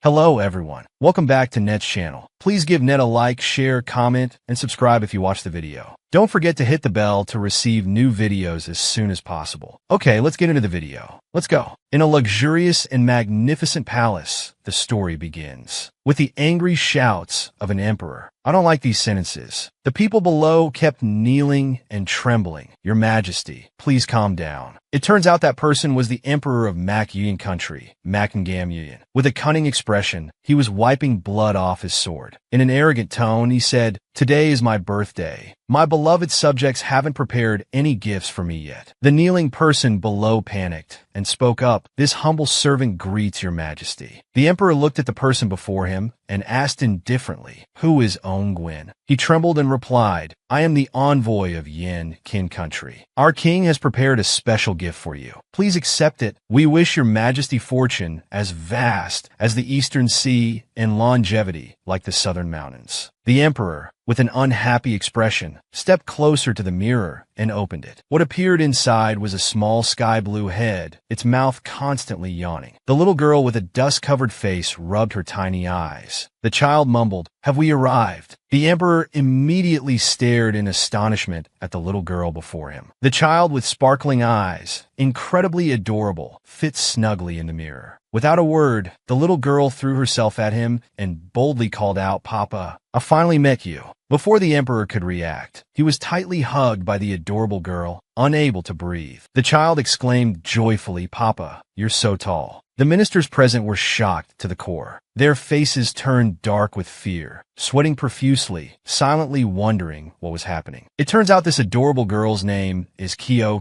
Hello everyone, welcome back to Net's channel. Please give Net a like, share, comment, and subscribe if you watch the video. Don't forget to hit the bell to receive new videos as soon as possible. Okay, let's get into the video. Let's go. In a luxurious and magnificent palace, the story begins with the angry shouts of an emperor. I don't like these sentences. The people below kept kneeling and trembling. Your Majesty, please calm down. It turns out that person was the emperor of MANGAI country, NAMA-MANGAI. With a cunning expression, he was wiping blood off his sword. In an arrogant tone, he said, "Today is my birthday. My beloved subjects haven't prepared any gifts for me yet." The kneeling person below panicked and spoke up, "This humble servant greets your Majesty." The emperor looked at the person before him and asked indifferently, "Who is Ongwin?" He trembled and replied, "I am the envoy of Yin Kin country. Our king has prepared a special gift for you. Please accept it. We wish your Majesty fortune as vast as the Eastern Sea and longevity like the southern mountains." The emperor, with an unhappy expression, stepped closer to the mirror and opened it. What appeared inside was a small sky-blue head, its mouth constantly yawning. The little girl with a dust-covered face rubbed her tiny eyes. The child mumbled, "Have we arrived?" The emperor immediately stared in astonishment at the little girl before him. The child with sparkling eyes, incredibly adorable, fit snugly in the mirror. Without a word, the little girl threw herself at him and boldly called out, "Papa, I finally met you." Before the emperor could react, he was tightly hugged by the adorable girl, unable to breathe. The child exclaimed joyfully, "Papa, you're so tall." The ministers present were shocked to the core. Their faces turned dark with fear, sweating profusely, silently wondering what was happening. It turns out this adorable girl's name is Kyo,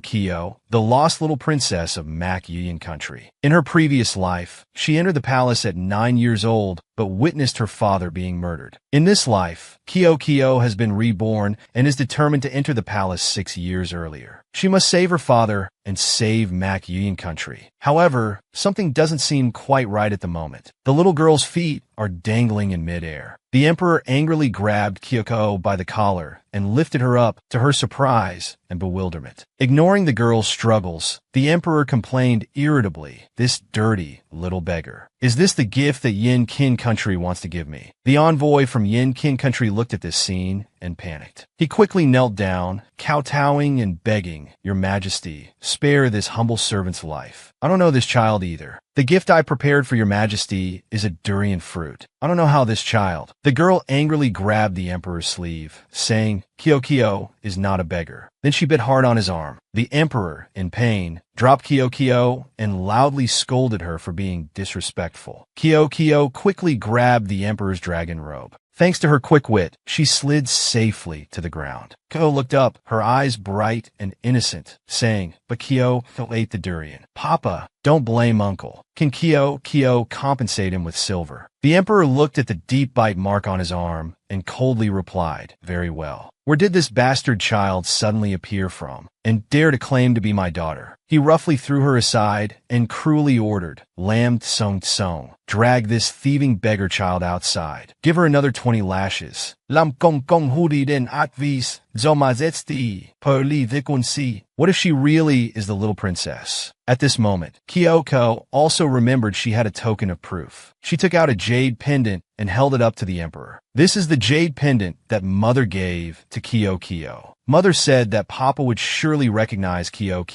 the lost little princess of MANGAI country. In her previous life, she entered the palace at 9 years old, but witnessed her father being murdered. In this life, Kyo has been reborn and is determined to enter the palace 6 years earlier. She must save her father and save MANGAI country. However, something doesn't seem quite right at the moment. The little girl's feet are dangling in midair. The emperor angrily grabbed Kyo by the collar and lifted her up, to her surprise and bewilderment. Ignoring the girl's struggles, the emperor complained irritably, "This dirty little beggar. Is this the gift that Yin Kin country wants to give me?" The envoy from Yin Kin country looked at this scene and panicked. He quickly knelt down, kowtowing and begging, "Your Majesty, spare this humble servant's life. I don't know this child either. The gift I prepared for your Majesty is a durian fruit. I don't know how this child." The girl angrily grabbed the emperor's sleeve, saying, Kyo is not a beggar." Then she bit hard on his arm. The emperor, in pain, dropped Kyo and loudly scolded her for being disrespectful. Kyo quickly grabbed the emperor's dragon robe. Thanks to her quick wit, she slid safely to the ground. Kyo looked up, her eyes bright and innocent, saying, "But Kyo ate the durian. Papa, don't blame Uncle. Can Kyo compensate him with silver?" The emperor looked at the deep bite mark on his arm and coldly replied, "Very well. Where did this bastard child suddenly appear from, and dare to claim to be my daughter?" He roughly threw her aside and cruelly ordered, "Lam Tsong, drag this thieving beggar child outside. Give her another 20 lashes. Lam Kong Hudi den Atvis, Zomazetsti, Perli Vikunsi." What if she really is the little princess? At this moment, Kyoko also remembered she had a token of proof. She took out a jade pendant and held it up to the emperor. "This is the jade pendant that Mother gave to Kyo. Mother said that Papa would surely recognize Kyo.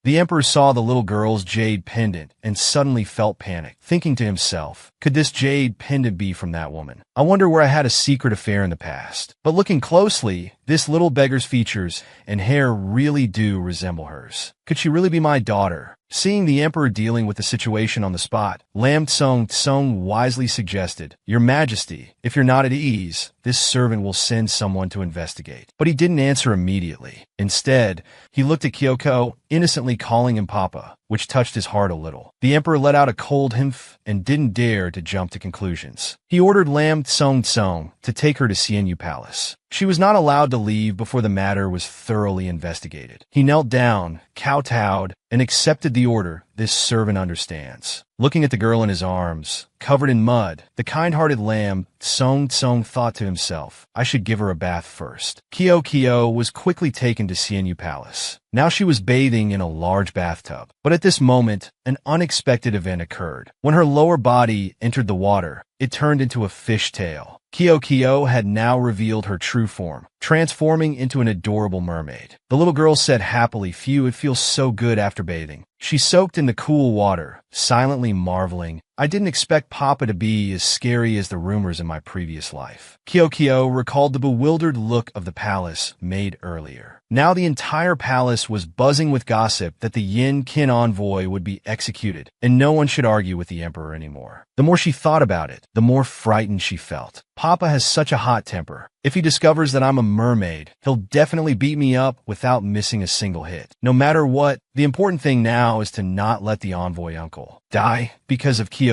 The emperor saw the little girl's jade pendant and suddenly felt panic, thinking to himself, "Could this jade pendant be from that woman? I wonder where I had a secret affair in the past." But looking closely, this little beggar's features and hair really do resemble hers. Could she really be my daughter? Seeing the emperor dealing with the situation on the spot, Lam Tsong wisely suggested, "Your Majesty, if you're not at ease, this servant will send someone to investigate." But he didn't answer immediately. Instead, he looked at Kyoko, innocently calling him Papa, which touched his heart a little. The emperor let out a cold humph and didn't dare to jump to conclusions. He ordered Lam Tsong to take her to Xianyu Palace. She was not allowed to leave before the matter was thoroughly investigated. He knelt down, kowtowed, and accepted the order, this servant understands. Looking at the girl in his arms, covered in mud, the kind-hearted lamb Song thought to himself, I should give her a bath first. Kyo was quickly taken to Xianyu Palace. Now she was bathing in a large bathtub. But at this moment, an unexpected event occurred. When her lower body entered the water, it turned into a fish tail. Kyo had now revealed her true form, transforming into an adorable mermaid. The little girl said happily, "Phew, it feels so good after bathing." She soaked in the cool water, silently marveling, I didn't expect Papa to be as scary as the rumors in my previous life. Kyo recalled the bewildered look of the palace made earlier. Now the entire palace was buzzing with gossip that the Yin Qin envoy would be executed, and no one should argue with the emperor anymore. The more she thought about it, the more frightened she felt. Papa has such a hot temper. If he discovers that I'm a mermaid, he'll definitely beat me up without missing a single hit. No matter what, the important thing now is to not let the envoy uncle die because of Kyo.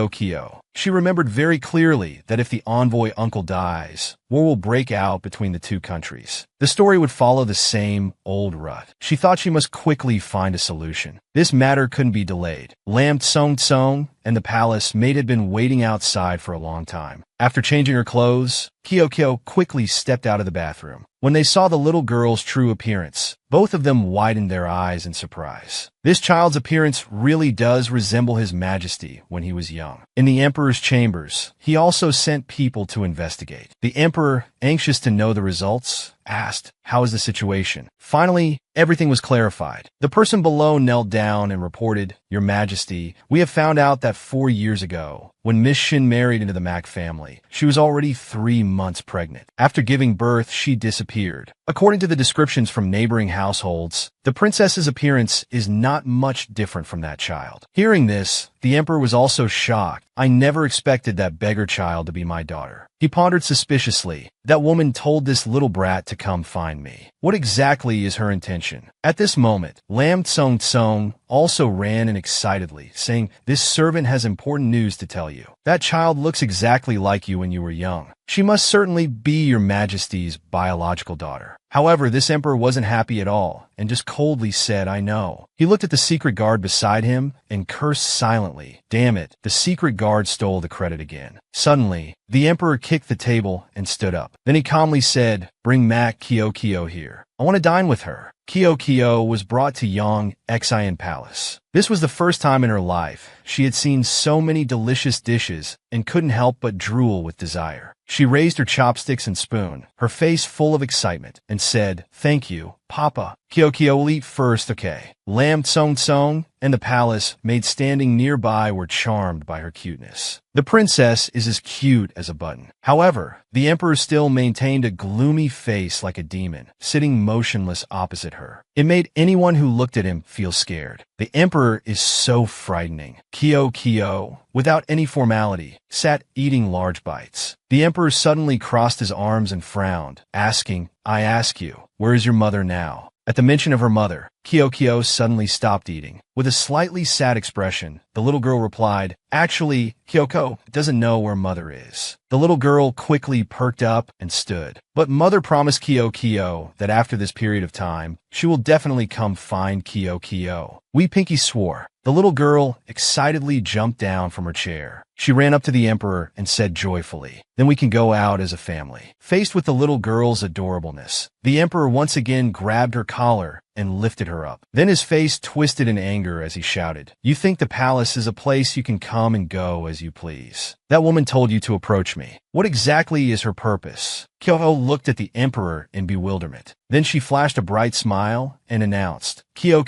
She remembered very clearly that if the envoy uncle dies, war will break out between the two countries. The story would follow the same old rut. She thought she must quickly find a solution. This matter couldn't be delayed. Lam Tsong and the palace maid had been waiting outside for a long time. After changing her clothes, Kyo quickly stepped out of the bathroom. When they saw the little girl's true appearance, both of them widened their eyes in surprise. This child's appearance really does resemble His Majesty when he was young. In the Emperor's chambers, he also sent people to investigate. The Emperor, anxious to know the results, asked, "How is the situation?" Finally, everything was clarified. The person below knelt down and reported, "Your Majesty, we have found out that 4 years ago, when Miss Shin married into the Mac family, she was already 3 months pregnant. After giving birth, she disappeared. According to the descriptions from neighboring households, the princess's appearance is not much different from that child." Hearing this, the emperor was also shocked. I never expected that beggar child to be my daughter. He pondered suspiciously. That woman told this little brat to come find me. What exactly is her intention? At this moment, Lam Tsong also ran in excitedly, saying, "This servant has important news to tell you. That child looks exactly like you when you were young. She must certainly be your Majesty's biological daughter." However, this emperor wasn't happy at all, and just coldly said, "I know." He looked at the secret guard beside him and cursed silently. Damn it, the secret guard stole the credit again. Suddenly, the emperor kicked the table and stood up. Then he calmly said, "Bring Mac Kyo here. I want to dine with her." Kyo was brought to Yang Xian Palace. This was the first time in her life she had seen so many delicious dishes and couldn't help but drool with desire. She raised her chopsticks and spoon, her face full of excitement, and said, "Thank you, Papa." Kyo will eat first, okay? Lam Tsong and the palace maid standing nearby were charmed by her cuteness. The princess is as cute as a button. However, the emperor still maintained a gloomy face like a demon, sitting motionless opposite her. It made anyone who looked at him feel scared. The emperor is so frightening. Kyo, without any formality, sat eating large bites. The emperor suddenly crossed his arms and frowned, asking, "I ask you, where is your mother now?" At the mention of her mother, Kyo suddenly stopped eating. With a slightly sad expression, the little girl replied, "Actually, Kyoko doesn't know where mother is." The little girl quickly perked up and stood. But mother promised Kyo that after this period of time, she will definitely come find Kyo. Wee Pinky swore. The little girl excitedly jumped down from her chair. She ran up to the emperor and said joyfully, "Then we can go out as a family." Faced with the little girl's adorableness, the emperor once again grabbed her collar and lifted her up. Then his face twisted in anger as he shouted, "You think the palace is a place you can come and go as you please? That woman told you to approach me. What exactly is her purpose?" Kyo looked at the emperor in bewilderment. Then she flashed a bright smile and announced, Kyo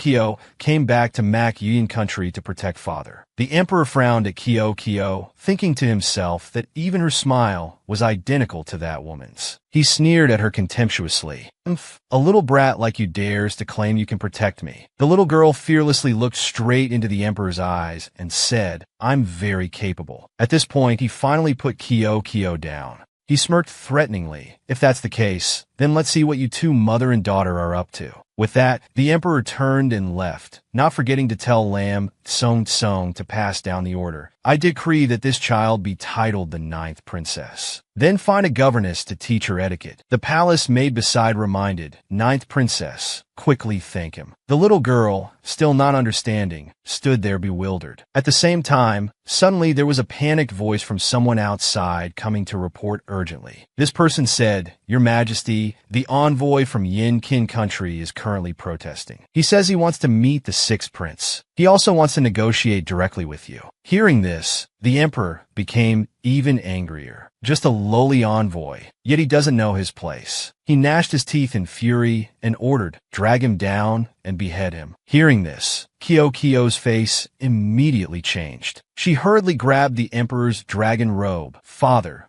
came back to Mac Yin country to protect father." The emperor frowned at Kyo, thinking to himself that even her smile was identical to that woman's. He sneered at her contemptuously. "A little brat like you dares to claim you can protect me." The little girl fearlessly looked straight into the emperor's eyes and said, "I'm very capable." At this point, he finally put Kyo down. He smirked threateningly. "If that's the case, then let's see what you two mother and daughter are up to." With that, the emperor turned and left, not forgetting to tell Lam Tsong to pass down the order. I decree that this child be titled the 9th princess. Then find a governess to teach her etiquette. The palace maid beside reminded, 9th princess, quickly thank him. The little girl, still not understanding, stood there bewildered. At the same time, suddenly there was a panicked voice from someone outside coming to report urgently. This person said, Your Majesty, the envoy from Yin Kin country is currently protesting. He says he wants to meet the 6th prince. He also wants to negotiate directly with you. Hearing this, the emperor became even angrier. Just a lowly envoy, yet he doesn't know his place. He gnashed his teeth in fury and ordered, drag him down and behead him. Hearing this, Kyo's face immediately changed. She hurriedly grabbed the emperor's dragon robe. Father.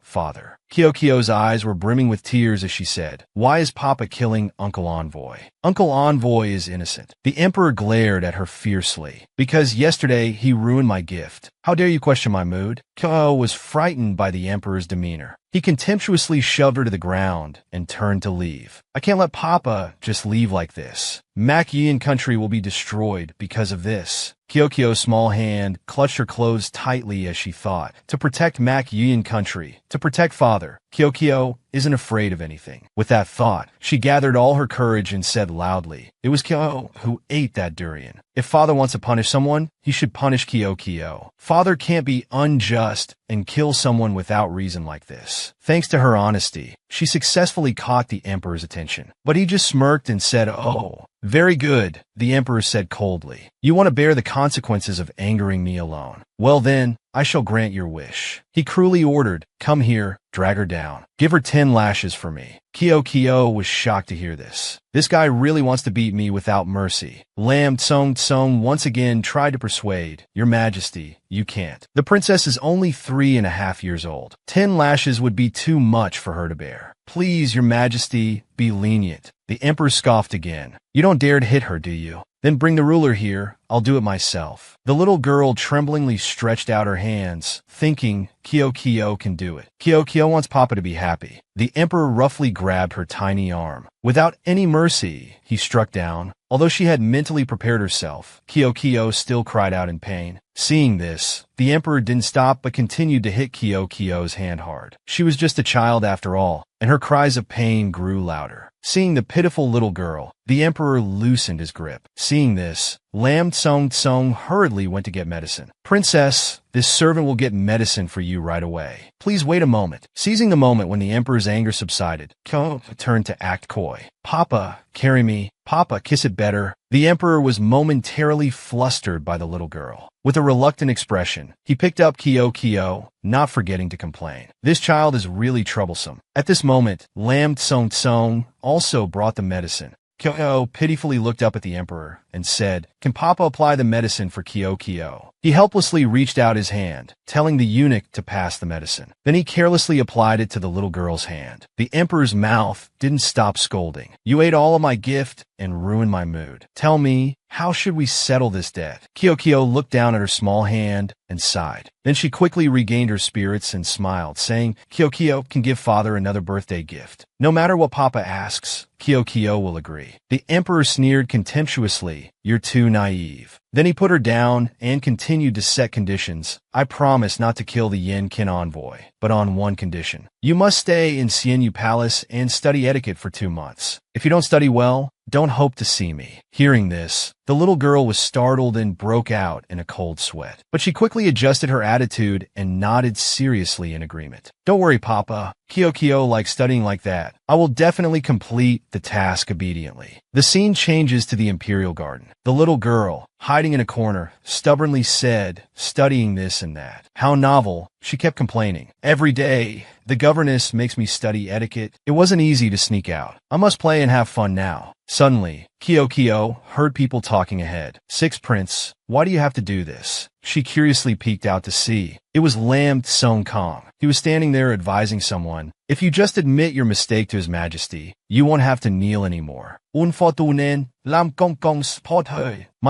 Kyo's eyes were brimming with tears as she said, Why is Papa killing Uncle Envoy? Uncle Envoy is innocent. The emperor glared at her fiercely. Because yesterday he ruined my gift. How dare you question my mood? Kyo was frightened by the emperor's demeanor. He contemptuously shoved her to the ground and turned to leave. I can't let Papa just leave like this. Mac Yin country will be destroyed because of this. Kyo's small hand clutched her clothes tightly as she thought. To protect Mac Yin country, to protect father, Kyo isn't afraid of anything. With that thought, she gathered all her courage and said loudly, It was Kyo who ate that durian. If father wants to punish someone, he should punish Kyo. Father can't be unjust and kill someone without reason like this. Thanks to her honesty, she successfully caught the emperor's attention. But he just smirked and said, Oh, very good, the emperor said coldly. You want to bear the consequences of angering me alone. Well then, I shall grant your wish. He cruelly ordered, Come here, drag her down. Give her 10 lashes for me. Kyo was shocked to hear this. This guy really wants to beat me without mercy. Lam Tsong once again tried to persuade, Your Majesty, you can't. The princess is only 3.5 years old. 10 lashes would be too much for her to bear. Please, Your Majesty, be lenient. The emperor scoffed again. You don't dare to hit her, do you? Then bring the ruler here. I'll do it myself. The little girl tremblingly stretched out her hands, thinking Kyo can do it. Kyo wants Papa to be happy. The emperor roughly grabbed her tiny arm. Without any mercy, he struck down. Although she had mentally prepared herself, Kyo still cried out in pain. Seeing this, the emperor didn't stop but continued to hit Kyo's hand hard. She was just a child after all, and her cries of pain grew louder. Seeing the pitiful little girl, the emperor loosened his grip. Seeing this, Lam Tsong hurriedly went to get medicine. Princess, this servant will get medicine for you right away. Please wait a moment. Seizing the moment when the emperor's anger subsided, Kyo turned to act coy. Papa, carry me. Papa, kiss it better. The emperor was momentarily flustered by the little girl. With a reluctant expression, he picked up Kyo, not forgetting to complain. This child is really troublesome. At this moment, Lam Tsong also brought the medicine. Kyo pitifully looked up at the emperor and said, Can Papa apply the medicine for Kyo? He helplessly reached out his hand, telling the eunuch to pass the medicine. Then he carelessly applied it to the little girl's hand. The emperor's mouth didn't stop scolding. You ate all of my gift and ruined my mood. Tell me, how should we settle this debt? Kyo looked down at her small hand and sighed. Then she quickly regained her spirits and smiled, saying, Kyo can give father another birthday gift. No matter what Papa asks, Kyo will agree. The emperor sneered contemptuously, You're too naive. Then he put her down and continued to set conditions. I promise not to kill the Yin Kin envoy, but on one condition. You must stay in Xianyu Palace and study etiquette for 2 months. If you don't study well, don't hope to see me. Hearing this, the little girl was startled and broke out in a cold sweat. But she quickly adjusted her attitude and nodded seriously in agreement. Don't worry, Papa. Kyo likes studying like that. I will definitely complete the task obediently. The scene changes to the Imperial Garden. The little girl, hiding in a corner, stubbornly said, studying this and that. How novel, she kept complaining. Every day, the governess makes me study etiquette. It wasn't easy to sneak out. I must play and have fun now. Suddenly, Kyo heard people talking ahead. 6th Prince, why do you have to do this? She curiously peeked out to see. It was Lam Tsong. He was standing there advising someone. If you just admit your mistake to His Majesty, you won't have to kneel anymore. My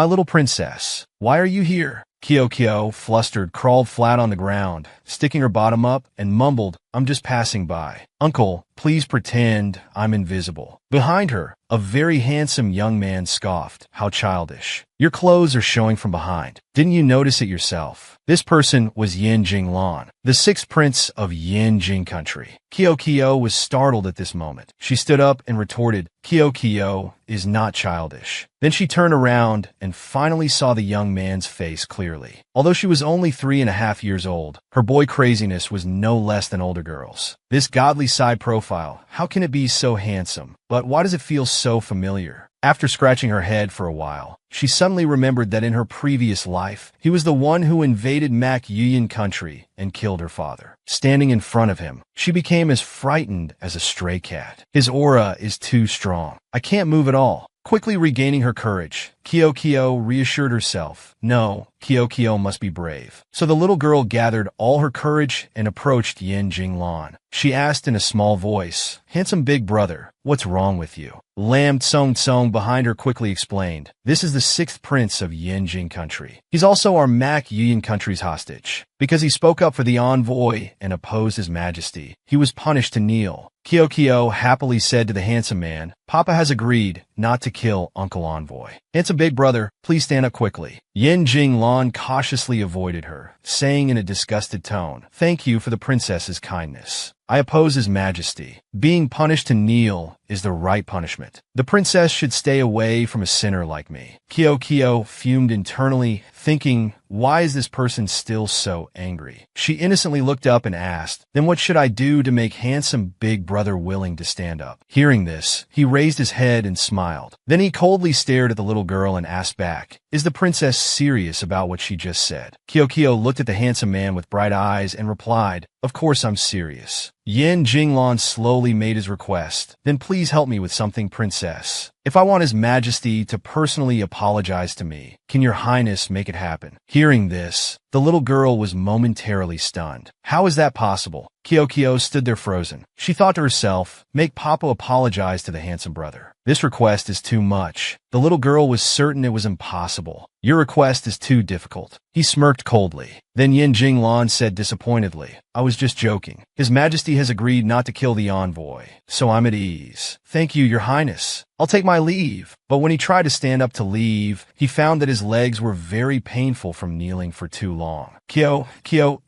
little princess, why are you here? Kyo, flustered, crawled flat on the ground, sticking her bottom up, and mumbled, I'm just passing by. Uncle, please pretend I'm invisible. Behind her, a very handsome young man scoffed. How childish. Your clothes are showing from behind. Didn't you notice it yourself? This person was Yin Jinglan, the sixth prince of Yin Jing country. Kyo was startled at this moment. She stood up and retorted, Kyo is not childish. Then she turned around and finally saw the young man's face clearly. Although she was only 3.5 years old, her boy craziness was no less than older girls. This godly side profile, how can it be so handsome? But why does it feel so familiar? After scratching her head for a while, she suddenly remembered that in her previous life, he was the one who invaded Mak-Yuyan country and killed her father. Standing in front of him, she became as frightened as a stray cat. His aura is too strong. I can't move at all. Quickly regaining her courage, Kyo reassured herself. No, Kyo must be brave. So the little girl gathered all her courage and approached Yin Jinglan. She asked in a small voice, Handsome big brother, what's wrong with you? Lam Tsong behind her quickly explained, This is the sixth prince of Yin Jing country. He's also our Mak-Yuyan country's hostage. Because he spoke up for the envoy and opposed his majesty, he was punished to kneel. Kyo happily said to the handsome man, Papa has agreed not to kill Uncle Envoy. Handsome big brother, please stand up quickly. Yin Jinglan cautiously avoided her, saying in a disgusted tone, Thank you for the princess's kindness. I oppose his majesty. Being punished to kneel is the right punishment. The princess should stay away from a sinner like me. Kyo fumed internally, thinking, why is this person still so angry? She innocently looked up and asked, Then what should I do to make handsome big brother willing to stand up? Hearing this, he raised his head and smiled. Then he coldly stared at the little girl and asked back, Is the princess serious about what she just said? Kyo looked at the handsome man with bright eyes and replied, Of course I'm serious. Yin Jinglan slowly made his request. Then please help me with something, princess. If I want his majesty to personally apologize to me, can your highness make it happen? Hearing this, the little girl was momentarily stunned. How is that possible? Kyo stood there frozen. She thought to herself, make Papa apologize to the handsome brother. This request is too much. The little girl was certain it was impossible. Your request is too difficult. He smirked coldly. Then Yin Jinglan said disappointedly, I was just joking. His Majesty has agreed not to kill the envoy, so I'm at ease. Thank you, Your Highness. I'll take my leave. But when he tried to stand up to leave, he found that his legs were very painful from kneeling for too long. Kyo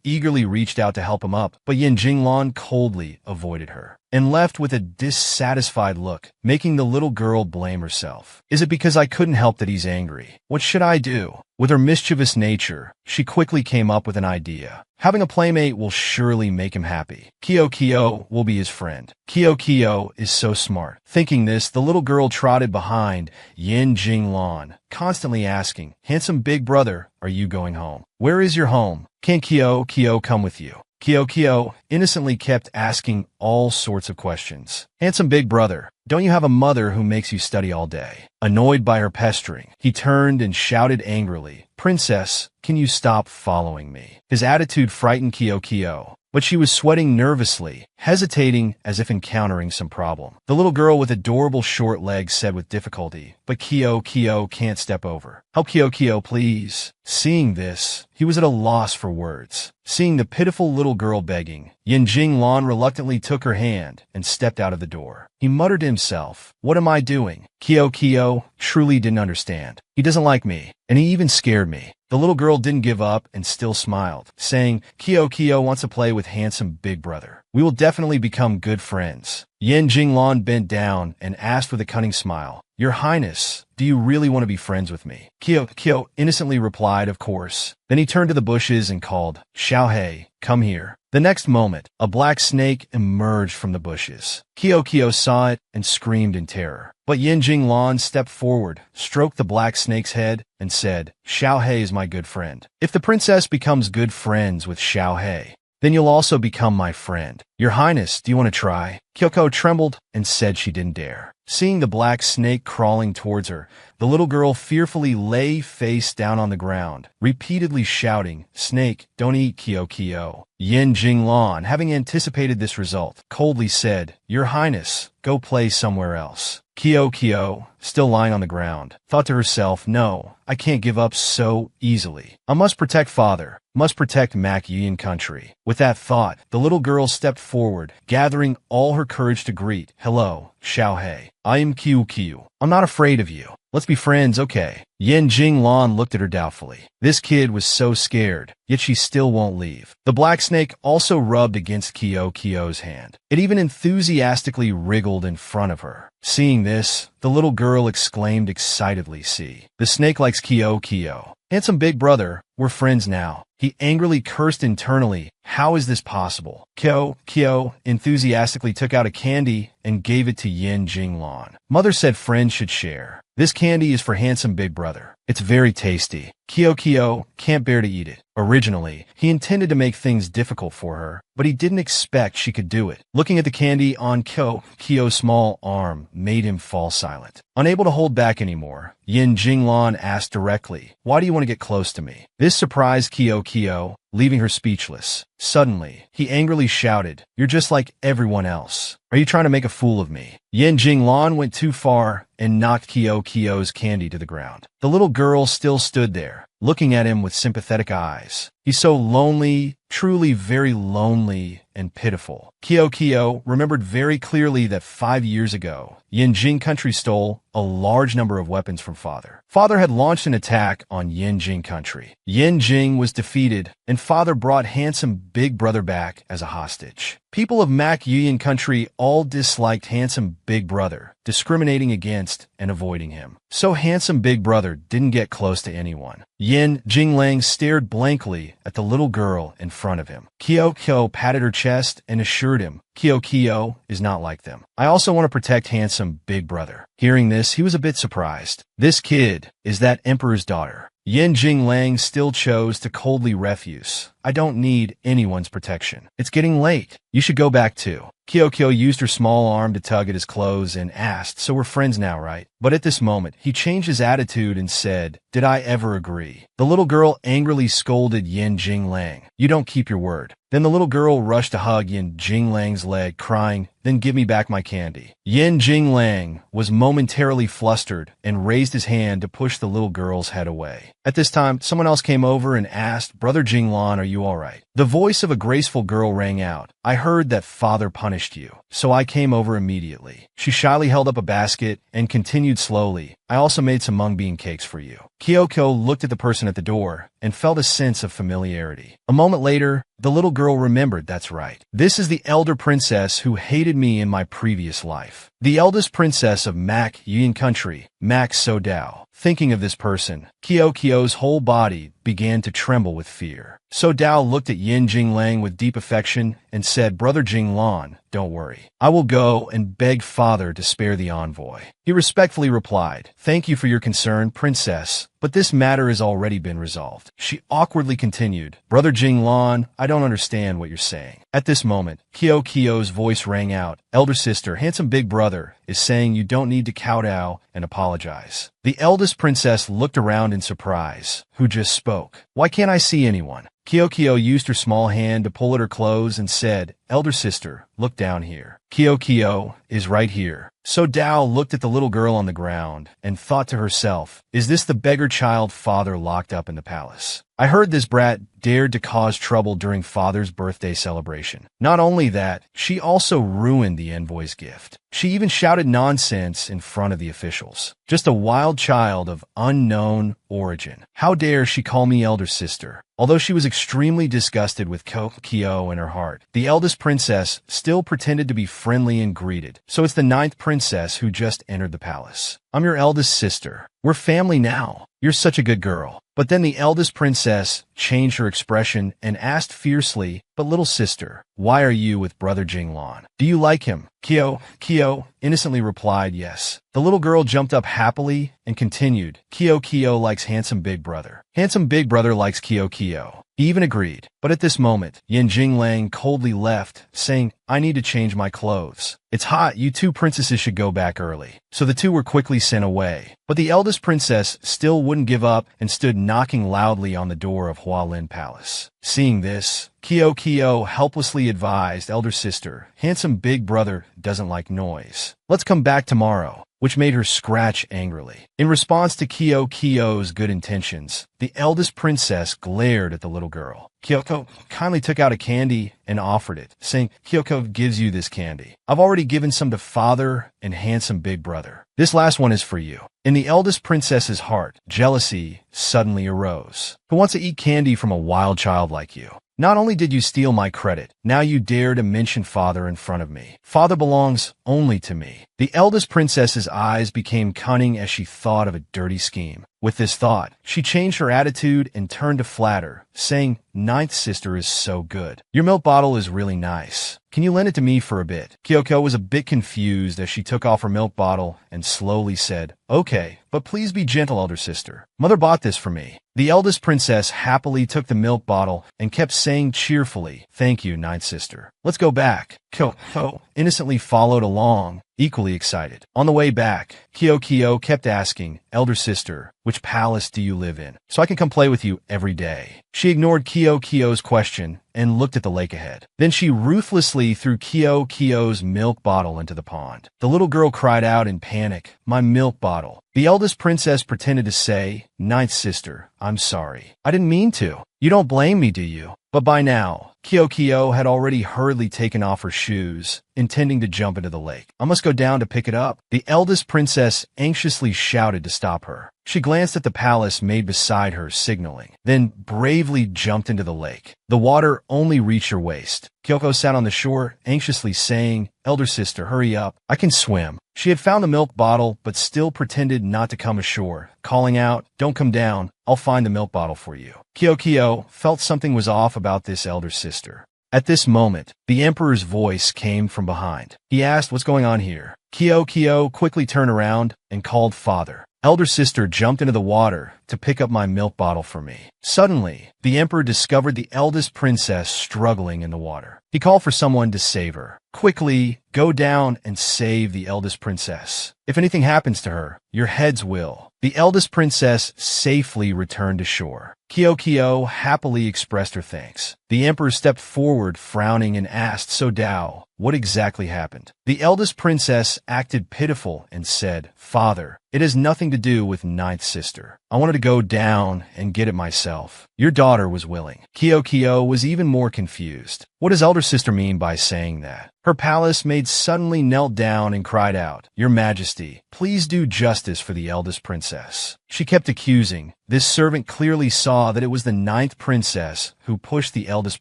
eagerly reached out to help him up, but Yin Jinglan coldly avoided her and left with a dissatisfied look, making the little girl blame herself. Is it because I couldn't help that he's angry? What should I do? With her mischievous nature, she quickly came up with an idea. Having a playmate will surely make him happy. Kyo will be his friend. Kyo is so smart. Thinking this, the little girl trotted behind Yin Jinglan, constantly asking, Handsome big brother, are you going home? Where is your home? Can Kyo come with you? Kyo innocently kept asking all sorts of questions. Handsome big brother, don't you have a mother who makes you study all day? Annoyed by her pestering, he turned and shouted angrily, Princess, can you stop following me? His attitude frightened Kyo, but she was sweating nervously, hesitating as if encountering some problem. The little girl with adorable short legs said with difficulty, but Kyo can't step over. Help Kyo, please. Seeing this, he was at a loss for words. Seeing the pitiful little girl begging, Yin Jinglan reluctantly took her hand and stepped out of the door. He muttered to himself, What am I doing? Kyo truly didn't understand. He doesn't like me, and he even scared me. The little girl didn't give up and still smiled, saying, Kyo wants to play with handsome big brother. We will definitely become good friends. Yin Jinglan bent down and asked with a cunning smile, Your Highness, do you really want to be friends with me? Kyo innocently replied, Of course. Then he turned to the bushes and called, Xiaohei, come here. The next moment, a black snake emerged from the bushes. Kyo saw it and screamed in terror. But Yin Jinglan stepped forward, stroked the black snake's head, and said, Xiaohei is my good friend. If the princess becomes good friends with Xiaohei, then you'll also become my friend. Your Highness, do you want to try? Kyo trembled and said she didn't dare. Seeing the black snake crawling towards her, the little girl fearfully lay face down on the ground, repeatedly shouting, "Snake, don't eat Kyo Kyo." Yin Jinglan, having anticipated this result, coldly said, "Your Highness, go play somewhere else." Kyo Kyo, still lying on the ground, thought to herself, "No, I can't give up so easily. I must protect father, must protect Mac Yin country." With that thought, the little girl stepped forward, gathering all her courage to greet, "Hello, Xiaohei. I am Kyo Kyo. I'm not afraid of you. Let's be friends, okay?" Yin Jinglan looked at her doubtfully. This kid was so scared, yet she still won't leave. The black snake also rubbed against Kyo Kyo's hand. It even enthusiastically wriggled in front of her. Seeing this, the little girl exclaimed excitedly, "See, the snake likes Kyo Kyo. Handsome big brother, we're friends now." He angrily cursed internally. How is this possible? Kyo Kyo enthusiastically took out a candy and gave it to Yin Jinglan. Mother said friends should share. This candy is for handsome big brother. It's very tasty. Kyo Kyo can't bear to eat it. Originally, he intended to make things difficult for her, but he didn't expect she could do it. Looking at the candy on Kyo Kyo's small arm made him fall silent. Unable to hold back anymore, Yin Jinglan asked directly, "Why do you want to get close to me?" This surprised Kyo Kyo, leaving her speechless. Suddenly, he angrily shouted, "You're just like everyone else. Are you trying to make a fool of me?" Yin Jinglan went too far and knocked Kyo Kyo's candy to the ground. The little girl still stood there, looking at him with sympathetic eyes. He's so lonely, truly very lonely and pitiful. Kyo Kyo remembered very clearly that 5 years ago, Yin Jing country stole a large number of weapons from father. Father had launched an attack on Yin Jing country. Yin Jing was defeated, and father brought handsome big brother back as a hostage. People of Mac Yin country all disliked handsome big brother, discriminating against and avoiding him. So handsome big brother didn't get close to anyone. Yin Jinglang stared blankly at the little girl in front of him. Kyo Kyo patted her chest and assured him, "Kyo Kyo is not like them. I also want to protect handsome big brother." Hearing this, he was a bit surprised. This kid is that emperor's daughter. Yin Jinglang still chose to coldly refuse. "I don't need anyone's protection. It's getting late. You should go back too." Kyo Kyo used her small arm to tug at his clothes and asked, "So we're friends now, right?" But at this moment, he changed his attitude and said, "Did I ever agree?" The little girl angrily scolded Yin Jinglang, "You don't keep your word." Then the little girl rushed to hug Yin Jinglang's leg, crying, "Then give me back my candy." Yin Jinglang was momentarily flustered and raised his hand to push the little girl's head away. At this time, someone else came over and asked, "Brother Jinglan, are you all right?" The voice of a graceful girl rang out, "I heard that father punished you, so I came over immediately." She shyly held up a basket and continued slowly, "I also made some mung bean cakes for you." Kyo Kyo looked at the person at the door and felt a sense of familiarity. A moment later, the little girl remembered, "That's right. This is the elder princess who hated me in my previous life. The eldest princess of Mac Yin country, Mac So Dao." Thinking of this person, Kyo Kyo's whole body began to tremble with fear. So Dao looked at Yin Jinglang with deep affection and said, "Brother Jinglan, don't worry. I will go and beg father to spare the envoy." He respectfully replied, "Thank you for your concern, princess, but this matter has already been resolved." She awkwardly continued, "Brother Jinglan, I don't understand what you're saying." At this moment, Kyo Kyo's voice rang out, "Elder sister, handsome big brother, is saying you don't need to kowtow and apologize." The eldest princess looked around in surprise. Who just spoke? Why can't I see anyone? Kyo Kyo used her small hand to pull at her clothes and said, "Elder sister, look down here." Kyo Kyo is right here. So Dao looked at the little girl on the ground and thought to herself, "Is this the beggar child father locked up in the palace? I heard this brat dared to cause trouble during father's birthday celebration. Not only that, she also ruined the envoy's gift. She even shouted nonsense in front of the officials. Just a wild child of unknown origin. How dare she call me elder sister?" Although she was extremely disgusted with Kyo in her heart, the eldest princess still pretended to be friendly and greeted. "So it's the 9th princess who just entered the palace. I'm your eldest sister. We're family now. You're such a good girl. But then the eldest princess changed her expression and asked fiercely, "But little sister, why are you with brother Jinglan? Do you like him?" Kyo innocently replied yes. The little girl jumped up happily and continued, Kyo likes handsome big brother. Handsome big brother likes Kyo. He even agreed. But at this moment, Yin Jinglang coldly left, saying, "I need to change my clothes. It's hot, you two princesses should go back early." So the two were quickly sent away. But the eldest princess still wouldn't give up and stood knocking loudly on the door of Hualin Palace. Seeing this, Kyo helplessly advised elder sister, "Handsome big brother doesn't like noise. Let's come back tomorrow," which made her scratch angrily. In response to Kyo's good intentions, the eldest princess glared at the little girl. Kyoko kindly took out a candy and offered it, saying, "Kyoko gives you this candy. I've already given some to father and handsome big brother. This last one is for you." In the eldest princess's heart, jealousy suddenly arose. Who wants to eat candy from a wild child like you? Not only did you steal my credit, now you dare to mention father in front of me. Father belongs only to me. The eldest princess's eyes became cunning as she thought of a dirty scheme. With this thought, she changed her attitude and turned to flatter, saying, "Ninth sister is so good. Your milk bottle is really nice. Can you lend it to me for a bit?" Kyoko was a bit confused as she took off her milk bottle and slowly said, "Okay, but please be gentle, elder sister. Mother bought this for me." The eldest princess happily took the milk bottle and kept saying cheerfully, "Thank you, ninth sister. Let's go back." Kyoko innocently followed along, equally excited. On the way back, Kyo kept asking, "Elder sister, which palace do you live in, so I can come play with you every day?" She ignored Kyo's question and looked at the lake ahead. Then she ruthlessly threw Kyo's milk bottle into the pond. The little girl cried out in panic, "My milk bottle." The eldest princess pretended to say, "Ninth sister, I'm sorry. I didn't mean to. You don't blame me, do you?" But by now, Kyo had already hurriedly taken off her shoes, intending to jump into the lake. "I must go down to pick it up." The eldest princess anxiously shouted to stop her. She glanced at the palace made beside her, signaling, then bravely jumped into the lake. The water only reached her waist. Kyoko sat on the shore, anxiously saying, "Elder sister, hurry up. I can swim." She had found the milk bottle, but still pretended not to come ashore, calling out, "Don't come down. I'll find the milk bottle for you." Kyo felt something was off about this elder sister. At this moment, the emperor's voice came from behind. He asked, "What's going on here?" Kyo quickly turned around and called father. Elder sister jumped into the water to pick up my milk bottle for me. Suddenly, the emperor discovered the eldest princess struggling in the water. He called for someone to save her. "Quickly, go down and save the eldest princess. If anything happens to her, your heads will." The eldest princess safely returned to shore. Kyo happily expressed her thanks. The emperor stepped forward, frowning, and asked, "So Dao, what exactly happened?" The eldest princess acted pitiful and said, "Father, it has nothing to do with ninth sister. I wanted to go down and get it myself. Your daughter was willing." Kyo was even more confused. What does elder sister mean by saying that? Her palace maid suddenly knelt down and cried out, "Your Majesty, please do justice for the eldest princess." She kept accusing. This servant clearly saw that it was the ninth princess who pushed the eldest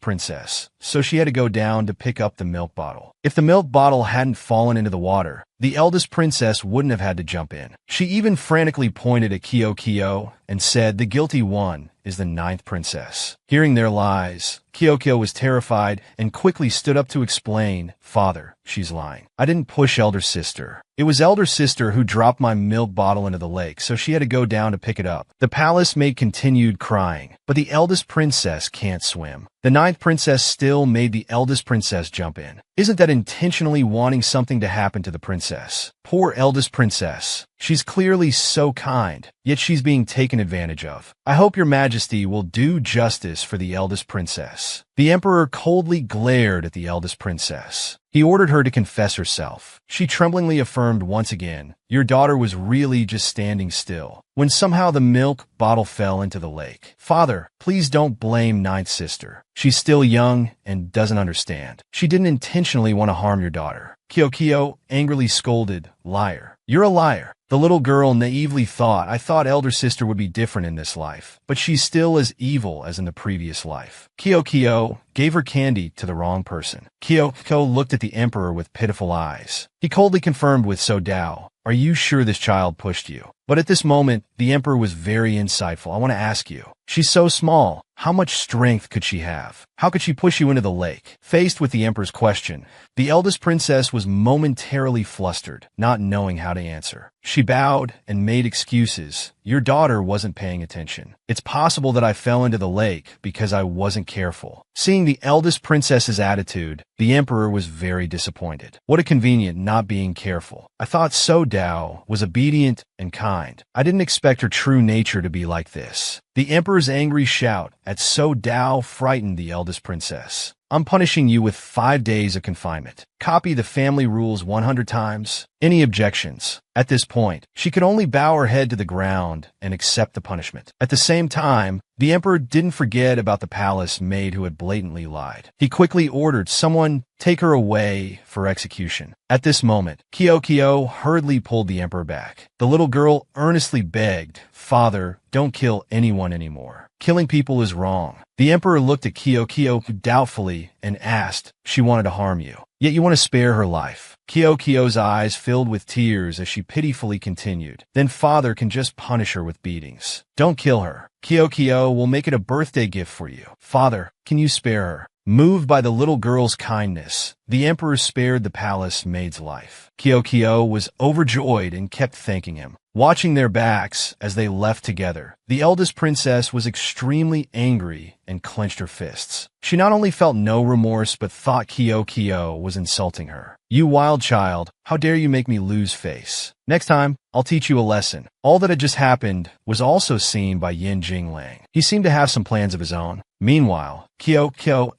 princess, so she had to go down to pick up the milk bottle. If the milk bottle hadn't fallen into the water, the eldest princess wouldn't have had to jump in. She even frantically pointed at Kyo and said, "The guilty one is the ninth princess." Hearing their lies, Kyo was terrified and quickly stood up to explain, "Father, she's lying. I didn't push elder sister. It was elder sister who dropped my milk bottle into the lake, so she had to go down to pick it up." The palace maid continued crying, "But the eldest princess can't swim." The ninth princess still made the eldest princess jump in. Isn't that intentionally wanting something to happen to the princess? Poor eldest princess. She's clearly so kind, yet she's being taken advantage of. I hope your majesty will do justice for the eldest princess. The emperor coldly glared at the eldest princess. He ordered her to confess herself. She tremblingly affirmed once again, "Your daughter was really just standing still when somehow the milk bottle fell into the lake. Father, please don't blame ninth sister. She's still young and doesn't understand. She didn't intentionally want to harm your daughter." Kyo angrily scolded, "Liar. You're a liar." The little girl naively thought, "I thought elder sister would be different in this life, but she's still as evil as in the previous life." Kyo gave her candy to the wrong person. Kyo looked at the emperor with pitiful eyes. He coldly confirmed with So Dao, "Are you sure this child pushed you?" But at this moment, the emperor was very insightful. "I want to ask you. She's so small. How much strength could she have? How could she push you into the lake?" Faced with the emperor's question, the eldest princess was momentarily flustered, not knowing how to answer. She bowed and made excuses. "Your daughter wasn't paying attention. It's possible that I fell into the lake because I wasn't careful." Seeing the eldest princess's attitude, the emperor was very disappointed. What a convenient not being careful. "I thought So Dao was obedient and kind. I didn't expect her true nature to be like this." The emperor's angry shout at So Dao frightened the eldest princess. "I'm punishing you with 5 days of confinement. Copy the family rules 100 times. Any objections?" At this point, she could only bow her head to the ground and accept the punishment. At the same time, the emperor didn't forget about the palace maid who had blatantly lied. He quickly ordered someone take her away for execution. At this moment, Kyo hurriedly pulled the emperor back. The little girl earnestly begged, "Father, don't kill anyone anymore. Killing people is wrong." The emperor looked at Kyo doubtfully and asked, "She wanted to harm you, yet you want to spare her life." Kyo's eyes filled with tears as she pitifully continued, "Then father can just punish her with beatings. Don't kill her. Kyo will make it a birthday gift for you. Father, can you spare her?" Moved by the little girl's kindness, the emperor spared the palace maid's life. Kyo was overjoyed and kept thanking him. Watching their backs as they left together, the eldest princess was extremely angry and clenched her fists. She not only felt no remorse but thought Kyo was insulting her. "You wild child, how dare you make me lose face? Next time, I'll teach you a lesson." All that had just happened was also seen by Yin Jinglang. He seemed to have some plans of his own. Meanwhile, Kyo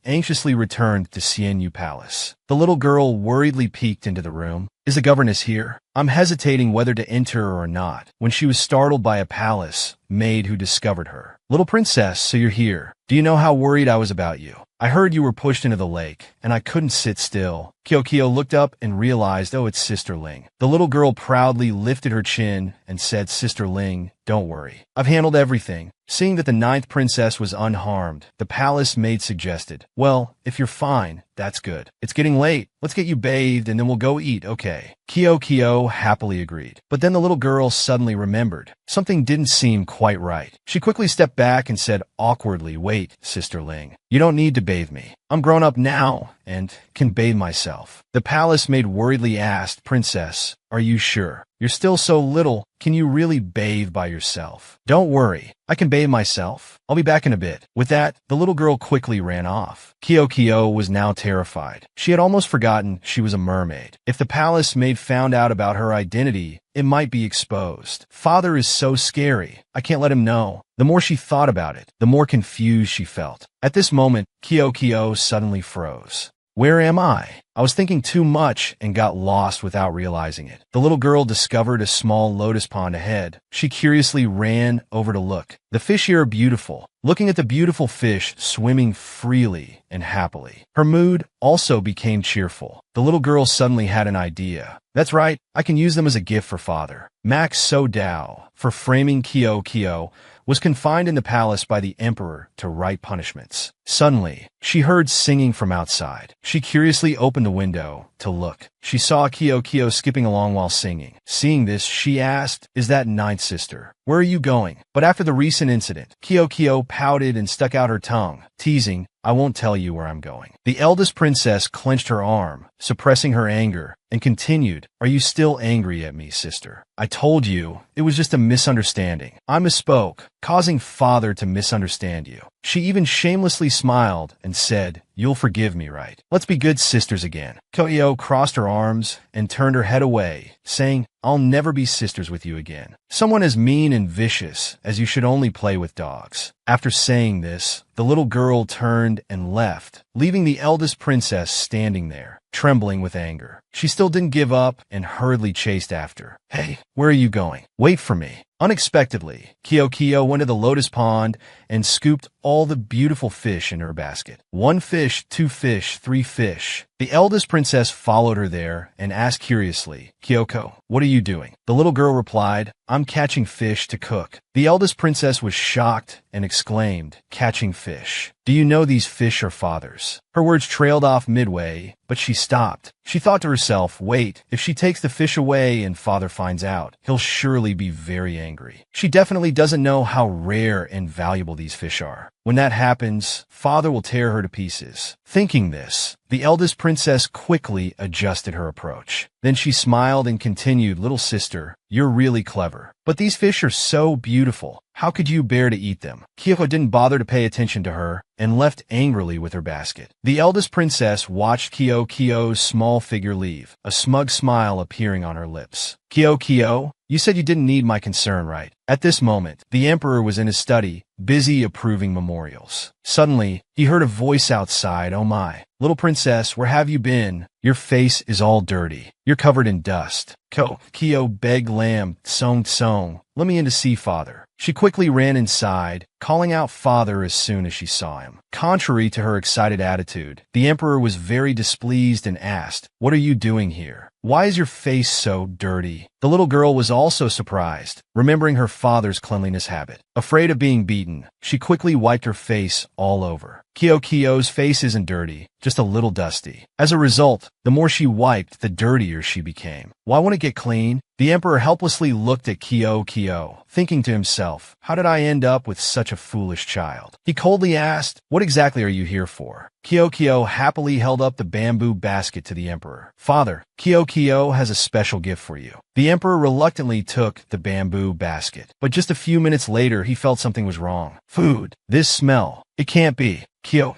anxiously returned to Xianyu Palace. The little girl worriedly peeked into the room. "Is the governess here?" I'm hesitating whether to enter or not, when she was startled by a palace maid who discovered her. "Little princess, so you're here. Do you know how worried I was about you? I heard you were pushed into the lake, and I couldn't sit still." Kyo looked up and realized, "Oh, it's Sister Ling." The little girl proudly lifted her chin and said, "Sister Ling, don't worry. I've handled everything." Seeing that the 9th princess was unharmed, the palace maid suggested, "Well, if you're fine, that's good. It's getting late. Let's get you bathed and then we'll go eat, okay?" Kyo happily agreed. But then the little girl suddenly remembered. Something didn't seem quite right. She quickly stepped back and said awkwardly, "Wait, Sister Ling. You don't need to bathe me. I'm grown up now and can bathe myself." The palace maid worriedly asked, "Princess, are you sure? You're still so little. Can you really bathe by yourself?" "Don't worry. I can bathe myself. I'll be back in a bit." With that, the little girl quickly ran off. Kyo was now terrified. She had almost forgotten she was a mermaid. If the palace maid found out about her identity, it might be exposed. Father is so scary. I can't let him know. The more she thought about it, the more confused she felt. At this moment, Kyo suddenly froze. Where am I? I was thinking too much and got lost without realizing it. The little girl discovered a small lotus pond ahead. She curiously ran over to look. The fish here are beautiful. Looking at the beautiful fish swimming freely and happily, her mood also became cheerful. The little girl suddenly had an idea. That's right, I can use them as a gift for father. Max So Dao, for framing Kyo, was confined in the palace by the emperor to write punishments. Suddenly, she heard singing from outside. She curiously opened the window to look. She saw Kyo skipping along while singing. Seeing this, she asked, "Is that 9th sister? Where are you going?" But after the recent incident, Kyo pouted and stuck out her tongue, teasing, "I won't tell you where I'm going." The eldest princess clenched her arm, suppressing her anger, and continued, "Are you still angry at me, sister? I told you it was just a misunderstanding. I misspoke, causing father to misunderstand you." She even shamelessly smiled and said, "You'll forgive me, right? Let's be good sisters again." Kyo crossed her arms and turned her head away, saying, "I'll never be sisters with you again. Someone as mean and vicious as you should only play with dogs." After saying this, the little girl turned and left, leaving the eldest princess standing there, trembling with anger. She still didn't give up and hurriedly chased after. "Hey, where are you going? Wait for me. Unexpectedly, Kyo went to the lotus pond and scooped all the beautiful fish in her basket. 1 fish, 2 fish, 3 fish. The eldest princess followed her there and asked curiously, Kyoko, what are you doing? The little girl replied, I'm catching fish to cook. The eldest princess was shocked and exclaimed, catching fish. Do you know these fish are father's? Her words trailed off midway, but she stopped. She thought to herself, wait, if she takes the fish away and father finds out, he'll surely be very angry. She definitely doesn't know how rare and valuable these fish are. When that happens, father will tear her to pieces. Thinking this, the eldest princess quickly adjusted her approach. Then she smiled and continued, little sister, you're really clever. But these fish are so beautiful. How could you bear to eat them? Kyoko didn't bother to pay attention to her and left angrily with her basket. The eldest princess watched Kyo's small figure leave, a smug smile appearing on her lips. Kyo, you said you didn't need my concern, right? At this moment, the emperor was in his study, busy approving memorials. Suddenly, he heard a voice outside, oh my. Little princess, where have you been? Your face is all dirty. You're covered in dust. Kyo begged Lam Tsong, let me in to see father. She quickly ran inside, calling out father as soon as she saw him. Contrary to her excited attitude, the emperor was very displeased and asked, what are you doing here? Why is your face so dirty? The little girl was also surprised, remembering her father's cleanliness habit. Afraid of being beaten, she quickly wiped her face all over. Kyo's face isn't dirty, just a little dusty. As a result, the more she wiped, the dirtier she became. Why won't it get clean? The emperor helplessly looked at Kyo, thinking to himself, how did I end up with such a foolish child? He coldly asked, what exactly are you here for? Kyo happily held up the bamboo basket to the emperor. Father, Kyo has a special gift for you. The emperor reluctantly took the bamboo basket, but just a few minutes later he felt something was wrong. Food. This smell. It can't be. Kyo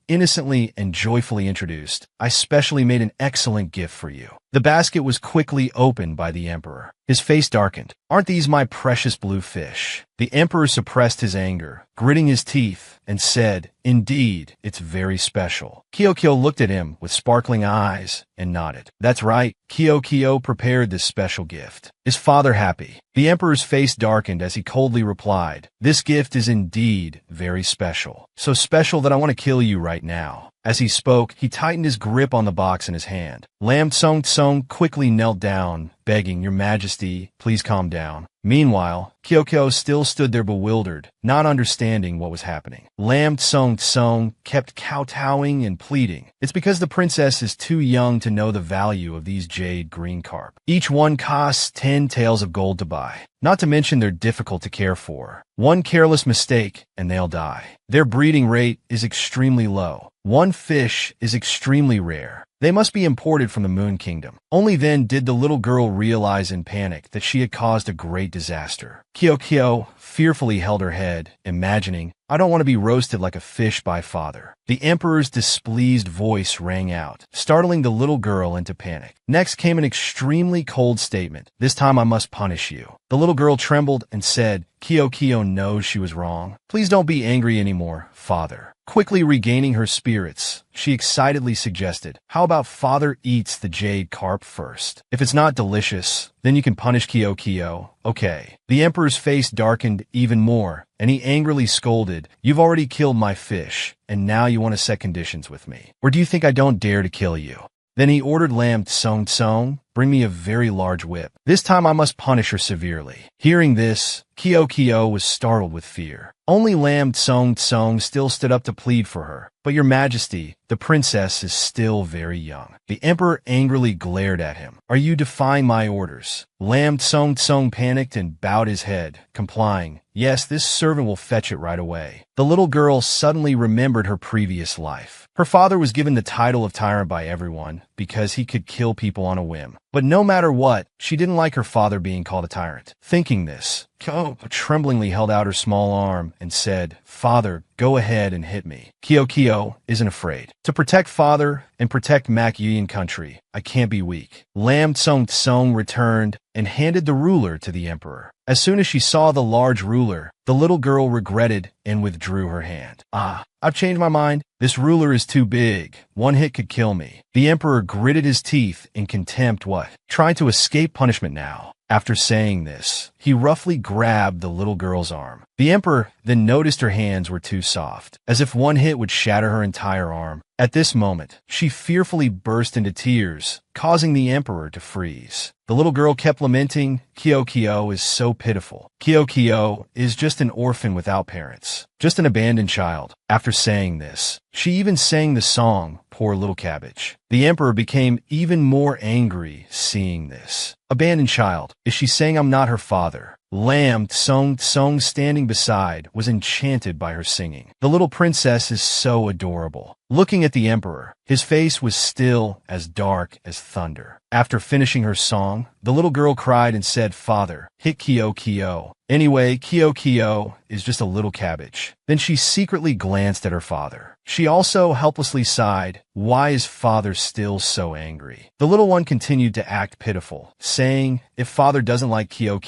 innocently and joyfully introduced, I specially made an excellent gift for you. The basket was quickly opened by the emperor. His face darkened. Aren't these my precious blue fish? The emperor suppressed his anger, gritting his teeth, and said, indeed, it's very special. Kyo looked at him with sparkling eyes and nodded. That's right, Kyo prepared this special gift. Is father happy? The emperor's face darkened as he coldly replied, this gift is indeed very special. So special that I want to kill you right now. As he spoke, he tightened his grip on the box in his hand. Lam Tsong quickly knelt down, begging, Your Majesty, please calm down. Meanwhile, Kyo still stood there bewildered, not understanding what was happening. Lam Tsong kept kowtowing and pleading. It's because the princess is too young to know the value of these jade green carp. Each one costs 10 taels of gold to buy. Not to mention they're difficult to care for. One careless mistake and they'll die. Their breeding rate is extremely low. One fish is extremely rare. They must be imported from the Moon Kingdom. Only then did the little girl realize in panic that she had caused a great disaster. Kyo fearfully held her head, imagining, I don't want to be roasted like a fish by father. The emperor's displeased voice rang out, startling the little girl into panic. Next came an extremely cold statement. This time I must punish you. The little girl trembled and said, Kyo knows she was wrong. Please don't be angry anymore, father. Quickly regaining her spirits, she excitedly suggested, how about father eats the jade carp first? If it's not delicious, then you can punish Kyo. Okay. The emperor's face darkened even more, and he angrily scolded, You've already killed my fish, and now you want to set conditions with me. Or do you think I don't dare to kill you? Then he ordered Lam Tsong, bring me a very large whip. This time I must punish her severely. Hearing this, Kyo was startled with fear. Only Lam Tsong still stood up to plead for her. But your majesty, the princess is still very young. The emperor angrily glared at him. Are you defying my orders? Lam Tsong panicked and bowed his head, complying. Yes, this servant will fetch it right away. The little girl suddenly remembered her previous life. Her father was given the title of tyrant by everyone because he could kill people on a whim. But no matter what, she didn't like her father being called a tyrant. Thinking this, Kyo tremblingly held out her small arm and said, Father, go ahead and hit me. Kyo isn't afraid. To protect father and protect Mac-Yuan country, I can't be weak. Lam Tsong returned and handed the ruler to the emperor. As soon as she saw the large ruler, the little girl regretted and withdrew her hand. I've changed my mind. This ruler is too big. One hit could kill me. The emperor gritted his teeth in contempt, trying to escape punishment now. After saying this, he roughly grabbed the little girl's arm. The emperor then noticed her hands were too soft, as if one hit would shatter her entire arm. At this moment, she fearfully burst into tears, causing the emperor to freeze. The little girl kept lamenting, Kyo is so pitiful. Kyo is just an orphan without parents, just an abandoned child. After saying this, she even sang the song, Poor Little Cabbage. The emperor became even more angry seeing this. Abandoned child. Is she saying I'm not her father? Lam Tsung standing beside was enchanted by her singing. The little princess is so adorable. Looking at the emperor, his face was still as dark as thunder. After finishing her song, the little girl cried and said, Father, hit Kyo. Anyway, Kyo is just a little cabbage. Then she secretly glanced at her father. She also helplessly sighed. Why is father still so angry? The little one continued to act pitiful, saying, if father doesn't like Kyo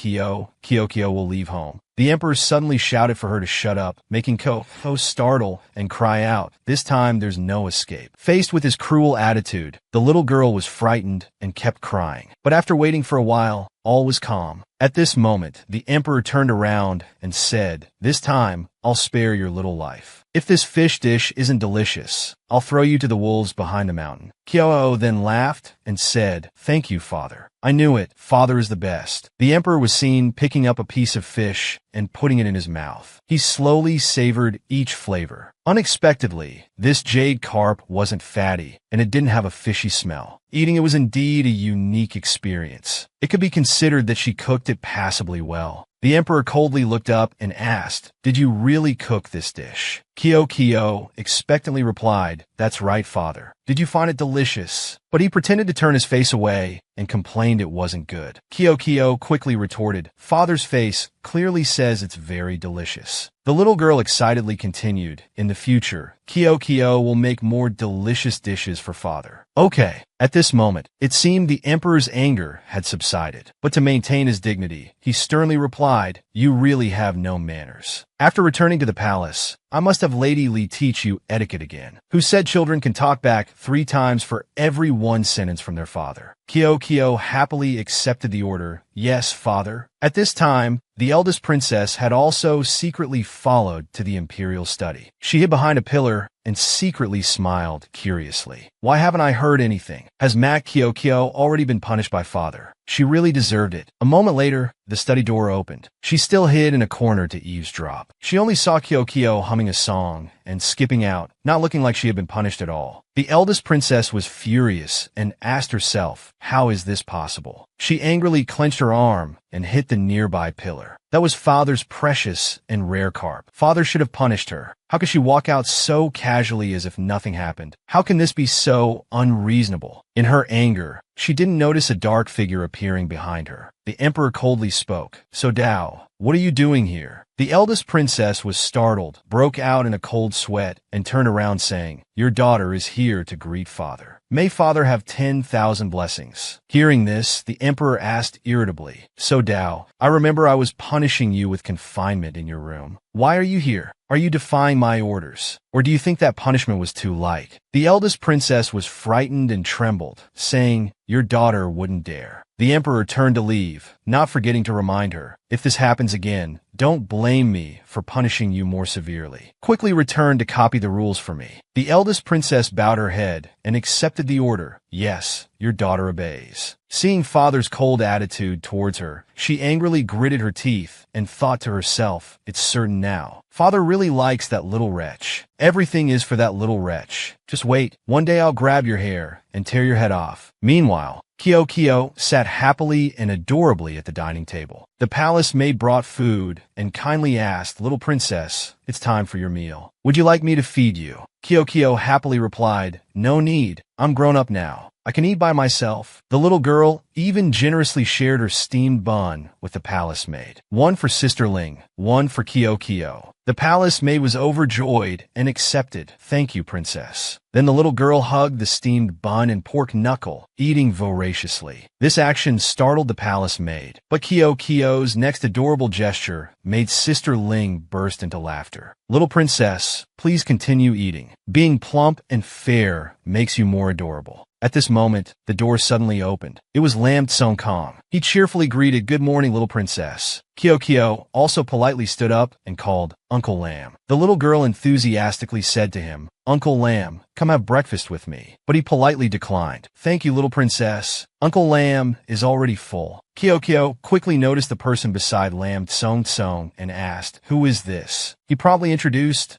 will leave home. The emperor suddenly shouted for her to shut up, making Ko startle and cry out. This time there's no escape. Faced with his cruel attitude, the little girl was frightened and kept crying. But after waiting for a while, all was calm. At this moment, the emperor turned around and said, this time, I'll spare your little life. If this fish dish isn't delicious, I'll throw you to the wolves behind the mountain. Kyo then laughed and said, thank you, father. I knew it. Father is the best. The emperor was seen picking up a piece of fish and putting it in his mouth. He slowly savored each flavor. Unexpectedly, this jade carp wasn't fatty, and it didn't have a fishy smell. Eating it was indeed a unique experience. It could be considered that she cooked it passably well. The emperor coldly looked up and asked, did you really cook this dish? Kyo expectantly replied, that's right, father. Did you find it delicious? But he pretended to turn his face away and complained it wasn't good. Kyo quickly retorted, father's face clearly says it's very delicious. The little girl excitedly continued, in the future, Kyo will make more delicious dishes for father. Okay. At this moment, it seemed the emperor's anger had subsided. But to maintain his dignity, he sternly replied, you really have no manners. After returning to the palace, I must have Lady Li teach you etiquette again. Who said children can talk back 3 times for every one sentence from their father? Kyo happily accepted the order. Yes, father. At this time, the eldest princess had also secretly followed to the imperial study. She hid behind a pillar and secretly smiled curiously. Why haven't I heard anything? Has Mac Kyo already been punished by father? She really deserved it. A moment later, the study door opened. She still hid in a corner to eavesdrop. She only saw Kyo humming a song and skipping out, not looking like she had been punished at all. The eldest princess was furious and asked herself, how is this possible? She angrily clenched her arm and hit the nearby pillar. That was father's precious and rare carp. Father should have punished her. How could she walk out so casually as if nothing happened? How can this be so unreasonable? In her anger, she didn't notice a dark figure appearing behind her. The emperor coldly spoke. So Dao, what are you doing here? The eldest princess was startled, broke out in a cold sweat, and turned around saying, your daughter is here to greet father. May father have 10,000 blessings. Hearing this, the emperor asked irritably, so Dao, I remember I was punishing you with confinement in your room. Why are you here? Are you defying my orders? Or do you think that punishment was too light? The eldest princess was frightened and trembled, saying, your daughter wouldn't dare. The emperor turned to leave, not forgetting to remind her, if this happens again, don't blame me for punishing you more severely. Quickly return to copy the rules for me. The eldest princess bowed her head and accepted the order. Yes, your daughter obeys. Seeing father's cold attitude towards her, she angrily gritted her teeth and thought to herself, it's certain now. Father really likes that little wretch. Everything is for that little wretch. Just wait. One day I'll grab your hair and tear your head off. Meanwhile, Kyo sat happily and adorably at the dining table. The palace maid brought food and kindly asked, little princess, it's time for your meal. Would you like me to feed you? Kyo happily replied, no need. I'm grown up now. I can eat by myself. The little girl even generously shared her steamed bun with the palace maid. One for Sister Ling, one for Kyo. The palace maid was overjoyed and accepted. Thank you, princess. Then the little girl hugged the steamed bun and pork knuckle, eating voraciously. This action startled the palace maid, but Kyo's next adorable gesture made Sister Ling burst into laughter. Little princess, please continue eating. Being plump and fair makes you more adorable. At this moment, the door suddenly opened. It was Lam Tsung-kong. He cheerfully greeted, "Good morning, little princess." Kyo also politely stood up and called, "Uncle Lam." The little girl enthusiastically said to him, "Uncle Lam, come have breakfast with me." But he politely declined. "Thank you, little princess. Uncle Lam is already full." Kyo quickly noticed the person beside Lam Tsung and asked, "Who is this?" He promptly introduced,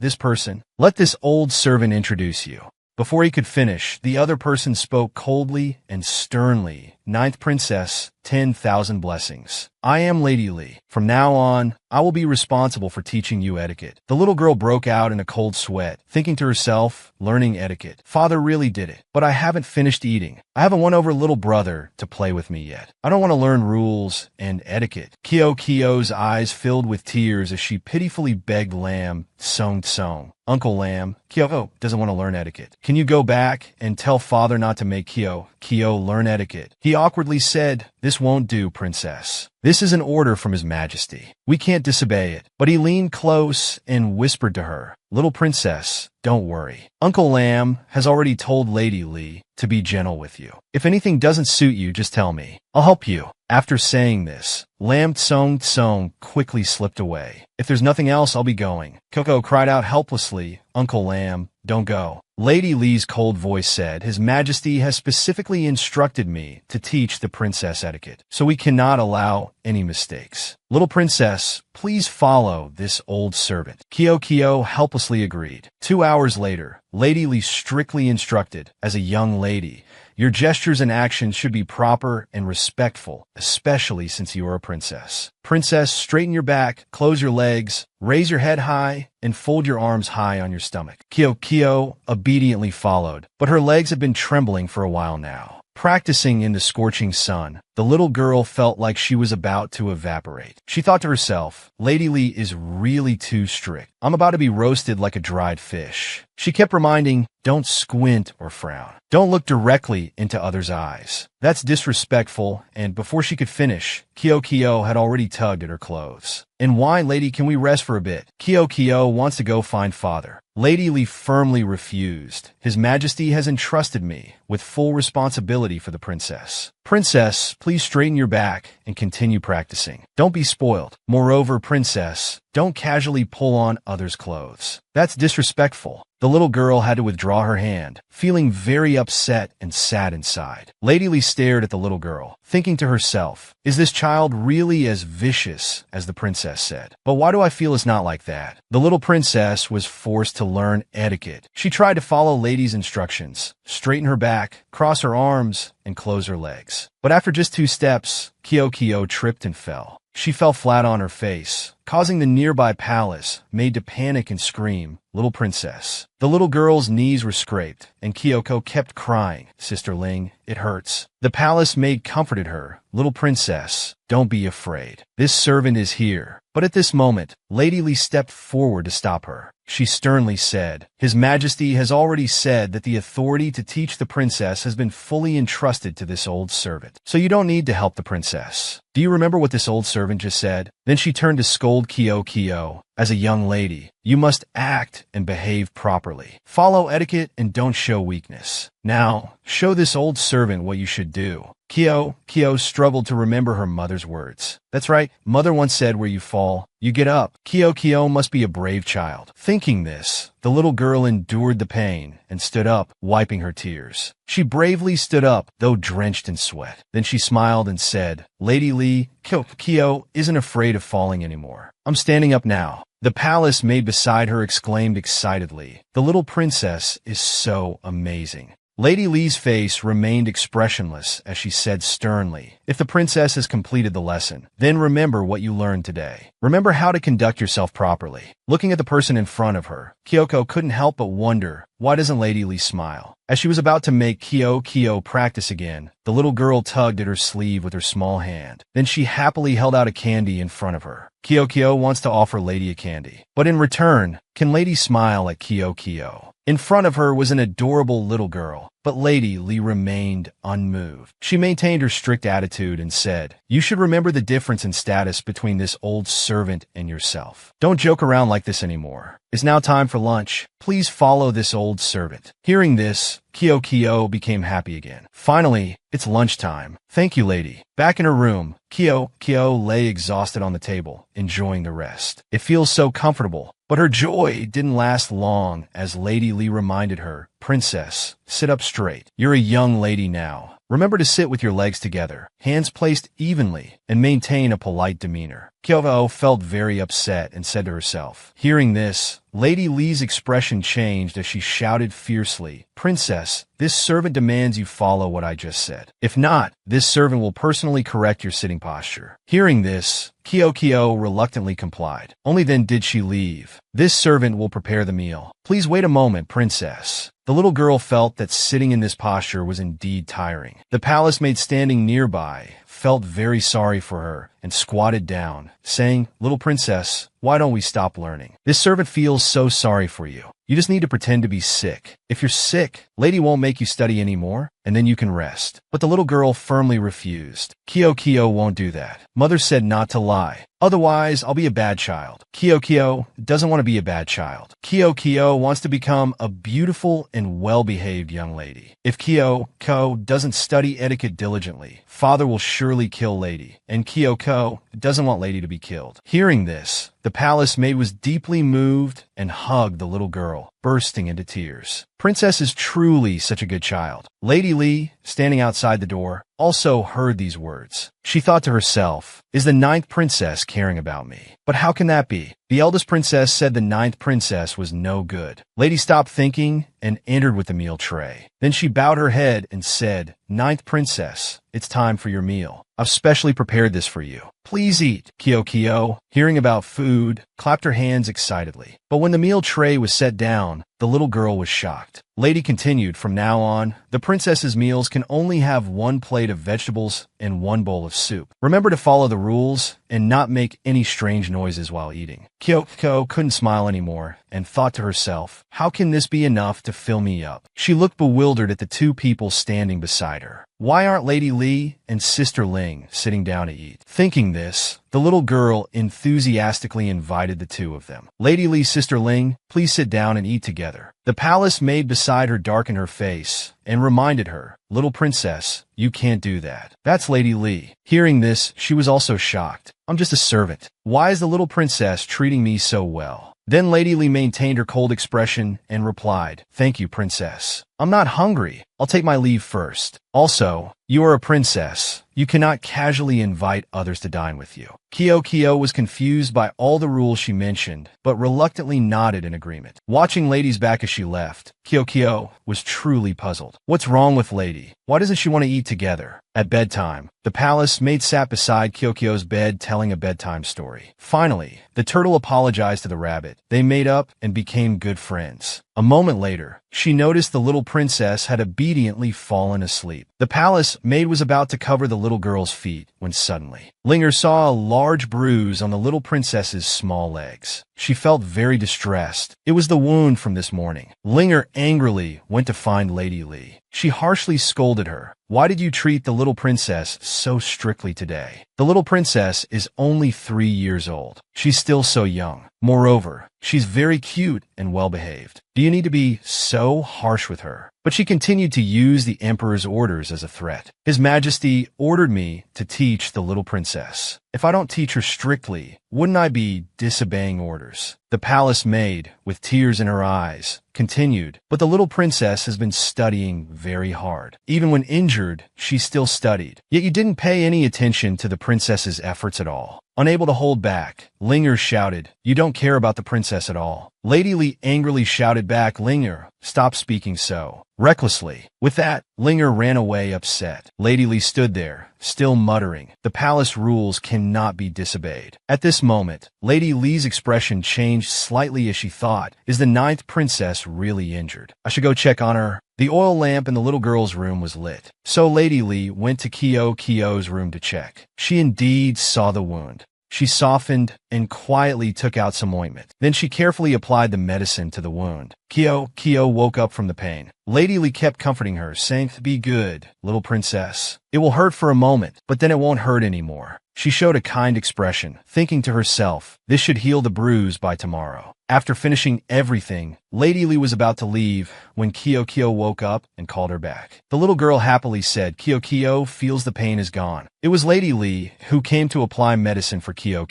this person. "Let this old servant introduce you." Before he could finish, the other person spoke coldly and sternly. "Ninth princess, 10,000 blessings. I am Lady Li. From now on, I will be responsible for teaching you etiquette." The little girl broke out in a cold sweat, thinking to herself, learning etiquette. Father really did it, but I haven't finished eating. I have a one-over little brother to play with me yet. I don't want to learn rules and etiquette. Kyo's eyes filled with tears as she pitifully begged Lam Tsung, "Uncle Lam, Kyo doesn't want to learn etiquette. Can you go back and tell father not to make Kyo learn etiquette?" He awkwardly said, "This won't do, princess. This is an order from His Majesty. We can't disobey it." But he leaned close and whispered to her, "Little princess, don't worry. Uncle Lam has already told Lady Li to be gentle with you. If anything doesn't suit you, just tell me. I'll help you." After saying this, Lam Tsung quickly slipped away. "If there's nothing else, I'll be going." Coco cried out helplessly, "Uncle Lam, don't go." Lady Li's cold voice said, "His Majesty has specifically instructed me to teach the princess etiquette, so we cannot allow any mistakes. Little princess, please follow this old servant." Kyo helplessly agreed. 2 hours later, Lady Li strictly instructed, "As a young lady, your gestures and actions should be proper and respectful, especially since you are a princess. Princess, straighten your back, close your legs, raise your head high, and fold your arms high on your stomach." Kyo obediently followed, but her legs had been trembling for a while now. Practicing in the scorching sun, the little girl felt like she was about to evaporate. She thought to herself, "Lady Li is really too strict. I'm about to be roasted like a dried fish." She kept reminding, "Don't squint or frown. Don't look directly into others' eyes. That's disrespectful," and before she could finish, Kyo had already tugged at her clothes. "And why, lady, can we rest for a bit? Kyo wants to go find father." Lady Li firmly refused. "His Majesty has entrusted me with full responsibility for the princess. Princess, please straighten your back and continue practicing. Don't be spoiled. Moreover, princess, don't casually pull on others' clothes. That's disrespectful." The little girl had to withdraw her hand, feeling very upset and sad inside. Lady Li stared at the little girl, thinking to herself, "Is this child really as vicious as the princess said? But why do I feel it's not like that?" The little princess was forced to learn etiquette. She tried to follow Lady's instructions, straighten her back, cross her arms, and close her legs. But after just 2 steps, Kyo tripped and fell. She fell flat on her face, causing the nearby palace maid to panic and scream, "Little princess." The little girl's knees were scraped, and Kyoko kept crying, "Sister Ling, it hurts." The palace maid comforted her, "Little princess, don't be afraid. This servant is here." But at this moment, Lady Li stepped forward to stop her. She sternly said, "His Majesty has already said that the authority to teach the princess has been fully entrusted to this old servant, so you don't need to help the princess. Do you remember what this old servant just said?" Then she turned to scold Kyo, "As a young lady, you must act and behave properly. Follow etiquette and don't show weakness. Now, show this old servant what you should do." Kyo struggled to remember her mother's words. That's right, mother once said, "Where you fall, you get up." Kyo must be a brave child. Thinking this, the little girl endured the pain and stood up, wiping her tears. She bravely stood up, though drenched in sweat. Then she smiled and said, "Lady Li, Kyo isn't afraid of falling anymore. I'm standing up now." The palace maid beside her exclaimed excitedly, "The little princess is so amazing." Lady Li's face remained expressionless as she said sternly, "If the princess has completed the lesson, then remember what you learned today. Remember how to conduct yourself properly. Looking at the person in front of her, Kyoko couldn't help but wonder, why doesn't Lady Lee smile? As she was about to make Kyoko practice again, the little girl tugged at her sleeve with her small hand. Then she happily held out a candy in front of her. Kyoko wants to offer Lady a candy, but in return, can Lady smile at Kyoko? In front of her was an adorable little girl, but Lady Lee remained unmoved. She maintained her strict attitude and said, "You should remember the difference in status between this old servant and yourself. Don't joke around like this anymore. It's now time for lunch. Please follow this old servant." Hearing this, Kyoko became happy again. Finally, it's lunchtime. Thank you, lady. Back in her room, Kyoko lay exhausted on the table, enjoying the rest. It feels so comfortable. But her joy didn't last long as Lady Lee reminded her, "Princess, sit up straight. You're a young lady now. Remember to sit with your legs together, hands placed evenly, and maintain a polite demeanor." Kyoko felt very upset and said to herself. Hearing this, Lady Lee's expression changed as she shouted fiercely, "Princess, this servant demands you follow what I just said. If not, this servant will personally correct your sitting posture." Hearing this, Kyoko reluctantly complied. Only then did she leave. "This servant will prepare the meal. Please wait a moment, princess." The little girl felt that sitting in this posture was indeed tiring. The palace maid standing nearby felt very sorry for her and squatted down, saying, "Little princess, why don't we stop learning? This servant feels so sorry for you. You just need to pretend to be sick. If you're sick, lady won't make you study anymore, and then you can rest." But the little girl firmly refused. "Kyoko won't do that. Mother said not to lie. Otherwise, I'll be a bad child." Kyoko doesn't want to be a bad child. Kyoko wants to become a beautiful and well-behaved young lady. If Kyoko doesn't study etiquette diligently, father will surely kill Lady, and Kyoko doesn't want Lady to be killed. Hearing this, the palace maid was deeply moved and hugged the little girl, bursting into tears. Princess is truly such a good child. Lady Lee, standing outside the door, also heard these words. She thought to herself, "Is the ninth princess caring about me? But how can that be? The eldest princess said the ninth princess was no good." Lady stopped thinking and entered with the meal tray. Then she bowed her head and said, "Ninth princess, it's time for your meal. I've specially prepared this for you. Please eat." Kyoko, hearing about food, clapped her hands excitedly. But when the meal tray was set down, the little girl was shocked. Lady continued, "From now on, the princess's meals can only have one plate of vegetables and one bowl of soup. Remember to follow the rules and not make any strange noises while eating." Kyoko couldn't smile anymore and thought to herself, "How can this be enough to fill me up?" She looked bewildered at the two people standing beside her. Why aren't Lady Lee and Sister Ling sitting down to eat? Thinking this, the little girl enthusiastically invited the two of them. "Lady Lee, Sister Ling, please sit down and eat together." The palace maid beside her darkened her face and reminded her, "Little princess, you can't do that. That's Lady Lee." Hearing this, she was also shocked. "I'm just a servant. Why is the little princess treating me so well?" Then Lady Lee maintained her cold expression and replied, "Thank you, princess. I'm not hungry. I'll take my leave first. Also, you are a princess. You cannot casually invite others to dine with you." Kyoko was confused by all the rules she mentioned, but reluctantly nodded in agreement. Watching Lady's back as she left, Kyoko was truly puzzled. What's wrong with Lady? Why doesn't she want to eat together? At bedtime, the palace maid sat beside Kyoko's bed telling a bedtime story. Finally, the turtle apologized to the rabbit. They made up and became good friends. A moment later, she noticed the little princess had obediently fallen asleep. The palace maid was about to cover the little girl's feet when suddenly, Linger saw a large bruise on the little princess's small legs. She felt very distressed. It was the wound from this morning. Linger angrily went to find Lady Lee. She harshly scolded her. "Why did you treat the little princess so strictly today? The little princess is only 3 years old. She's still so young. Moreover, she's very cute and well-behaved. Do you need to be so harsh with her?" But she continued to use the emperor's orders as a threat. "His Majesty ordered me to teach the little princess. If I don't teach her strictly, wouldn't I be disobeying orders?" The palace maid, with tears in her eyes, continued, "But the little princess has been studying very hard. Even when injured, she still studied. Yet you didn't pay any attention to the princess's efforts at all." Unable to hold back, Linger shouted, "You don't care about the princess at all." Lady Lee angrily shouted back, "Linger, stop speaking so recklessly." With that, Linger ran away upset. Lady Lee stood there, still muttering, "The palace rules cannot be disobeyed." At this moment, Lady Li's expression changed slightly as she thought, "Is the ninth princess really injured? I should go check on her." The oil lamp in the little girl's room was lit, so Lady Li went to Kyo's room to check. She indeed saw the wound. She softened and quietly took out some ointment. Then she carefully applied the medicine to the wound. Kyo woke up from the pain. Lady Li kept comforting her, saying, "Be good, little princess. It will hurt for a moment, but then it won't hurt anymore." She showed a kind expression, thinking to herself, "This should heal the bruise by tomorrow." After finishing everything, Lady Li was about to leave when Kyo woke up and called her back. The little girl happily said, Kyo feels the pain is gone." It was Lady Li who came to apply medicine for Kyo.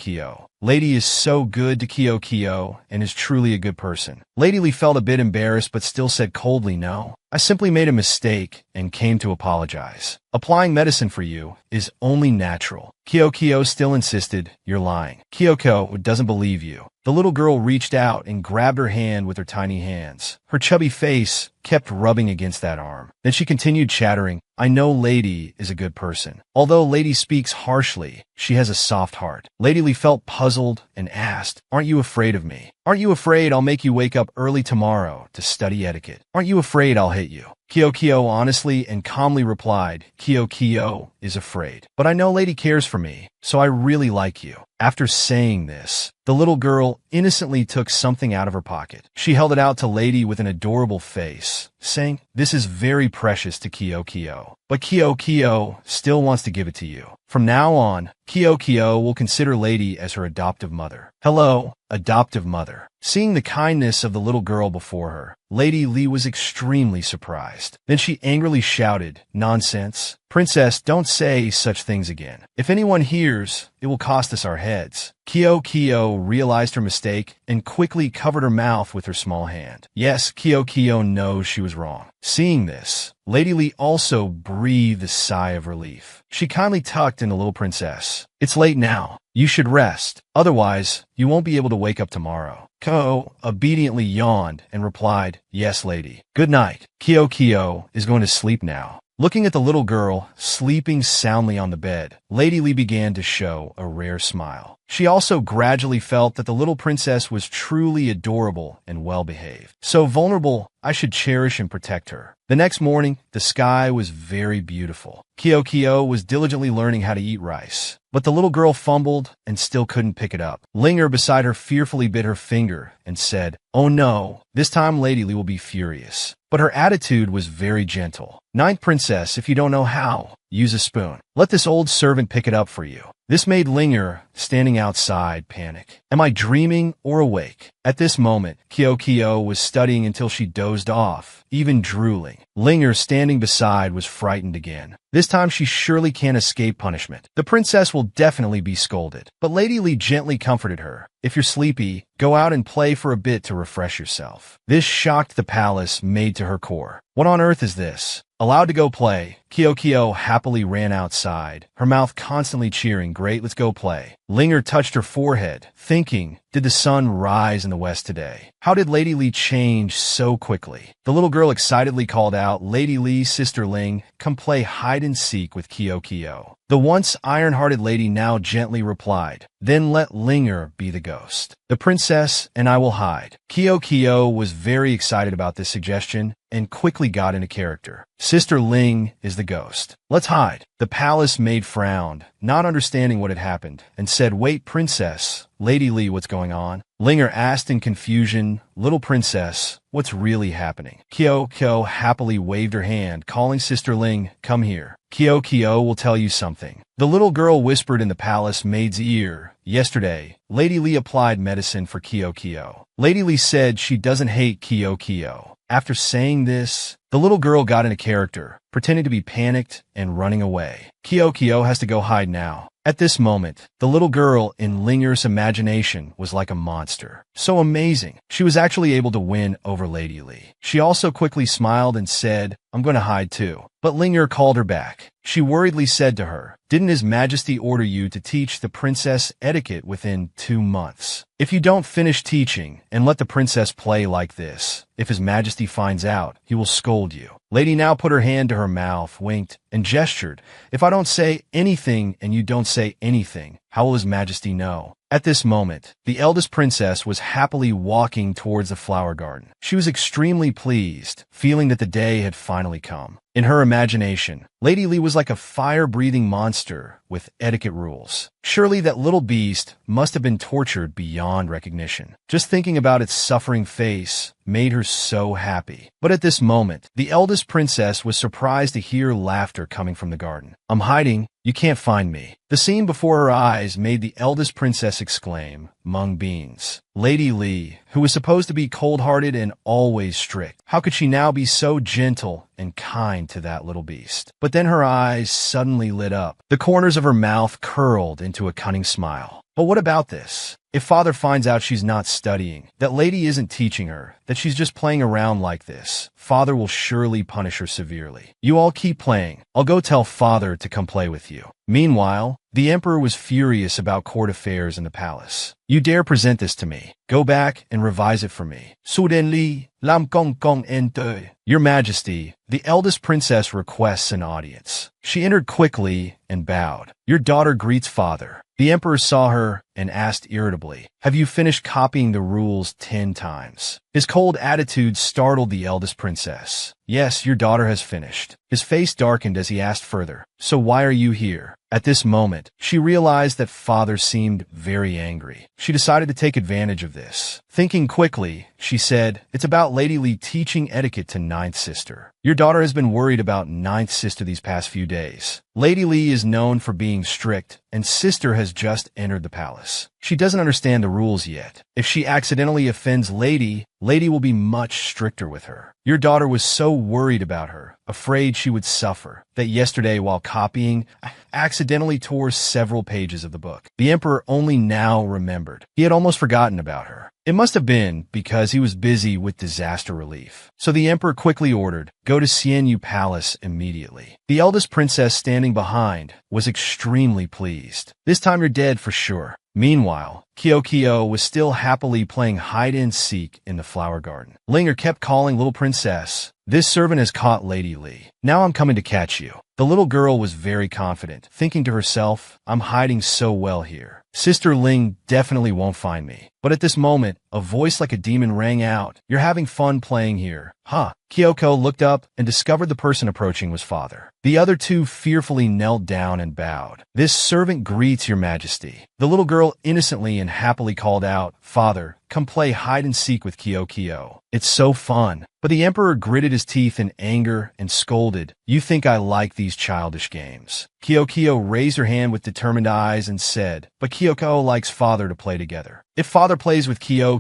Lady is so good to Kyo and is truly a good person. Lady Li felt a bit embarrassed but still said coldly, "No, I simply made a mistake and came to apologize. Applying medicine for you is only natural." Kyo still insisted, "You're lying. Kyo doesn't believe you." The little girl reached out and grabbed her hand with her tiny hands. Her chubby face kept rubbing against that arm. Then she continued chattering, "I know Lady is a good person. Although Lady speaks harshly, she has a soft heart." Lady Li felt puzzled and asked, "Aren't you afraid of me? Aren't you afraid I'll make you wake up early tomorrow to study etiquette? Aren't you afraid I'll hit you?" Kyo honestly and calmly replied, Kyo is afraid. "But I know Lady cares for me, so I really like you." After saying this, the little girl innocently took something out of her pocket. She held it out to Lady with an adorable face, saying, "This is very precious to Kyo. But Kyo still wants to give it to you. From now on, Kyo will consider Lady as her adoptive mother." "Hello, adoptive mother." Seeing the kindness of the little girl before her, Lady Li was extremely surprised. Then she angrily shouted, "Nonsense! Princess, don't say such things again. If anyone hears, it will cost us our heads." Kyo realized her mistake and quickly covered her mouth with her small hand. Yes, Kyo knows she was wrong. Seeing this, Lady Li also breathed a sigh of relief. She kindly tucked in the little princess. "It's late now. You should rest. Otherwise, you won't be able to wake up tomorrow." Ko obediently yawned and replied, "Yes, lady. Good night. Kyo is going to sleep now." Looking at the little girl sleeping soundly on the bed, Lady Li began to show a rare smile. She also gradually felt that the little princess was truly adorable and well-behaved. So vulnerable, I should cherish and protect her. The next morning, the sky was very beautiful. Kyo was diligently learning how to eat rice, but the little girl fumbled and still couldn't pick it up. Linger beside her fearfully bit her finger and said, "Oh no, this time Lady Li will be furious." But her attitude was very gentle. "Ninth princess, if you don't know how, use a spoon. Let this old servant pick it up for you." This made Linger, standing outside, panic. Am I dreaming or awake? At this moment, Kyo was studying until she dozed off, even drooling. Linger, standing beside, was frightened again. This time she surely can't escape punishment. The princess will definitely be scolded. But Lady Li gently comforted her. "If you're sleepy, go out and play for a bit to refresh yourself." This shocked the palace made to her core. What on earth is this? Allowed to go play, Kyo happily ran outside, her mouth constantly cheering, "Great, let's go play." Linger touched her forehead, thinking, did the sun rise in the west today? How did Lady Li change so quickly? The little girl excitedly called out, "Lady Li, Sister Ling, come play hide-and-seek with Kyo." The once iron-hearted lady now gently replied, "Then let Linger be the ghost. The princess and I will hide." Kyo was very excited about this suggestion and quickly got into character. "Sister Ling is the ghost. Let's hide." The palace maid frowned, not understanding what had happened, and said, "Wait, princess. Lady Li, what's going on?" Linger asked in confusion, "Little princess, what's really happening?" Kyo happily waved her hand, calling Sister Ling, "Come here. Kyo will tell you something." The little girl whispered in the palace maid's ear, "Yesterday, Lady Li applied medicine for Kyo. Lady Li said she doesn't hate Kyo. After saying this, the little girl got into character, pretending to be panicked and running away. Kyo has to go hide now. At this moment, the little girl in Linger's imagination was like a monster. So amazing. She was actually able to win over Lady Li. She also quickly smiled and said, "I'm going to hide too." But Linger called her back. She worriedly said to her, "Didn't His Majesty order you to teach the princess etiquette within 2 months? If you don't finish teaching and let the princess play like this, if His Majesty finds out, he will scold you." Lady now put her hand to her mouth, winked, and gestured. If I don't say anything and you don't say anything, how will His Majesty know? At this moment, the eldest princess was happily walking towards the flower garden. She was extremely pleased, feeling that the day had finally come. In her imagination, Lady Li was like a fire-breathing monster with etiquette rules. Surely that little beast must have been tortured beyond recognition. Just thinking about its suffering face made her so happy. But at this moment, the eldest princess was surprised to hear laughter coming from the garden. "I'm hiding. You can't find me." The scene before her eyes made the eldest princess exclaim, "Mung beans." Lady Li, who was supposed to be cold-hearted and always strict, how could she now be so gentle and kind to that little beast? But then her eyes suddenly lit up. The corners of her mouth curled into a cunning smile. But what about this? If Father finds out she's not studying, that Lady isn't teaching her, that she's just playing around like this, Father will surely punish her severely. "You all keep playing. I'll go tell Father to come play with you." Meanwhile, the emperor was furious about court affairs in the palace. "You dare present this to me? Go back and revise it for me." "Suddenly, lam kong kong ente." "Your Majesty, the eldest princess requests an audience." She entered quickly and bowed. "Your daughter greets Father." The emperor saw her and asked irritably, "Have you finished copying the rules 10 times? His cold attitude startled the eldest princess. "Yes, your daughter has finished." His face darkened as he asked further, "So why are you here?" At this moment, she realized that Father seemed very angry. She decided to take advantage of this. Thinking quickly, she said, "It's about Lady Li teaching etiquette to Ninth Sister. Your daughter has been worried about Ninth Sister these past few days. Lady Li is known for being strict, and Sister has just entered the palace. She doesn't understand the rules yet. If she accidentally offends Lady, Lady will be much stricter with her. Your daughter was so worried about her, afraid she would suffer, that yesterday while copying, accidentally tore several pages of the book." The emperor only now remembered. He had almost forgotten about her. It must have been because he was busy with disaster relief. So the emperor quickly ordered, "Go to Xianyu Palace immediately." The eldest princess standing behind was extremely pleased. "This time you're dead for sure." Meanwhile, Kyo was still happily playing hide-and-seek in the flower garden. Linger kept calling little princess, "This servant has caught Lady Li. Now I'm coming to catch you." The little girl was very confident, thinking to herself, "I'm hiding so well here. Sister Ling definitely won't find me." But at this moment, a voice like a demon rang out, "You're having fun playing here, huh?" Kyoko looked up and discovered the person approaching was Father. The other two fearfully knelt down and bowed. "This servant greets your Majesty." The little girl innocently and happily called out, "Father, come play hide-and-seek with Kyo. It's so fun." But the emperor gritted his teeth in anger and scolded, "You think I like these childish games?" Kyo raised her hand with determined eyes and said, "But Kyoko likes Father to play together. If Father plays with Kyo,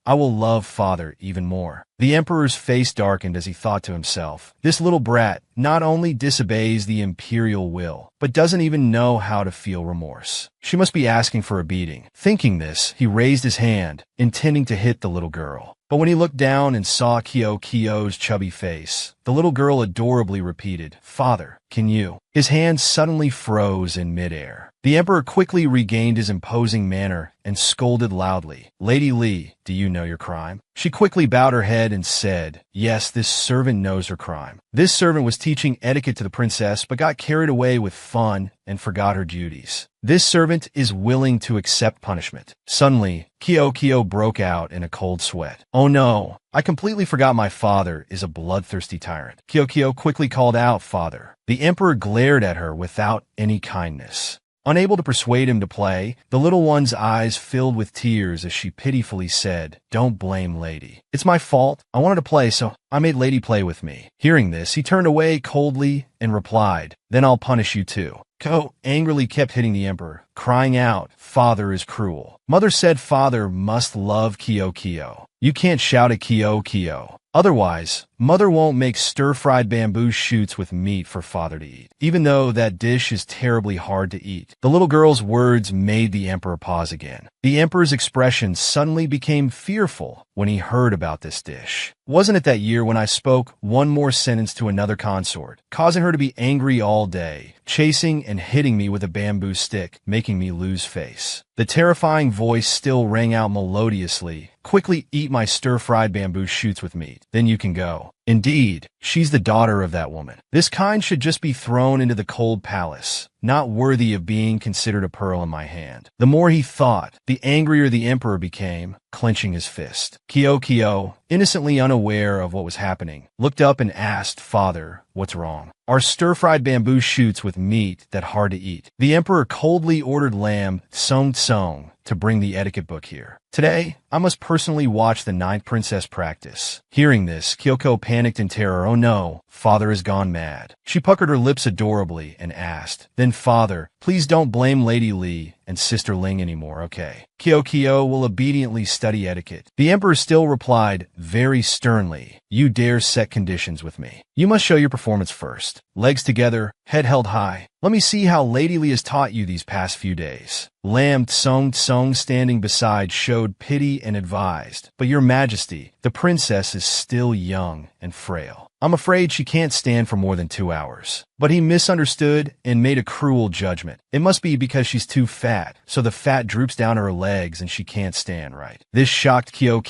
I will love Father even more." The emperor's face darkened as he thought to himself, "This little brat not only disobeys the imperial will, but doesn't even know how to feel remorse. She must be asking for a beating." Thinking this, he raised his hand, intending to hit the little girl. But when he looked down and saw Kyo's chubby face, the little girl adorably repeated, "Father, can you?" His hand suddenly froze in midair. The emperor quickly regained his imposing manner and scolded loudly, "Lady Li, do you know your crime?" She quickly bowed her head and said, "Yes, this servant knows her crime." This servant was teaching etiquette to the princess but got carried away with fun and forgot her duties. This servant is willing to accept punishment. Suddenly, Kyo broke out in a cold sweat. "Oh no, I completely forgot my father is a bloodthirsty tyrant." Kyo quickly called out, "Father." The emperor glared at her without any kindness. Unable to persuade him to play, the little one's eyes filled with tears as she pitifully said, "Don't blame Lady. It's my fault. I wanted to play, so I made Lady play with me." Hearing this, he turned away coldly and replied, "Then I'll punish you too." Ko angrily kept hitting the emperor, crying out, "Father is cruel." Mother said Father must love Kyo. You can't shout at Kyo. Otherwise, Mother won't make stir-fried bamboo shoots with meat for Father to eat, even though that dish is terribly hard to eat. The little girl's words made the emperor pause again. The emperor's expression suddenly became fearful when he heard about this dish. Wasn't it that year when I spoke one more sentence to another consort, causing her to be angry all day, chasing and hitting me with a bamboo stick, making me lose face? The terrifying voice still rang out melodiously, "Quickly eat my stir-fried bamboo shoots with meat, then you can go." Indeed, she's the daughter of that woman. This kind should just be thrown into the cold palace, not worthy of being considered a pearl in my hand. The more he thought, the angrier the emperor became, clenching his fist. Kyo, innocently unaware of what was happening, looked up and asked, "Father, what's wrong?" "Are stir-fried bamboo shoots with meat that hard to eat." The emperor coldly ordered Lam Tsong to bring the etiquette book here. "Today, I must personally watch the ninth princess practice." Hearing this, Kyoko panicked in terror. "Oh no, father has gone mad." She puckered her lips adorably and asked, "Then father, please don't blame Lady Li and Sister Ling anymore, okay?" Kyo will obediently study etiquette. The emperor still replied very sternly, "You dare set conditions with me. You must show your performance first. Legs together, head held high. Let me see how Lady Li has taught you these past few days." Lam Tsong standing beside showed pity and advised, "But your majesty, the princess is still young and frail. I'm afraid she can't stand for more than 2 hours." But he misunderstood and made a cruel judgment. It must be because she's too fat, so the fat droops down to her legs and she can't stand right. This shocked Kyo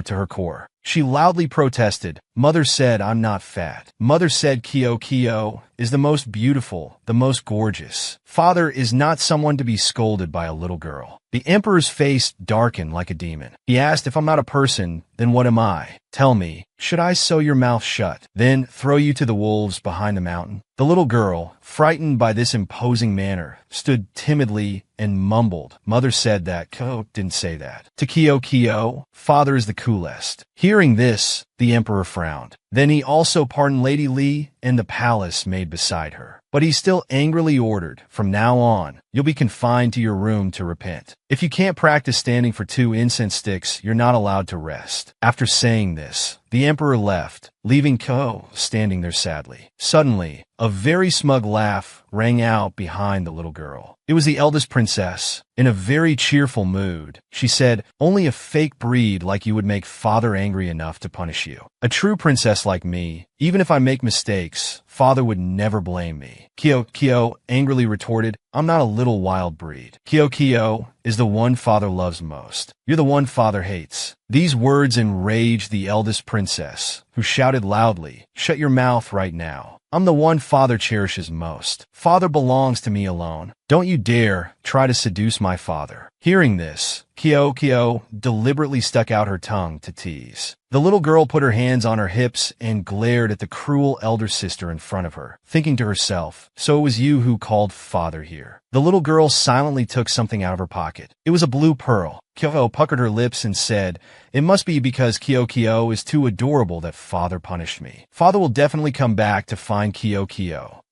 to her core. She loudly protested, "Mother said I'm not fat. Mother said Kyo is the most beautiful, the most gorgeous. Father is not someone to be scolded by a little girl." The emperor's face darkened like a demon. He asked, "If I'm not a person, then what am I? Tell me, should I sew your mouth shut, then throw you to the wolves behind the mountain?" The little girl, frightened by this imposing manner, stood timidly and mumbled, "Mother said that. Ko didn't say that." To Kyo, "Father is the coolest." Hearing this, the emperor frowned. Then he also pardoned Lady Li and the palace made beside her. But he still angrily ordered, "From now on, you'll be confined to your room to repent. If you can't practice standing for 2 incense sticks, you're not allowed to rest." After saying this, the emperor left, leaving Ko standing there sadly. Suddenly, a very smug laugh rang out behind the little girl. It was the eldest princess. In a very cheerful mood, she said, "Only a fake breed like you would make father angry enough to punish you. A true princess like me, even if I make mistakes, father would never blame me." Kyo angrily retorted, "I'm not a little wild breed. Kyo is the one father loves most. You're the one father hates." These words enraged the eldest princess, who shouted loudly, "Shut your mouth right now. I'm the one father cherishes most. Father belongs to me alone. Don't you dare try to seduce my father." Hearing this, Kyo deliberately stuck out her tongue to tease. The little girl put her hands on her hips and glared at the cruel elder sister in front of her, thinking to herself, "So it was you who called father here." The little girl silently took something out of her pocket. It was a blue pearl. Kyo puckered her lips and said, "It must be because Kyo is too adorable that father punished me. Father will definitely come back to find Kyo."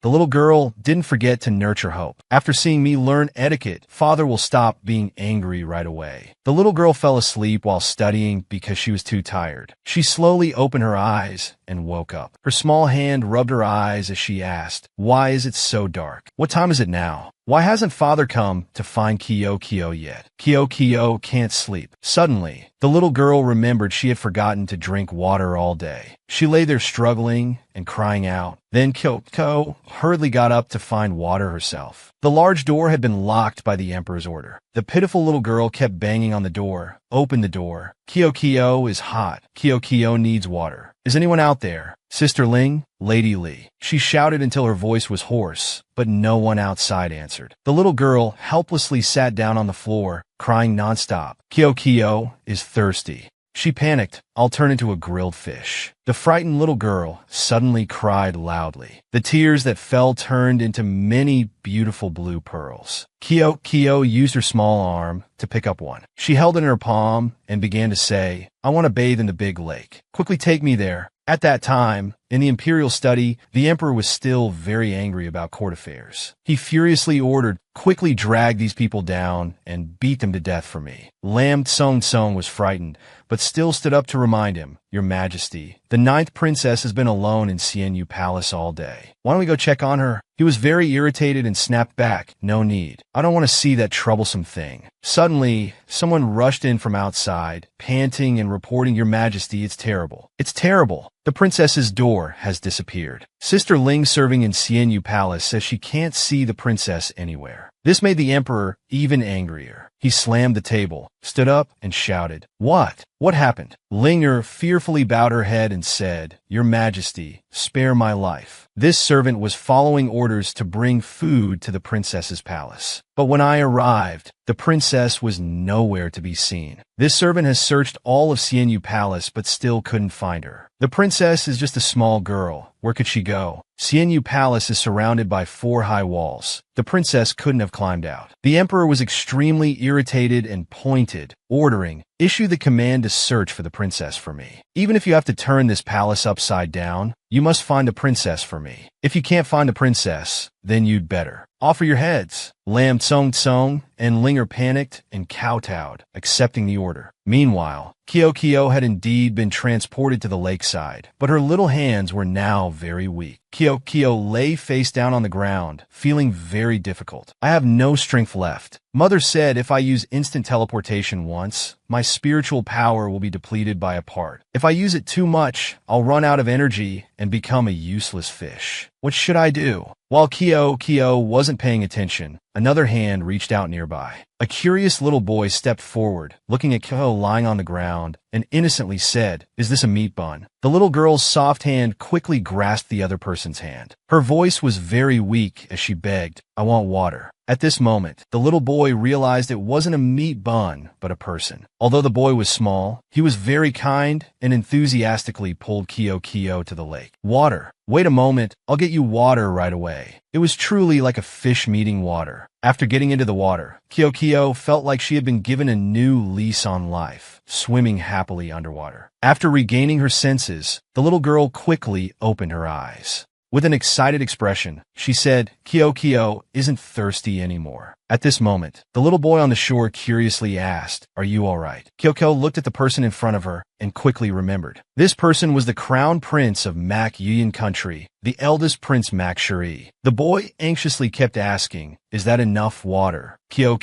The little girl didn't forget to nurture hope. "After seeing me learn etiquette, father will stop being angry right away." The little girl fell asleep while studying because she was too tired. She slowly opened her eyes and woke up. Her small hand rubbed her eyes as she asked, "Why is it so dark? What time is it now? Why hasn't father come to find Kyo yet?" Kyo can't sleep. Suddenly, the little girl remembered she had forgotten to drink water all day. She lay there struggling and crying out. Then Kyo hurriedly got up to find water herself. The large door had been locked by the emperor's order. The pitiful little girl kept banging on the door. "Open the door. Kyo is hot. Kyo needs water. Is anyone out there? Sister Ling? Lady Li?" She shouted until her voice was hoarse, but no one outside answered. The little girl helplessly sat down on the floor, crying nonstop. Kyo is thirsty. She panicked, "I'll turn into a grilled fish." The frightened little girl suddenly cried loudly. The tears that fell turned into many beautiful blue pearls. Kyo used her small arm to pick up one. She held it in her palm and began to say, "I want to bathe in the big lake. Quickly take me there." At that time, in the imperial study, the emperor was still very angry about court affairs. He furiously ordered, "Quickly drag these people down and beat them to death for me." Lam Tsong was frightened, but still stood up to remind him, "Your Majesty, the ninth princess has been alone in Xianyu Palace all day. Why don't we go check on her?" He was very irritated and snapped back, "No need. I don't want to see that troublesome thing." Suddenly, someone rushed in from outside, panting and reporting, "Your Majesty, it's terrible. It's terrible. The princess's door has disappeared. Sister Ling serving in Xianyu Palace says she can't see the princess anywhere." This made the emperor even angrier. He slammed the table, stood up, and shouted, "What? What happened?" Linger fearfully bowed her head and said, "Your Majesty, spare my life." This servant was following orders to bring food to the princess's palace. But when I arrived, the princess was nowhere to be seen. This servant has searched all of Xianyu Palace but still couldn't find her. The princess is just a small girl. Where could she go? Xianyu Palace is surrounded by 4 high walls. The princess couldn't have climbed out. The emperor was extremely irritated and pointed, ordering, "Issue the command to search for the princess for me. Even if you have to turn this palace upside down, you must find a princess for me. If you can't find a princess, then you'd better offer your heads." Lam Tsong Tsong and Linger panicked and kowtowed, accepting the order. Meanwhile, Kyo had indeed been transported to the lakeside, but her little hands were now very weak. Kyo lay face down on the ground, feeling very difficult. "I have no strength left. Mother said if I use instant teleportation once, my spiritual power will be depleted by a part. If I use it too much, I'll run out of energy and become a useless fish. What should I do?" While Kyo wasn't paying attention, another hand reached out nearby. A curious little boy stepped forward, looking at Kyo lying on the ground, and innocently said, "Is this a meat bun?" The little girl's soft hand quickly grasped the other person's hand. Her voice was very weak as she begged, "I want water." At this moment, the little boy realized it wasn't a meat bun, but a person. Although the boy was small, he was very kind and enthusiastically pulled Kyo to the lake. "Water. Wait a moment, I'll get you water right away." It was truly like a fish meeting water. After getting into the water, Kyo felt like she had been given a new lease on life, swimming happily underwater. After regaining her senses, the little girl quickly opened her eyes. With an excited expression, she said, Kyo isn't thirsty anymore." At this moment, the little boy on the shore curiously asked, "Are you all right?" Kyo looked at the person in front of her and quickly remembered. This person was the crown prince of Mak Yuyan country, the eldest Prince Mak Shuri. The boy anxiously kept asking, "Is that enough water?" Kyo,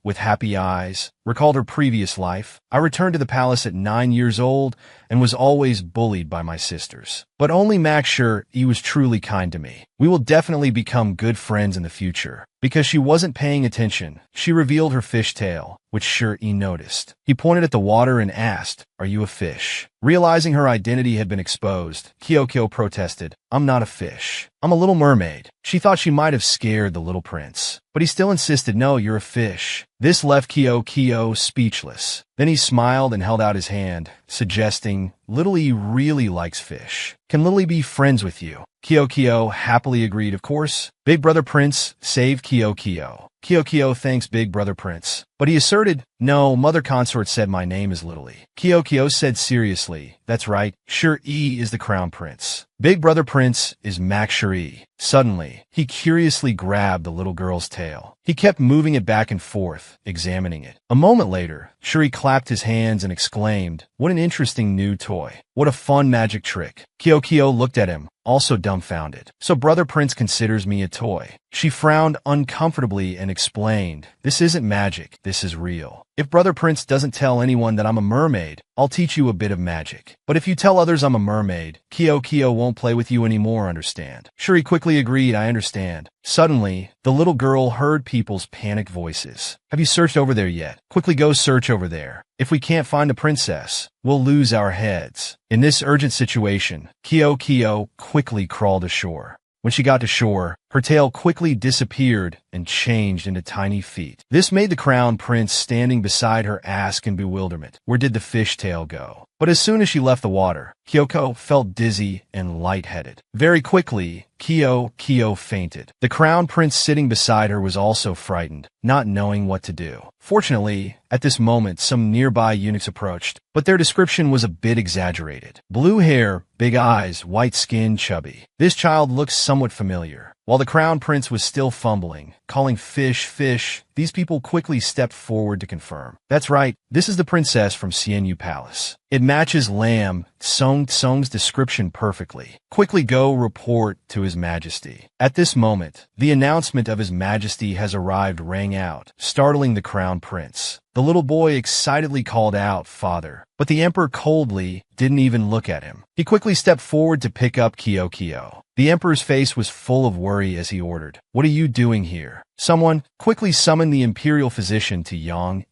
with happy eyes, recalled her previous life. "I returned to the palace at 9 years old and was always bullied by my sisters. But only Mak Shuri was truly kind to me. We will definitely become good friends in the future." Because she wasn't paying attention, she revealed her fish tail, which Shuri noticed. He pointed at the water and asked, "Are you a fish?" Realizing her identity had been exposed, Kyo protested, "I'm not a fish. I'm a little mermaid." She thought she might have scared the little prince, but he still insisted, "No, you're a fish." This left Kyo speechless. Then he smiled and held out his hand, suggesting, "Little E really likes fish. Can Lily be friends with you?" Kyo happily agreed, "Of course." Big Brother Prince saved Kyo. Kyo thanks Big Brother Prince, but he asserted, "No, Mother Consort said my name is Little E." Kyo said seriously, "That's right, Shuri is the crown prince. Big Brother Prince is Mak Shuri." Suddenly, he curiously grabbed the little girl's tail. He kept moving it back and forth, examining it. A moment later, Shuri clapped his hands and exclaimed, "What an interesting new toy. What a fun magic trick." Kyo looked at him, also dumbfounded. "So Brother Prince considers me a toy." She frowned uncomfortably and explained, "This isn't magic, this is real. If Brother Prince doesn't tell anyone that I'm a mermaid, I'll teach you a bit of magic. But if you tell others I'm a mermaid, Kyo won't play with you anymore, understand?" Shuri quickly agreed, "I understand." Suddenly, the little girl heard people's panicked voices. "Have you searched over there yet? Quickly go search over there. If we can't find the princess, we'll lose our heads." In this urgent situation, Kyo quickly crawled ashore. When she got to shore, her tail quickly disappeared and changed into tiny feet. This made the crown prince standing beside her ask in bewilderment, "Where did the fish tail go?" But as soon as she left the water, Kyo felt dizzy and lightheaded. Very quickly, Kyo fainted. The crown prince sitting beside her was also frightened, not knowing what to do. Fortunately, at this moment some nearby eunuchs approached, but their description was a bit exaggerated. Blue hair, big eyes, white skin, chubby. This child looked somewhat familiar. While the crown prince was still fumbling, calling fish, these people quickly stepped forward to confirm. "That's right, this is the princess from Xianyu Palace. It matches Lam Tsong's description perfectly. Quickly go report to His Majesty." At this moment, the announcement of His Majesty has arrived rang out, startling the crown prince. The little boy excitedly called out, "Father." But the emperor coldly didn't even look at him. He quickly stepped forward to pick up Kyo. The emperor's face was full of worry as he ordered, "What are you doing here?" Someone quickly summoned the imperial physician to Yang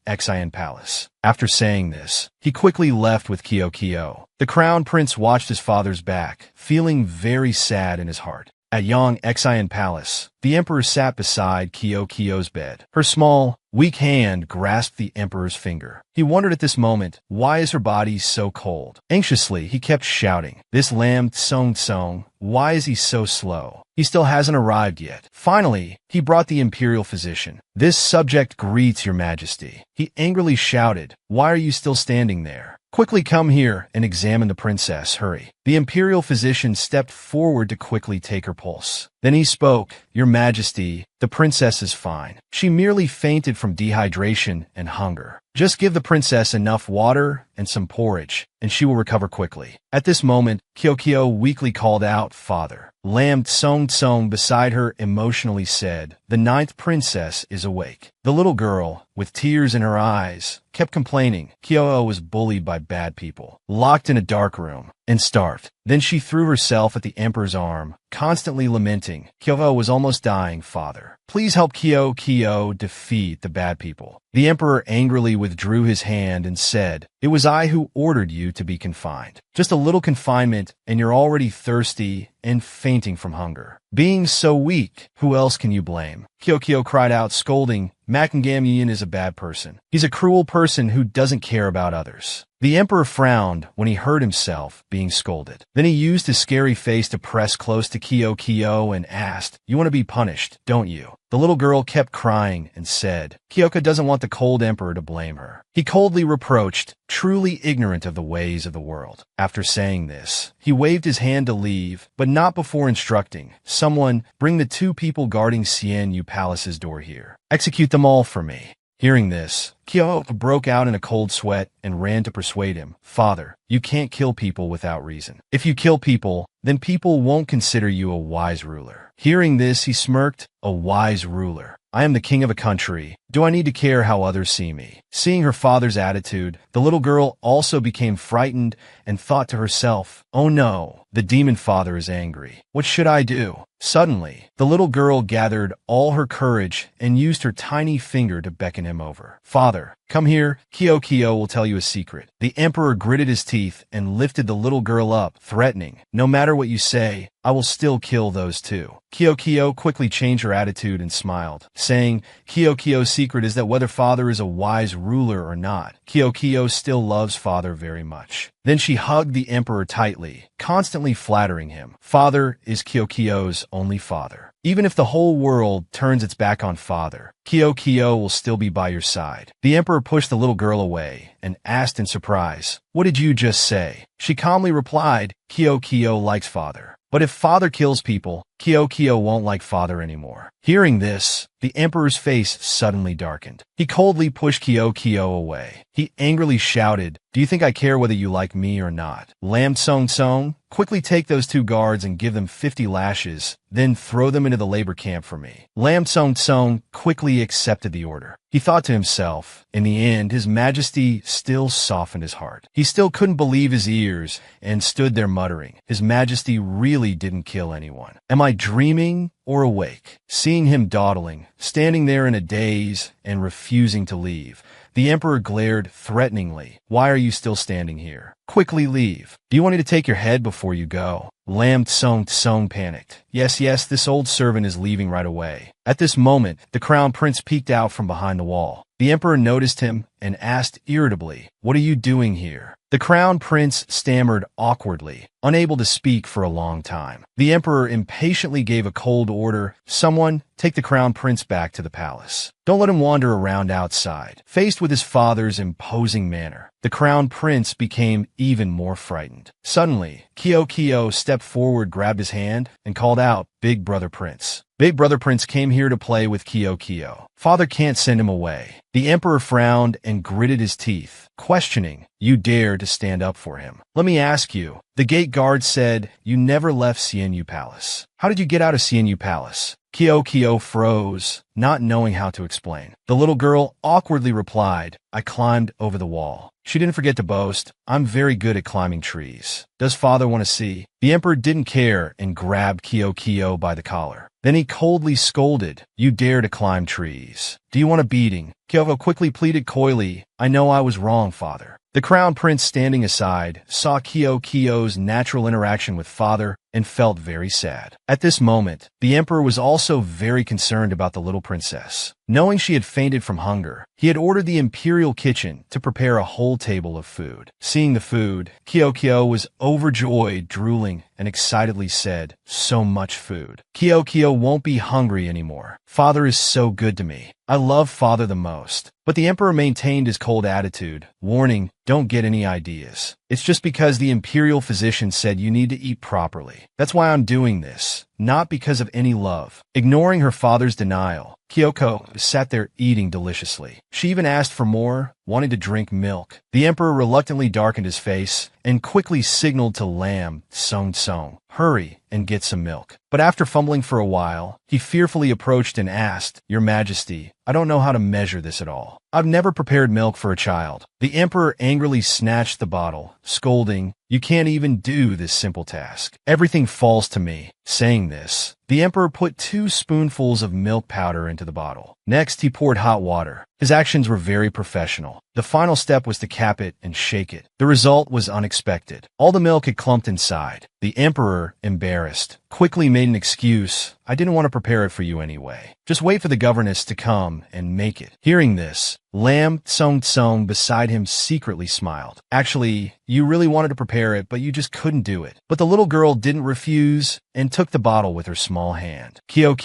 Palace. After saying this, he quickly left with Kyo. The crown prince watched his father's back, feeling very sad in his heart. At Yang Palace, the emperor sat beside Kyo's bed. Her small, weak hand grasped the emperor's finger. He wondered at this moment, why is her body so cold? Anxiously, he kept shouting, "This Lam Tsong, why is he so slow? He still hasn't arrived yet." Finally, he brought the imperial physician. "This subject greets your majesty." He angrily shouted, "Why are you still standing there? Quickly come here and examine the princess, hurry." The imperial physician stepped forward to quickly take her pulse. Then he spoke, "Your Majesty, the princess is fine. She merely fainted from dehydration and hunger. Just give the princess enough water and some porridge, and she will recover quickly." At this moment, Kyo weakly called out, "Father." Lam Tsong beside her emotionally said, "The ninth princess is awake." The little girl, with tears in her eyes, kept complaining. Kyo was bullied by bad people, locked in a dark room, and starved. Then she threw herself at the emperor's arm, constantly lamenting. "Kyo was almost dying, father. Please help Kyo defeat the bad people." The emperor angrily withdrew his hand and said, "It was I who ordered you to be confined. Just a little confinement, and you're already thirsty and fainting from hunger. Being so weak, who else can you blame?" Kyo cried out, scolding, "MANGAI is a bad person. He's a cruel person who doesn't care about others." The emperor frowned when he heard himself being scolded. Then he used his scary face to press close to Kyo and asked, "You want to be punished, don't you?" The little girl kept crying and said, Kyo doesn't want the cold emperor to blame her. He coldly reproached, truly ignorant of the ways of the world. After saying this, he waved his hand to leave, but not before instructing, "Someone, bring the 2 people guarding Xianyu Palace's door here. Execute them all for me." Hearing this, Kyo broke out in a cold sweat and ran to persuade him, "Father, you can't kill people without reason. If you kill people, then people won't consider you a wise ruler." Hearing this, he smirked, "A wise ruler? I am the king of a country. Do I need to care how others see me?" Seeing her father's attitude, the little girl also became frightened and thought to herself, "Oh no, the demon father is angry. What should I do?" Suddenly, the little girl gathered all her courage and used her tiny finger to beckon him over. "Father, come here. Kyo will tell you a secret." The emperor gritted his teeth and lifted the little girl up, threatening, "No matter what you say, I will still kill those 2. Kyo quickly changed her attitude and smiled, saying, Kyo's secret is that whether father is a wise ruler or not, Kyo still loves father very much. Then she hugged the emperor tightly, constantly flattering him. Father is Kyo's only father. Even if the whole world turns its back on father, Kyo will still be by your side. The emperor pushed the little girl away and asked in surprise, "What did you just say?" She calmly replied, Kyo likes father. But if father kills people, Kyo won't like father anymore. Hearing this, the emperor's face suddenly darkened. He coldly pushed Kyo away. He angrily shouted, "Do you think I care whether you like me or not? Lam Tsong, quickly take those 2 guards and give them 50 lashes, then throw them into the labor camp for me." Lam Tsong quickly accepted the order. He thought to himself, in the end, His Majesty still softened his heart. He still couldn't believe his ears and stood there muttering, His Majesty really didn't kill anyone. Am I dreaming or awake? Seeing him dawdling, standing there in a daze and refusing to leave, the emperor glared threateningly. "Why are you still standing here? Quickly leave. Do you want me to take your head before you go?" Lam Tsong panicked. Yes, this old servant is leaving right away." At this moment, the crown prince peeked out from behind the wall. The emperor noticed him and asked irritably, "What are you doing here?" The crown prince stammered awkwardly, unable to speak for a long time. The emperor impatiently gave a cold order, "Someone, take the crown prince back to the palace. Don't let him wander around outside." Faced with his father's imposing manner, the crown prince became even more frightened. Suddenly, Kyo stepped forward, grabbed his hand, and called out, "Big brother prince." Big brother prince came here to play with Kyo. Father can't send him away. The emperor frowned and gritted his teeth, questioning, "You dare to stand up for him? Let me ask you." The gate guard said, "You never left Xianyu Palace. How did you get out of Xianyu Palace? Kyo froze, not knowing how to explain. The little girl awkwardly replied, I climbed over the wall. She didn't forget to boast, I'm very good at climbing trees. Does father want to see? The emperor didn't care and grabbed Kyo by the collar. Then he coldly scolded, you dare to climb trees. Do you want a beating? Kyo quickly pleaded coyly, I know I was wrong, father. The crown prince, standing aside, saw Kyo's natural interaction with father and felt very sad. At this moment, the emperor was also very concerned about the little princess. Knowing she had fainted from hunger, he had ordered the imperial kitchen to prepare a whole table of food. Seeing the food, Kyo was overjoyed, drooling, and excitedly said, so much food. Kyo won't be hungry anymore. Father is so good to me. I love father the most. But the emperor maintained his cold attitude, warning, don't get any ideas. It's just because the imperial physician said you need to eat properly. That's why I'm doing this, not because of any love. Ignoring her father's denial, Kyoko sat there eating deliciously. She even asked for more, wanting to drink milk. The emperor reluctantly darkened his face and quickly signaled to Lam Song, hurry and get some milk. But after fumbling for a while, he fearfully approached and asked, Your Majesty, I don't know how to measure this at all. I've never prepared milk for a child. The emperor angrily snatched the bottle, scolding, You can't even do this simple task. Everything falls to me. Saying this, the emperor put 2 spoonfuls of milk powder into the bottle. Next, he poured hot water. His actions were very professional. The final step was to cap it and shake it. The result was unexpected. All the milk had clumped inside. The emperor, embarrassed, quickly made an excuse. I didn't want to prepare it for you anyway. Just wait for the governess to come and make it. Hearing this, Lam Song beside him secretly smiled. Actually, you really wanted to prepare it, but you just couldn't do it. But the little girl didn't refuse and took the bottle with her small hand. Kyo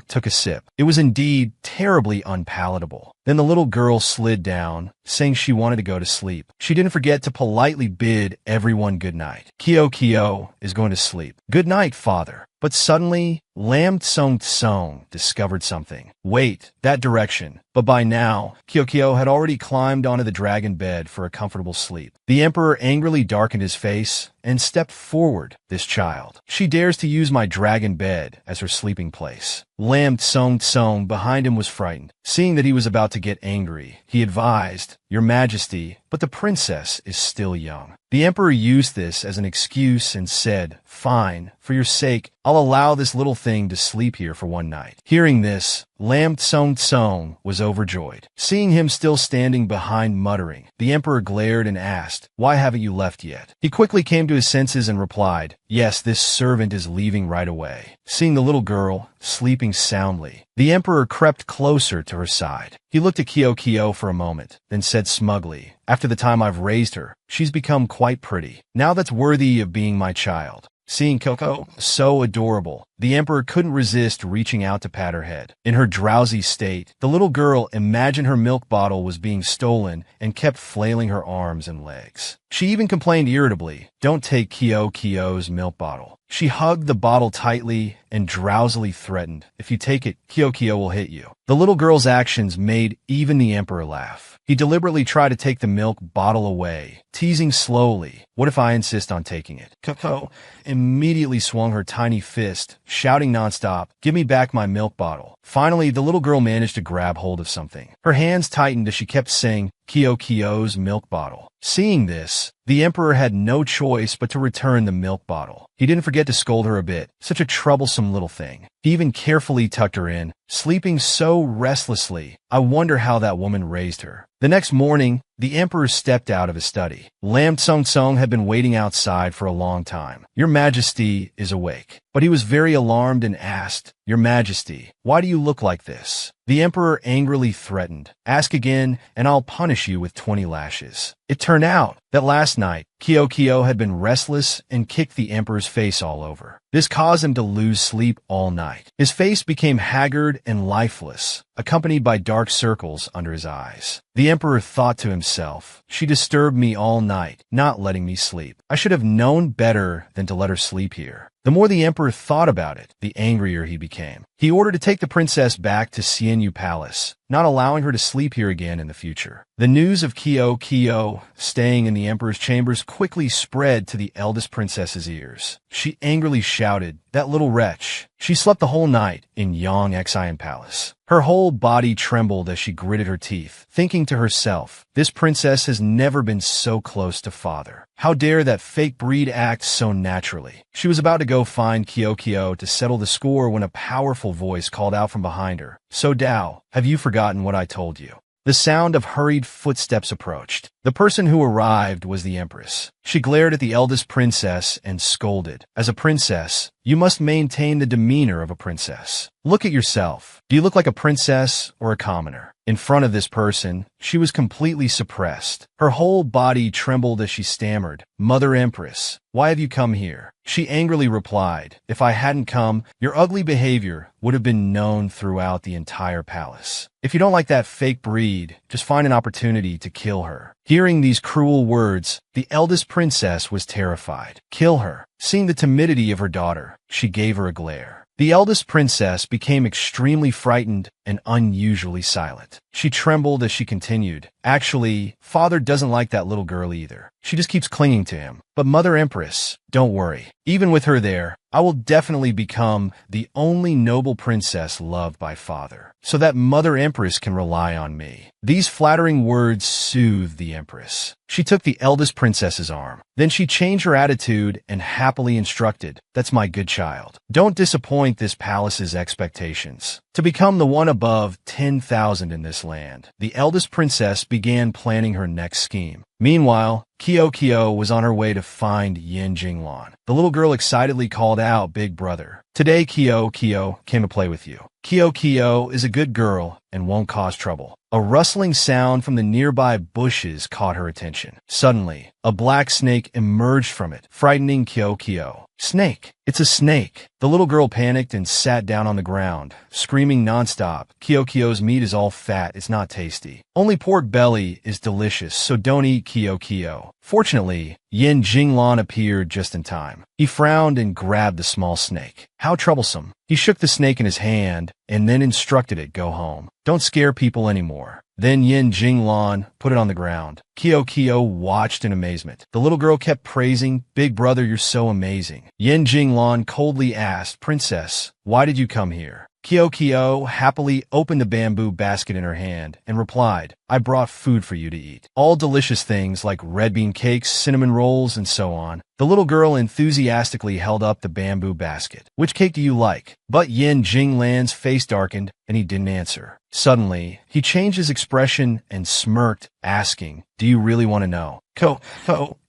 took a sip. It was indeed terribly unpalatable. Then the little girl slid down, saying she wanted to go to sleep. She didn't forget to politely bid everyone good night. Kyo is going to sleep. Good night, father. But suddenly, Lam Song discovered something. Wait, that direction. But by now, Kyo had already climbed onto the dragon bed for a comfortable sleep. The emperor angrily darkened his face and stepped forward. This child. She dares to use my dragon bed as her sleeping place. Lam Song behind him was frightened. Seeing that he was about to get angry, he advised, Your Majesty, but the princess is still young. The emperor used this as an excuse and said, Fine, for your sake, I'll allow this little thing to sleep here for one night. Hearing this, Lam Song was overjoyed. Seeing him still standing behind muttering, the emperor glared and asked, Why haven't you left yet? He quickly came to his senses and replied, Yes, this servant is leaving right away. Seeing the little girl sleeping soundly, the emperor crept closer to her side. He looked at Kyo for a moment, then said smugly, After the time I've raised her, she's become quite pretty. Now that's worthy of being my child. Seeing Kyoko so adorable, the emperor couldn't resist reaching out to pat her head. In her drowsy state, the little girl imagined her milk bottle was being stolen and kept flailing her arms and legs. She even complained irritably, Don't take Kyo's milk bottle. She hugged the bottle tightly and drowsily threatened, If you take it, Kyo will hit you. The little girl's actions made even the emperor laugh. He deliberately tried to take the milk bottle away, teasing slowly, What if I insist on taking it? Kyoko immediately swung her tiny fist, shouting nonstop, Give me back my milk bottle. Finally, the little girl managed to grab hold of something. Her hands tightened as she kept saying, Kyo's milk bottle. Seeing this, the emperor had no choice but to return the milk bottle. He didn't forget to scold her a bit, such a troublesome little thing. He even carefully tucked her in, sleeping so restlessly. I wonder how that woman raised her. The next morning, the emperor stepped out of his study. Lam Song had been waiting outside for a long time. Your Majesty is awake. But he was very alarmed and asked, Your Majesty, why do you look like this? The emperor angrily threatened, Ask again, and I'll punish you with 20 lashes. It turned out that last night, Kyo had been restless and kicked the emperor's face all over. This caused him to lose sleep all night. His face became haggard and lifeless, accompanied by dark circles under his eyes. The emperor thought to himself, She disturbed me all night, not letting me sleep. I should have known better than to let her sleep here. The more the emperor thought about it, the angrier he became. He ordered to take the princess back to Xianyu Palace, not allowing her to sleep here again in the future. The news of Kyo staying in the emperor's chambers quickly spread to the eldest princess's ears. She angrily shouted, "That little wretch! She slept the whole night in Yangxian Palace." Her whole body trembled as she gritted her teeth, thinking to herself, "This princess has never been so close to father. How dare that fake breed act so naturally?" She was about to go find Kyo to settle the score when a powerful voice called out from behind her, "So Dao, have you forgotten what I told you?" The sound of hurried footsteps approached. The person who arrived was the Empress. She glared at the eldest princess and scolded, "As a princess, you must maintain the demeanor of a princess. Look at yourself. Do you look like a princess or a commoner?" In front of this person, she was completely suppressed. Her whole body trembled as she stammered, "Mother Empress, why have you come here?" She angrily replied, "If I hadn't come, your ugly behavior would have been known throughout the entire palace. If you don't like that fake breed, just find an opportunity to kill her." Hearing these cruel words, the eldest princess was terrified. Kill her. Seeing the timidity of her daughter, she gave her a glare. The eldest princess became extremely frightened and unusually silent. She trembled as she continued, "Actually, father doesn't like that little girl either. She just keeps clinging to him. But Mother Empress, don't worry. Even with her there, I will definitely become the only noble princess loved by father, so that Mother Empress can rely on me." These flattering words soothed the Empress. She took the eldest princess's arm. Then she changed her attitude and happily instructed, "That's my good child. Don't disappoint this palace's expectations. To become the one above 10,000 in this land." The eldest princess began planning her next scheme. Meanwhile, Kyo was on her way to find Yin Jinglan. The little girl excitedly called out, "Big brother, today Kyo came to play with you. Kyo is a good girl and won't cause trouble." A rustling sound from the nearby bushes caught her attention. Suddenly, a black snake emerged from it, frightening Kyo. "Snake! It's a snake!" The little girl panicked and sat down on the ground, screaming nonstop, "Kyo's meat is all fat, it's not tasty. Only pork belly is delicious, so don't eat Kyo." Fortunately, Yin Jinglan appeared just in time. He frowned and grabbed the small snake. How troublesome. He shook the snake in his hand and then instructed it, "Go home. Don't scare people anymore." Then Yin Jinglan put it on the ground. Kyo watched in amazement. The little girl kept praising, "Big brother, you're so amazing." Yin Jinglan coldly asked, "Princess, why did you come here?" Kyo happily opened the bamboo basket in her hand and replied, "I brought food for you to eat. All delicious things like red bean cakes, cinnamon rolls, and so on." The little girl enthusiastically held up the bamboo basket. "Which cake do you like?" But Yin Jinglan's face darkened and he didn't answer. Suddenly, he changed his expression and smirked, asking, "Do you really want to know?" Ko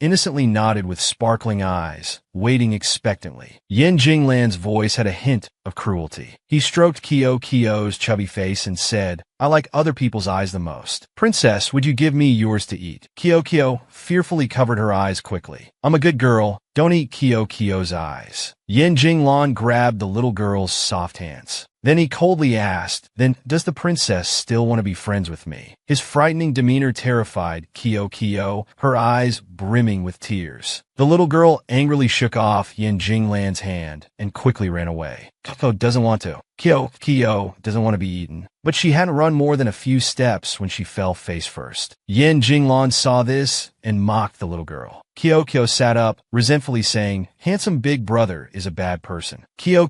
innocently nodded with sparkling eyes, waiting expectantly. Yin Jinglan's voice had a hint of cruelty. He stroked Kyo's chubby face and said, "I like other people's eyes the most. Princess, would you give me yours to eat?" Kyo fearfully covered her eyes quickly. "I'm a good girl. Don't eat Kyo's eyes." Yin Jinglan grabbed the little girl's soft hands. Then he coldly asked, "Then does the princess still want to be friends with me?" His frightening demeanor terrified Kyo, her eyes brimming with tears. The little girl angrily shook off Yin Jinglan's hand and quickly ran away. Kyo doesn't want to. Kyo doesn't want to be eaten. But she hadn't run more than a few steps when she fell face first. Yin Jinglan saw this and mocked the little girl. Kyo sat up, resentfully saying, "Handsome big brother is a bad person. Kyo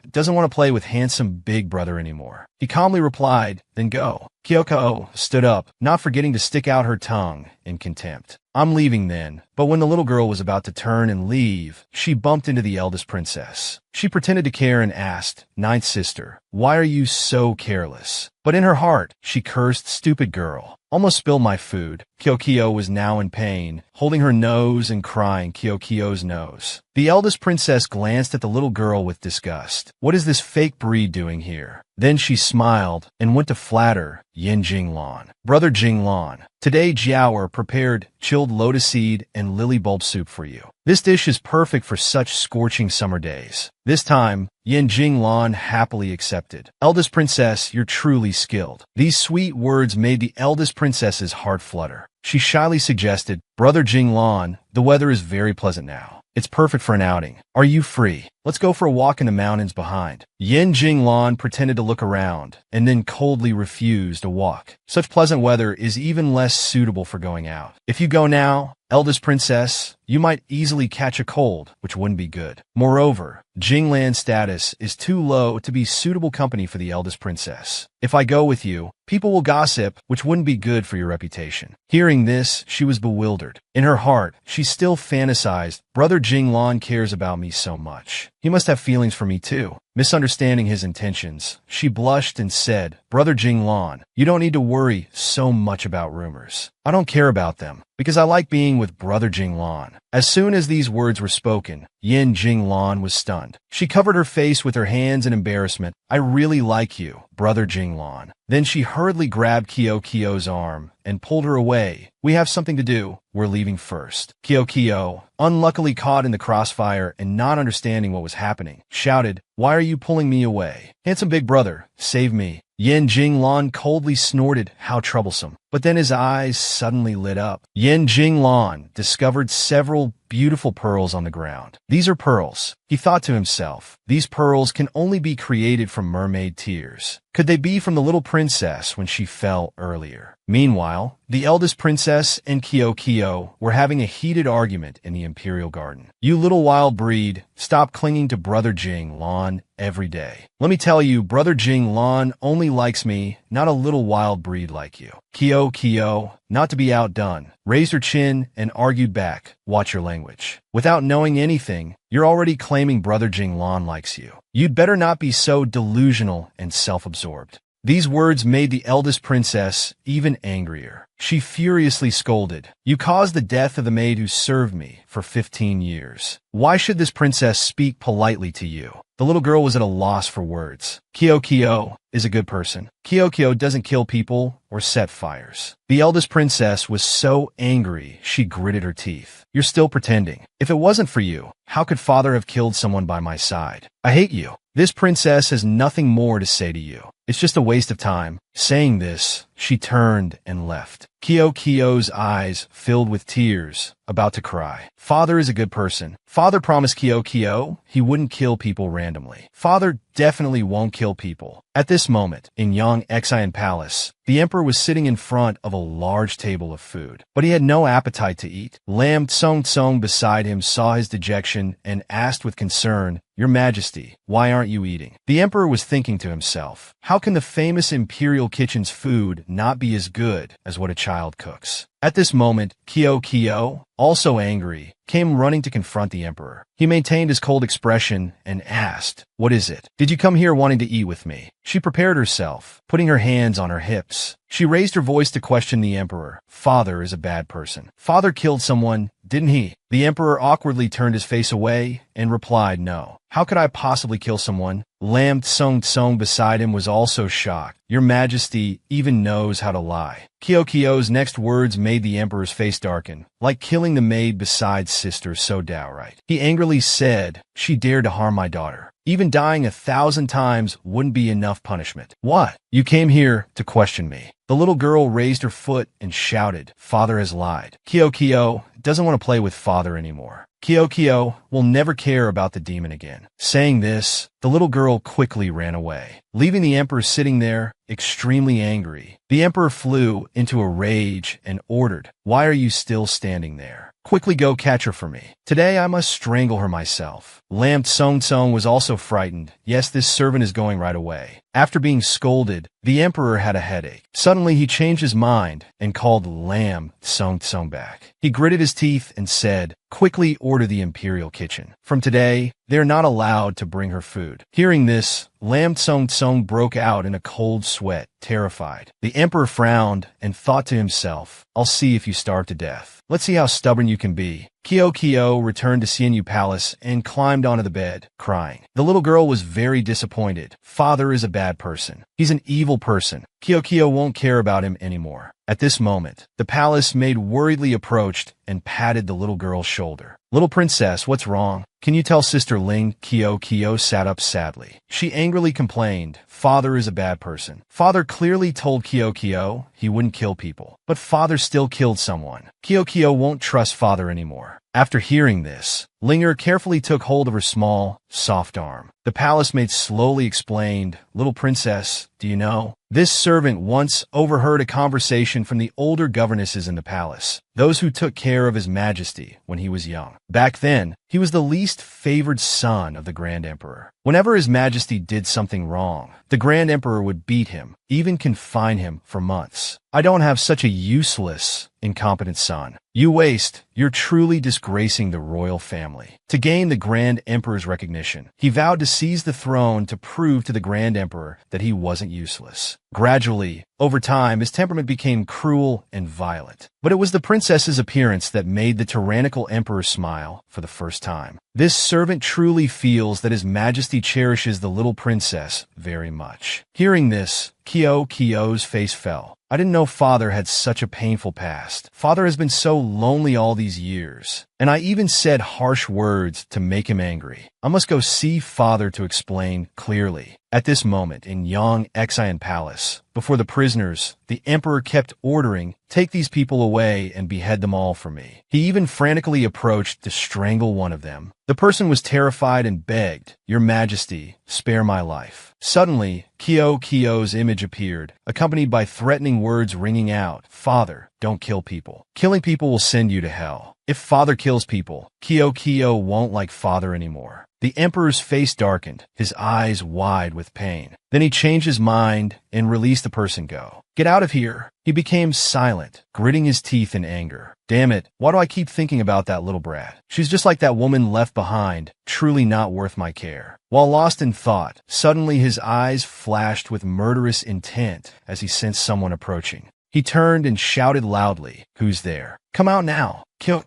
doesn't want to play with handsome big brother anymore." He calmly replied, "Then go." Kyo stood up, not forgetting to stick out her tongue in contempt. "I'm leaving then." But when the little girl was about to turn and leave, she bumped into the eldest princess. She pretended to care and asked, "Ninth sister, why are you so careless?" But in her heart, she cursed, "Stupid girl. Almost spilled my food." Kyo was now in pain, holding her nose and crying Kyo's nose. The eldest princess glanced at the little girl with disgust. What is this fake breed doing here? Then she smiled and went to flatter Yin Jinglan. "Brother Jinglan, today Jiaoer prepared chilled lotus seed and lily bulb soup for you. This dish is perfect for such scorching summer days." This time, Yin Jinglan happily accepted. "Eldest princess, you're truly skilled." These sweet words made the eldest princess's heart flutter. She shyly suggested, "Brother Jinglan, the weather is very pleasant now. It's perfect for an outing. Are you free?" Let's go for a walk in the mountains behind. Yin Jinglan pretended to look around, and then coldly refused to walk. Such pleasant weather is even less suitable for going out. If you go now, eldest princess, you might easily catch a cold, which wouldn't be good. Moreover, Jinglan's status is too low to be suitable company for the eldest princess. If I go with you, people will gossip, which wouldn't be good for your reputation. Hearing this, she was bewildered. In her heart, she still fantasized, Brother Jinglan cares about me so much. He must have feelings for me too. Misunderstanding his intentions, she blushed and said, Brother Jinglan, you don't need to worry so much about rumors. I don't care about them, because I like being with Brother Jinglan. As soon as these words were spoken, Yin Jinglan was stunned. She covered her face with her hands in embarrassment. I really like you, Brother Jinglan. Then she hurriedly grabbed Kio's arm and pulled her away. We have something to do. We're leaving first. Kio, unluckily caught in the crossfire and not understanding what was happening, shouted, Why are you pulling me away? Handsome big brother, save me. Yin Jinglan coldly snorted, How troublesome. But then his eyes suddenly lit up. Yin Jinglan discovered several beautiful pearls on the ground. These are pearls, he thought to himself. These pearls can only be created from mermaid tears. Could they be from the little princess when she fell earlier? Meanwhile, the eldest princess and Kio were having a heated argument in the imperial garden. You little wild breed, stop clinging to Brother Jinglan every day. Let me tell you, Brother Jinglan only likes me, not a little wild breed like you. Kio, not to be outdone, raised her chin and argued back, watch your language. Without knowing anything, you're already claiming Brother Jinglan likes you. You'd better not be so delusional and self-absorbed. These words made the eldest princess even angrier. She furiously scolded, You caused the death of the maid who served me for 15 years. Why should this princess speak politely to you? The little girl was at a loss for words. Kio is a good person. Kio doesn't kill people or set fires. The eldest princess was so angry she gritted her teeth. You're still pretending. If it wasn't for you, how could father have killed someone by my side? I hate you. This princess has nothing more to say to you. It's just a waste of time. Saying this, she turned and left. Kio's eyes filled with tears, about to cry. Father is a good person. Father promised Kio he wouldn't kill people randomly. Father definitely won't kill people. At this moment, in Yang Xian Palace, the emperor was sitting in front of a large table of food, but he had no appetite to eat. Lam Tsong beside him saw his dejection and asked with concern, Your Majesty, why aren't you eating? The emperor was thinking to himself, how can the famous imperial kitchen's food not be as good as what a child cooks? At this moment, Kio, also angry, came running to confront the emperor. He maintained his cold expression and asked, What is it? Did you come here wanting to eat with me? She prepared herself, putting her hands on her hips. She raised her voice to question the emperor. Father is a bad person. Father killed someone, didn't he? The emperor awkwardly turned his face away and replied, No. How could I possibly kill someone? Lam Tsong beside him was also shocked. Your Majesty even knows how to lie. Kio's next words made the emperor's face darken, like killing the maid beside sister so downright. He angrily said, She dared to harm my daughter. Even dying 1,000 times wouldn't be enough punishment. What? You came here to question me. The little girl raised her foot and shouted, Father has lied. Kio doesn't want to play with father anymore. Kio will never care about the demon again. Saying this, the little girl quickly ran away, leaving the emperor sitting there, extremely angry. The emperor flew into a rage and ordered, Why are you still standing there? Quickly go catch her for me. Today I must strangle her myself. Lam Tsong was also frightened. Yes, this servant is going right away. After being scolded, the emperor had a headache. Suddenly he changed his mind and called Lam Tsong back. He gritted his teeth and said, Quickly order the imperial kitchen. From today, they are not allowed to bring her food. Hearing this, Lam Tsong broke out in a cold sweat, terrified. The emperor frowned and thought to himself, I'll see if you starve to death. Let's see how stubborn you can be. Kio returned to Xianyu Palace and climbed onto the bed, crying. The little girl was very disappointed. Father is a bad person. He's an evil person. Kyo won't care about him anymore. At this moment, the palace maid worriedly approached and patted the little girl's shoulder. Little princess, what's wrong? Can you tell Sister Ling? Kyo sat up sadly. She angrily complained, Father is a bad person. Father clearly told Kyo he wouldn't kill people, but Father still killed someone. Kyo won't trust Father anymore. After hearing this, Linger carefully took hold of her small, soft arm. The palace maid slowly explained, Little princess, do you know? This servant once overheard a conversation from the older governesses in the palace, those who took care of His Majesty when he was young. Back then, he was the least favored son of the Grand Emperor. Whenever His Majesty did something wrong, the Grand Emperor would beat him, even confine him for months. I don't have such a useless, incompetent son. You waste. You're truly disgracing the royal family. To gain the Grand Emperor's recognition, he vowed to seize the throne to prove to the Grand Emperor that he wasn't useless. Gradually, over time, his temperament became cruel and violent. But it was the princess's appearance that made the tyrannical emperor smile for the first time. This servant truly feels that His Majesty cherishes the little princess very much. Hearing this, Kyo's face fell. I didn't know Father had such a painful past. Father has been so lonely all these years, and I even said harsh words to make him angry. I must go see Father to explain clearly. At this moment, in Yangxian Palace, before the prisoners, the emperor kept ordering, take these people away and behead them all for me. He even frantically approached to strangle one of them. The person was terrified and begged, Your Majesty, spare my life. Suddenly, Kyo's image appeared, accompanied by threatening words ringing out, Father, don't kill people. Killing people will send you to hell. If Father kills people, Kyo won't like Father anymore. The emperor's face darkened, his eyes wide with pain. Then he changed his mind and released the person go. Get out of here. He became silent, gritting his teeth in anger. Damn it, why do I keep thinking about that little brat? She's just like that woman left behind, truly not worth my care. While lost in thought, suddenly his eyes flashed with murderous intent as he sensed someone approaching. He turned and shouted loudly, Who's there? Come out now. Kyo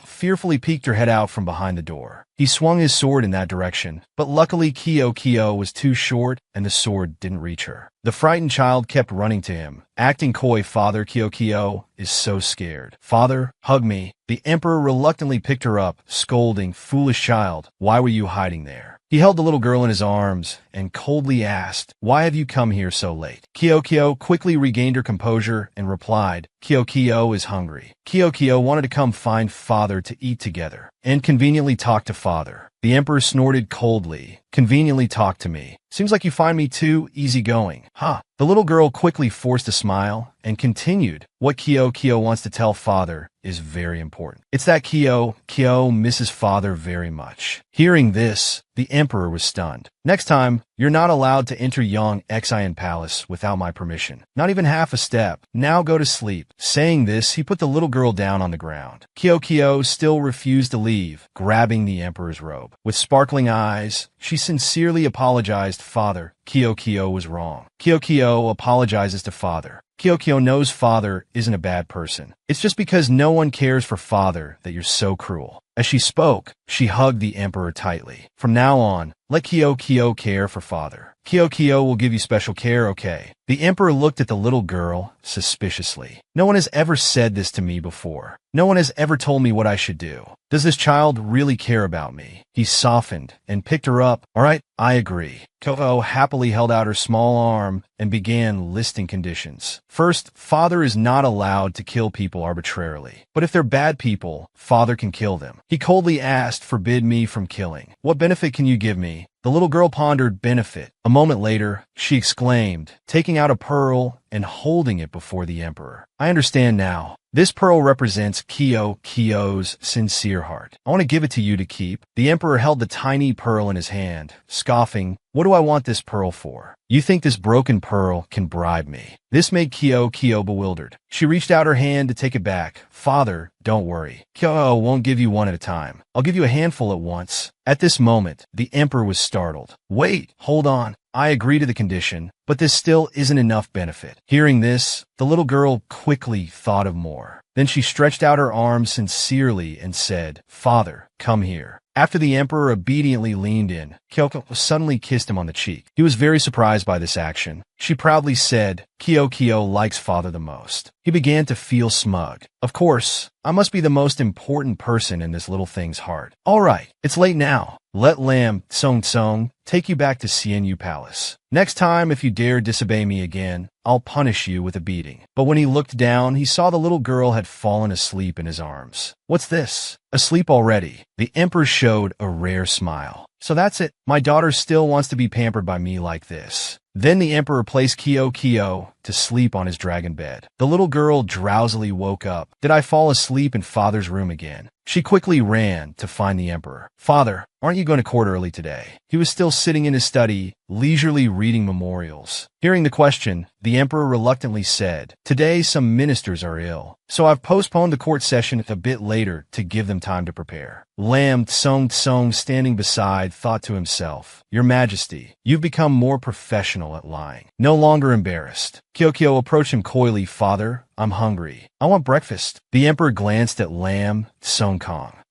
fearfully peeked her head out from behind the door. He swung his sword in that direction, but luckily Kyo was too short and the sword didn't reach her. The frightened child kept running to him, acting coy. Father, Kyo is so scared. Father, hug me. The emperor reluctantly picked her up, scolding, Foolish child, why were you hiding there? He held the little girl in his arms and coldly asked, Why have you come here so late? Kyo quickly regained her composure and replied, Kyo is hungry. Kyo wanted to come find Father to eat together and conveniently talk to Father. The emperor snorted coldly. Conveniently talk to me. Seems like you find me too easygoing. Huh. The little girl quickly forced a smile and continued. What Kyo wants to tell Father is very important. It's that Kyo misses Father very much. Hearing this, the emperor was stunned. Next time, you're not allowed to enter Yangxian Palace without my permission. Not even half a step. Now go to sleep. Saying this, he put the little girl down on the ground. Kyo still refused to leave, grabbing the emperor's robe. With sparkling eyes, she sincerely apologized. Father, Kyo was wrong. Kyo apologizes to Father. Kyo knows Father isn't a bad person. It's just because no one cares for Father that you're so cruel. As she spoke, she hugged the emperor tightly. From now on, let Kyo care for Father. Kyo will give you special care, okay? The emperor looked at the little girl suspiciously. No one has ever said this to me before. No one has ever told me what I should do. Does this child really care about me? He softened and picked her up. All right, I agree. Kyo happily held out her small arm and began listing conditions. First, Father is not allowed to kill people arbitrarily. But if they're bad people, Father can kill them. He coldly asked, Forbid me from killing. What benefit can you give me? The little girl pondered benefit. A moment later, she exclaimed, taking out a pearl and holding it before the emperor. I understand now. This pearl represents Kyo's sincere heart. I want to give it to you to keep. The emperor held the tiny pearl in his hand, scoffing, What do I want this pearl for? You think this broken pearl can bribe me? This made Kyo bewildered. She reached out her hand to take it back. Father, don't worry. Kyo won't give you one at a time. I'll give you a handful at once. At this moment, the emperor was startled. Wait, hold on. I agree to the condition, but this still isn't enough benefit. Hearing this, the little girl quickly thought of more. Then she stretched out her arms sincerely and said, Father, come here. After the emperor obediently leaned in, Kyoko suddenly kissed him on the cheek. He was very surprised by this action. She proudly said, Kyoko likes father the most. He began to feel smug. Of course, I must be the most important person in this little thing's heart. All right, it's late now. Let Lam Tsong take you back to Sienyu Palace. Next time, if you dare disobey me again, I'll punish you with a beating. But when he looked down, he saw the little girl had fallen asleep in his arms. What's this? Asleep already? The emperor showed a rare smile. So that's it. My daughter still wants to be pampered by me like this. Then the emperor placed Kyoko to sleep on his dragon bed. The little girl drowsily woke up. Did I fall asleep in father's room again? She quickly ran to find the emperor. Father, aren't you going to court early today? He was still sitting in his study, leisurely reading memorials. Hearing the question, the emperor reluctantly said, Today some ministers are ill, so I've postponed the court session a bit later to give them time to prepare. Lam Tsong, standing beside, thought to himself, Your Majesty, you've become more professional at lying. No longer embarrassed. Kyoko approached him coyly. Father, I'm hungry. I want breakfast. The emperor glanced at Lam Tsong.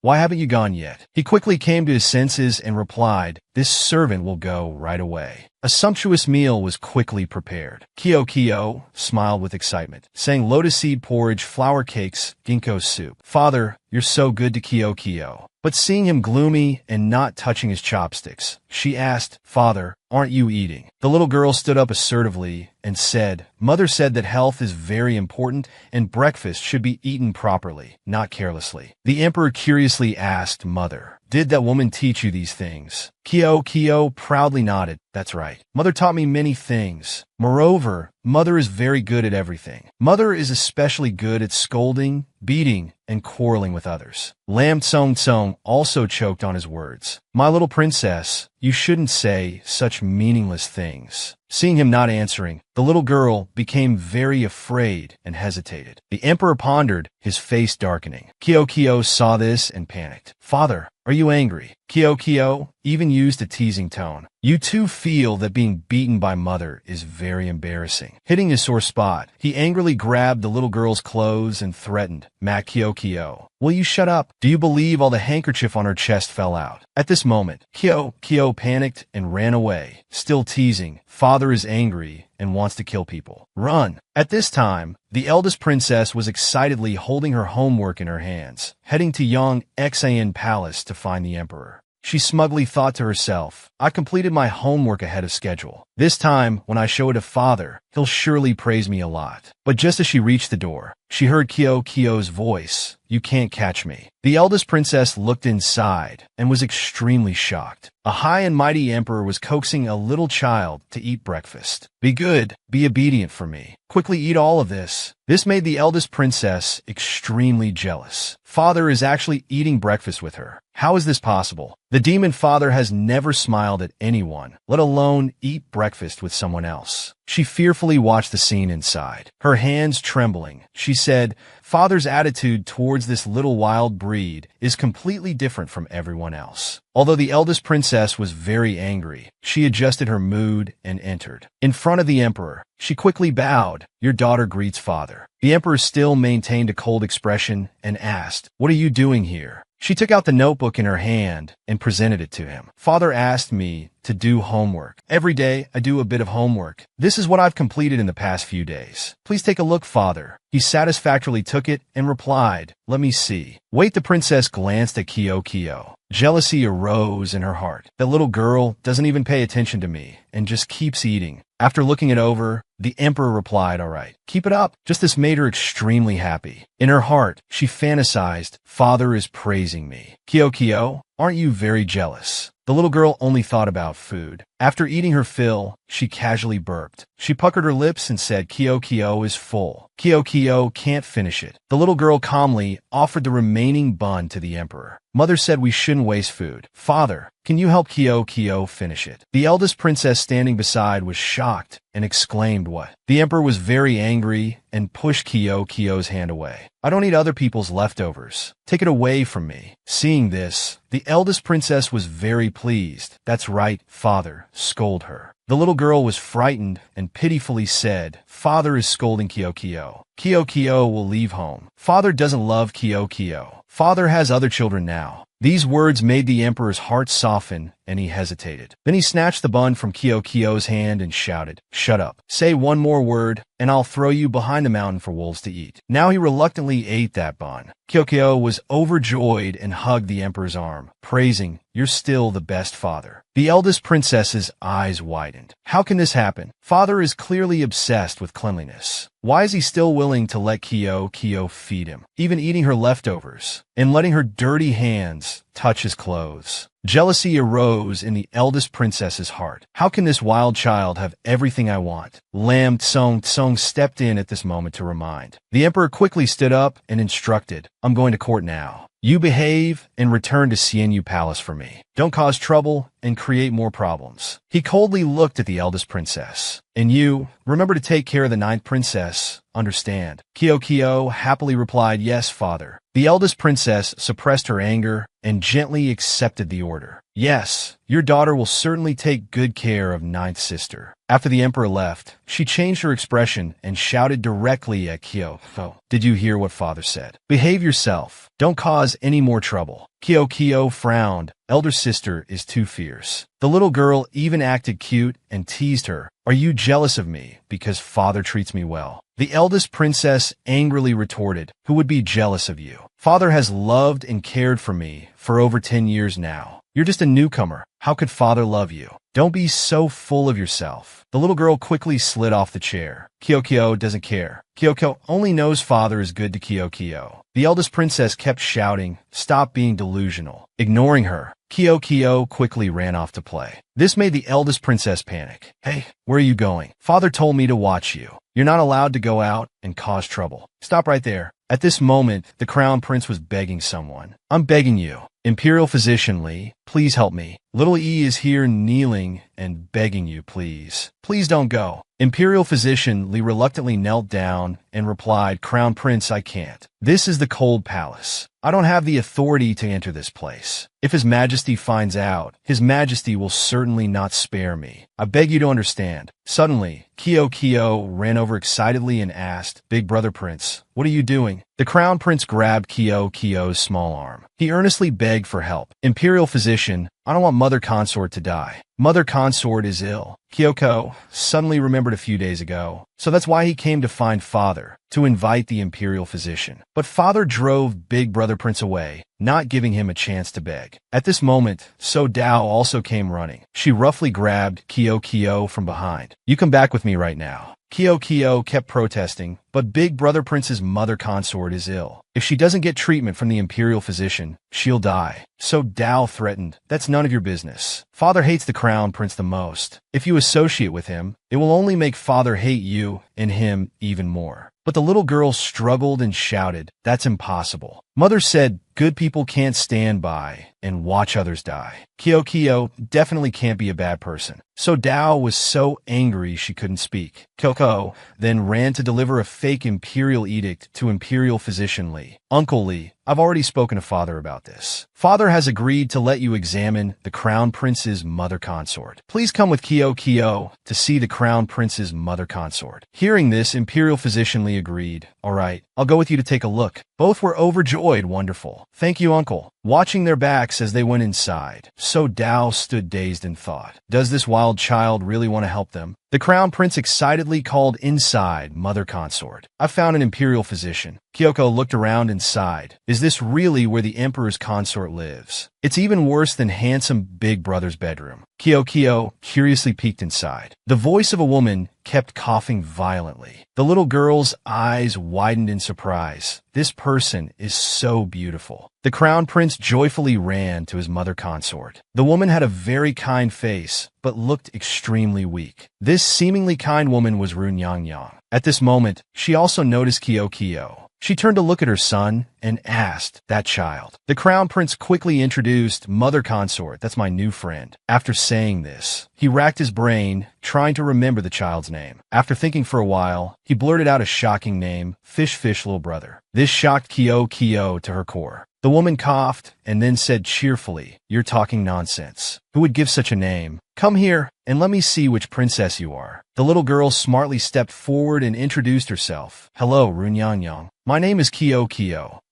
Why haven't you gone yet? He quickly came to his senses and replied, This servant will go right away. A sumptuous meal was quickly prepared. Kyoko smiled with excitement, saying lotus seed porridge, flour cakes, ginkgo soup. Father, you're so good to Kyoko. But seeing him gloomy and not touching his chopsticks, she asked, Father, aren't you eating? The little girl stood up assertively and said, Mother said that health is very important and breakfast should be eaten properly, not carelessly. The emperor curiously asked, Mother, did that woman teach you these things? Kyoko proudly nodded. That's right. Mother taught me many things. Moreover, Mother is very good at everything. Mother is especially good at scolding, beating, and quarreling with others. Lam Tsong also choked on his words. My little princess, you shouldn't say such meaningless things. Seeing him not answering, the little girl became very afraid and hesitated. The emperor pondered, his face darkening. Kyoko saw this and panicked. Father, are you angry? Kyoko even used a teasing tone. You too feel that being beaten by Mother is very embarrassing. Hitting his sore spot, he angrily grabbed the little girl's clothes and threatened, Kyoko, will you shut up? Do you believe all the handkerchief on her chest fell out? At this moment, Kyoko panicked and ran away, still teasing, Father is angry and wants to kill people. Run! At this time, the eldest princess was excitedly holding her homework in her hands, heading to Yongxan Palace to find the emperor. She smugly thought to herself, I completed my homework ahead of schedule. This time, when I show it to Father, he'll surely praise me a lot. But just as she reached the door, she heard Kyoko's voice, You can't catch me. The eldest princess looked inside and was extremely shocked. A high and mighty emperor was coaxing a little child to eat breakfast. Be good, be obedient for me. Quickly eat all of this. This made the eldest princess extremely jealous. Father is actually eating breakfast with her. How is this possible? The demon father has never smiled at anyone, let alone eat breakfast with someone else. She fearfully watched the scene inside. Her hands trembling, she said, Father's attitude towards this little wild breed is completely different from everyone else. Although the eldest princess was very angry, she adjusted her mood and entered. In front of the emperor, she quickly bowed. Your daughter greets Father. The emperor still maintained a cold expression and asked, What are you doing here? She took out the notebook in her hand and presented it to him. Father asked me to do homework. Every day, I do a bit of homework. This is what I've completed in the past few days. Please take a look, Father. He satisfactorily took it and replied, Let me see. Wait, the princess glanced at Kyoko. Jealousy arose in her heart. That little girl doesn't even pay attention to me and just keeps eating. After looking it over, the emperor replied, All right, keep it up. Just this made her extremely happy. In her heart, she fantasized, Father is praising me. Kyoko, aren't you very jealous? The little girl only thought about food. After eating her fill, she casually burped. She puckered her lips and said, Kyoko is full. Kyoko can't finish it. The little girl calmly offered the remaining bun to the emperor. Mother said we shouldn't waste food. Father, can you help Kyoko finish it? The eldest princess standing beside was shocked and exclaimed, What? The emperor was very angry and pushed Kyoko's hand away. I don't eat other people's leftovers. Take it away from me. Seeing this, the eldest princess was very pleased. That's right, Father, scold her. The little girl was frightened and pitifully said, Father is scolding Kyoko. Kyoko will leave home. Father doesn't love Kyoko. Father has other children now. These words made the emperor's heart soften, and he hesitated. Then he snatched the bun from Kyo-Kyo's hand and shouted, "Shut up. Say one more word, and I'll throw you behind the mountain for wolves to eat." Now he reluctantly ate that bun. Kyo-Kyo was overjoyed and hugged the emperor's arm, praising, "You're still the best father." The eldest princess's eyes widened. How can this happen? Father is clearly obsessed with cleanliness. Why is he still willing to let Kyo-Kyo feed him, even eating her leftovers, and letting her dirty hands touch his clothes? Jealousy arose in the eldest princess's heart. How can this wild child have everything I want? Lam Tsong stepped in at this moment to remind. The emperor quickly stood up and instructed, "I'm going to court now. You behave and return to Xianyu Palace for me. Don't cause trouble and create more problems." He coldly looked at the eldest princess. "And you, remember to take care of the ninth princess. Understand?" Kyo-Kyo happily replied, "Yes, father." The eldest princess suppressed her anger and gently accepted the order. "Yes, your daughter will certainly take good care of ninth sister." After the emperor left, she changed her expression and shouted directly at Kyo-Kyo. "Did you hear what father said? Behave yourself. Don't cause any more trouble." Kyo-Kyo frowned. Elder sister is too fierce. The little girl even acted cute and teased her. "Are you jealous of me because father treats me well?" The eldest princess angrily retorted, "Who would be jealous of you? Father has loved and cared for me for over 10 years now. You're just a newcomer. How could father love you? Don't be so full of yourself." The little girl quickly slid off the chair. Kyo-Kyo doesn't care. Kyo-Kyo only knows father is good to Kyo-Kyo. The eldest princess kept shouting, "Stop being delusional." Ignoring her, Kyo-Kyo quickly ran off to play. This made the eldest princess panic. "Hey, where are you going? Father told me to watch you. You're not allowed to go out and cause trouble. Stop right there." At this moment, the crown prince was begging someone. "I'm begging you. Imperial Physician Li, please help me. Little E is here kneeling and begging you, please. Please don't go." Imperial Physician Li reluctantly knelt down and replied, "Crown Prince, I can't. This is the Cold Palace. I don't have the authority to enter this place. If His Majesty finds out, His Majesty will certainly not spare me. I beg you to understand." Suddenly, Kyo-Kyo ran over excitedly and asked, "Big brother Prince, what are you doing?" The crown prince grabbed Kyo-Kyo's small arm. He earnestly begged for help. "Imperial Physician, I don't want Mother Consort to die. Mother Consort is ill." Kyo-Kyo suddenly remembered a few days ago. So that's why he came to find father, to invite the Imperial Physician. But father drove Big Brother Prince away, not giving him a chance to beg. At this moment, So Dao also came running. She roughly grabbed Kyo-Kyo from behind. "You come back with me right now." Kyo-Kyo kept protesting, but Big Brother Prince's mother consort is ill. If she doesn't get treatment from the Imperial Physician, she'll die. So Dao threatened, "That's none of your business. Father hates the Crown Prince the most. If you associate with him, it will only make Father hate you and him even more." But the little girl struggled and shouted, "That's impossible. Mother said good people can't stand by and watch others die. Kyo-Kyo definitely can't be a bad person." So Dao was so angry she couldn't speak. Kyo-Kyo then ran to deliver a fake imperial edict to Imperial Physician Li. "Uncle Li, I've already spoken to father about this. Father has agreed to let you examine the Crown Prince's mother consort. Please come with Kyo-Kyo to see the Crown Prince's mother consort." Hearing this, Imperial Physician Li agreed. "All right, I'll go with you to take a look." Both were overjoyed. "Wonderful. Thank you, uncle." Watching their backs as they went inside, So Dao stood dazed in thought. Does this wild child really want to help them? The Crown Prince excitedly called inside Mother Consort. "I found an Imperial Physician." Kyo-Kyo looked around and sighed. Is this really where the Emperor's consort lives? It's even worse than handsome Big Brother's bedroom. Kyo-Kyo curiously peeked inside. The voice of a woman kept coughing violently. The little girl's eyes widened in surprise. This person is so beautiful. The Crown Prince joyfully ran to his mother consort. The woman had a very kind face, but looked extremely weak. This seemingly kind woman was Runyang-Yang. At this moment, she also noticed Kyo-Kyo. She turned to look at her son and asked, "That child?" The Crown Prince quickly introduced Mother Consort, "That's my new friend." After saying this, he racked his brain, trying to remember the child's name. After thinking for a while, he blurted out a shocking name, Fish Little Brother. This shocked Kyo-Kyo to her core. The woman coughed and then said cheerfully, "You're talking nonsense. Who would give such a name? Come here, and let me see which princess you are. The little girl smartly stepped forward and introduced herself. Hello, Runyang. My name is Kyo.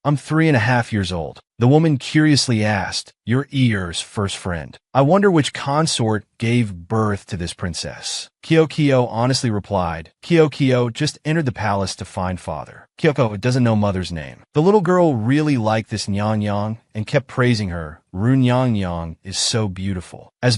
I'm 3.5 years old. The woman curiously asked, your ear's first friend. I wonder which consort gave birth to this princess. Kyo honestly replied, Kyo just entered the palace to find father. Kyoko doesn't know mother's name. The little girl really liked this Nyang and kept praising her. Runyang is so beautiful as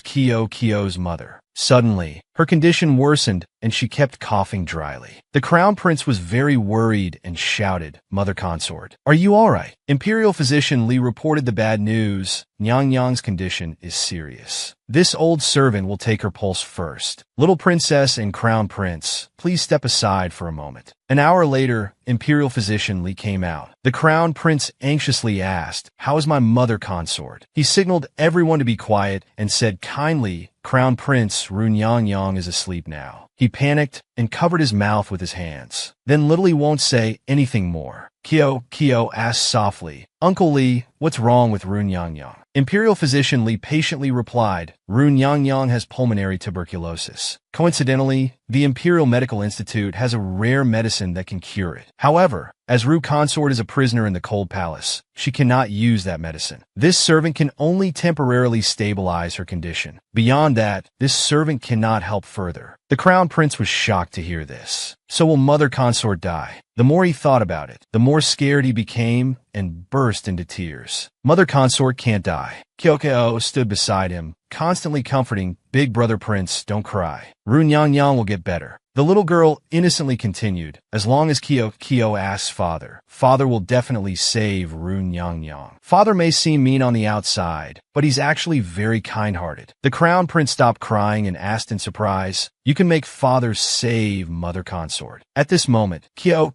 Kyo's mother. Suddenly, her condition worsened and she kept coughing dryly. The crown prince was very worried and shouted, Mother consort, are you all right? Imperial physician Li reported the bad news. Nyang's condition is serious. This old servant will take her pulse first. Little princess and crown prince, please step aside for a moment. An hour later, Imperial physician Li came out. The crown prince anxiously asked, how is my mother consort? He signaled everyone to be quiet and said kindly, Crown Prince Runyang is asleep now. He panicked and covered his mouth with his hands. Then Li won't say anything more. Kyo asked softly, Uncle Li, what's wrong with Runyang? Imperial physician Li patiently replied, Runyang has pulmonary tuberculosis. Coincidentally, the Imperial Medical Institute has a rare medicine that can cure it. However, as Ru consort is a prisoner in the cold palace, she cannot use that medicine. This servant can only temporarily stabilize her condition. Beyond that, this servant cannot help further. The crown prince was shocked to hear this. So will mother consort die? The more he thought about it, the more scared he became and burst into tears. Mother consort can't die. Kyo stood beside him, constantly comforting, Big brother prince, don't cry. Runyang will get better. The little girl innocently continued, as long as Kyo asks father will definitely save Runyang. Father may seem mean on the outside, but he's actually very kind-hearted. The crown prince stopped crying and asked in surprise, you can make father save mother consort. At this moment, Kyo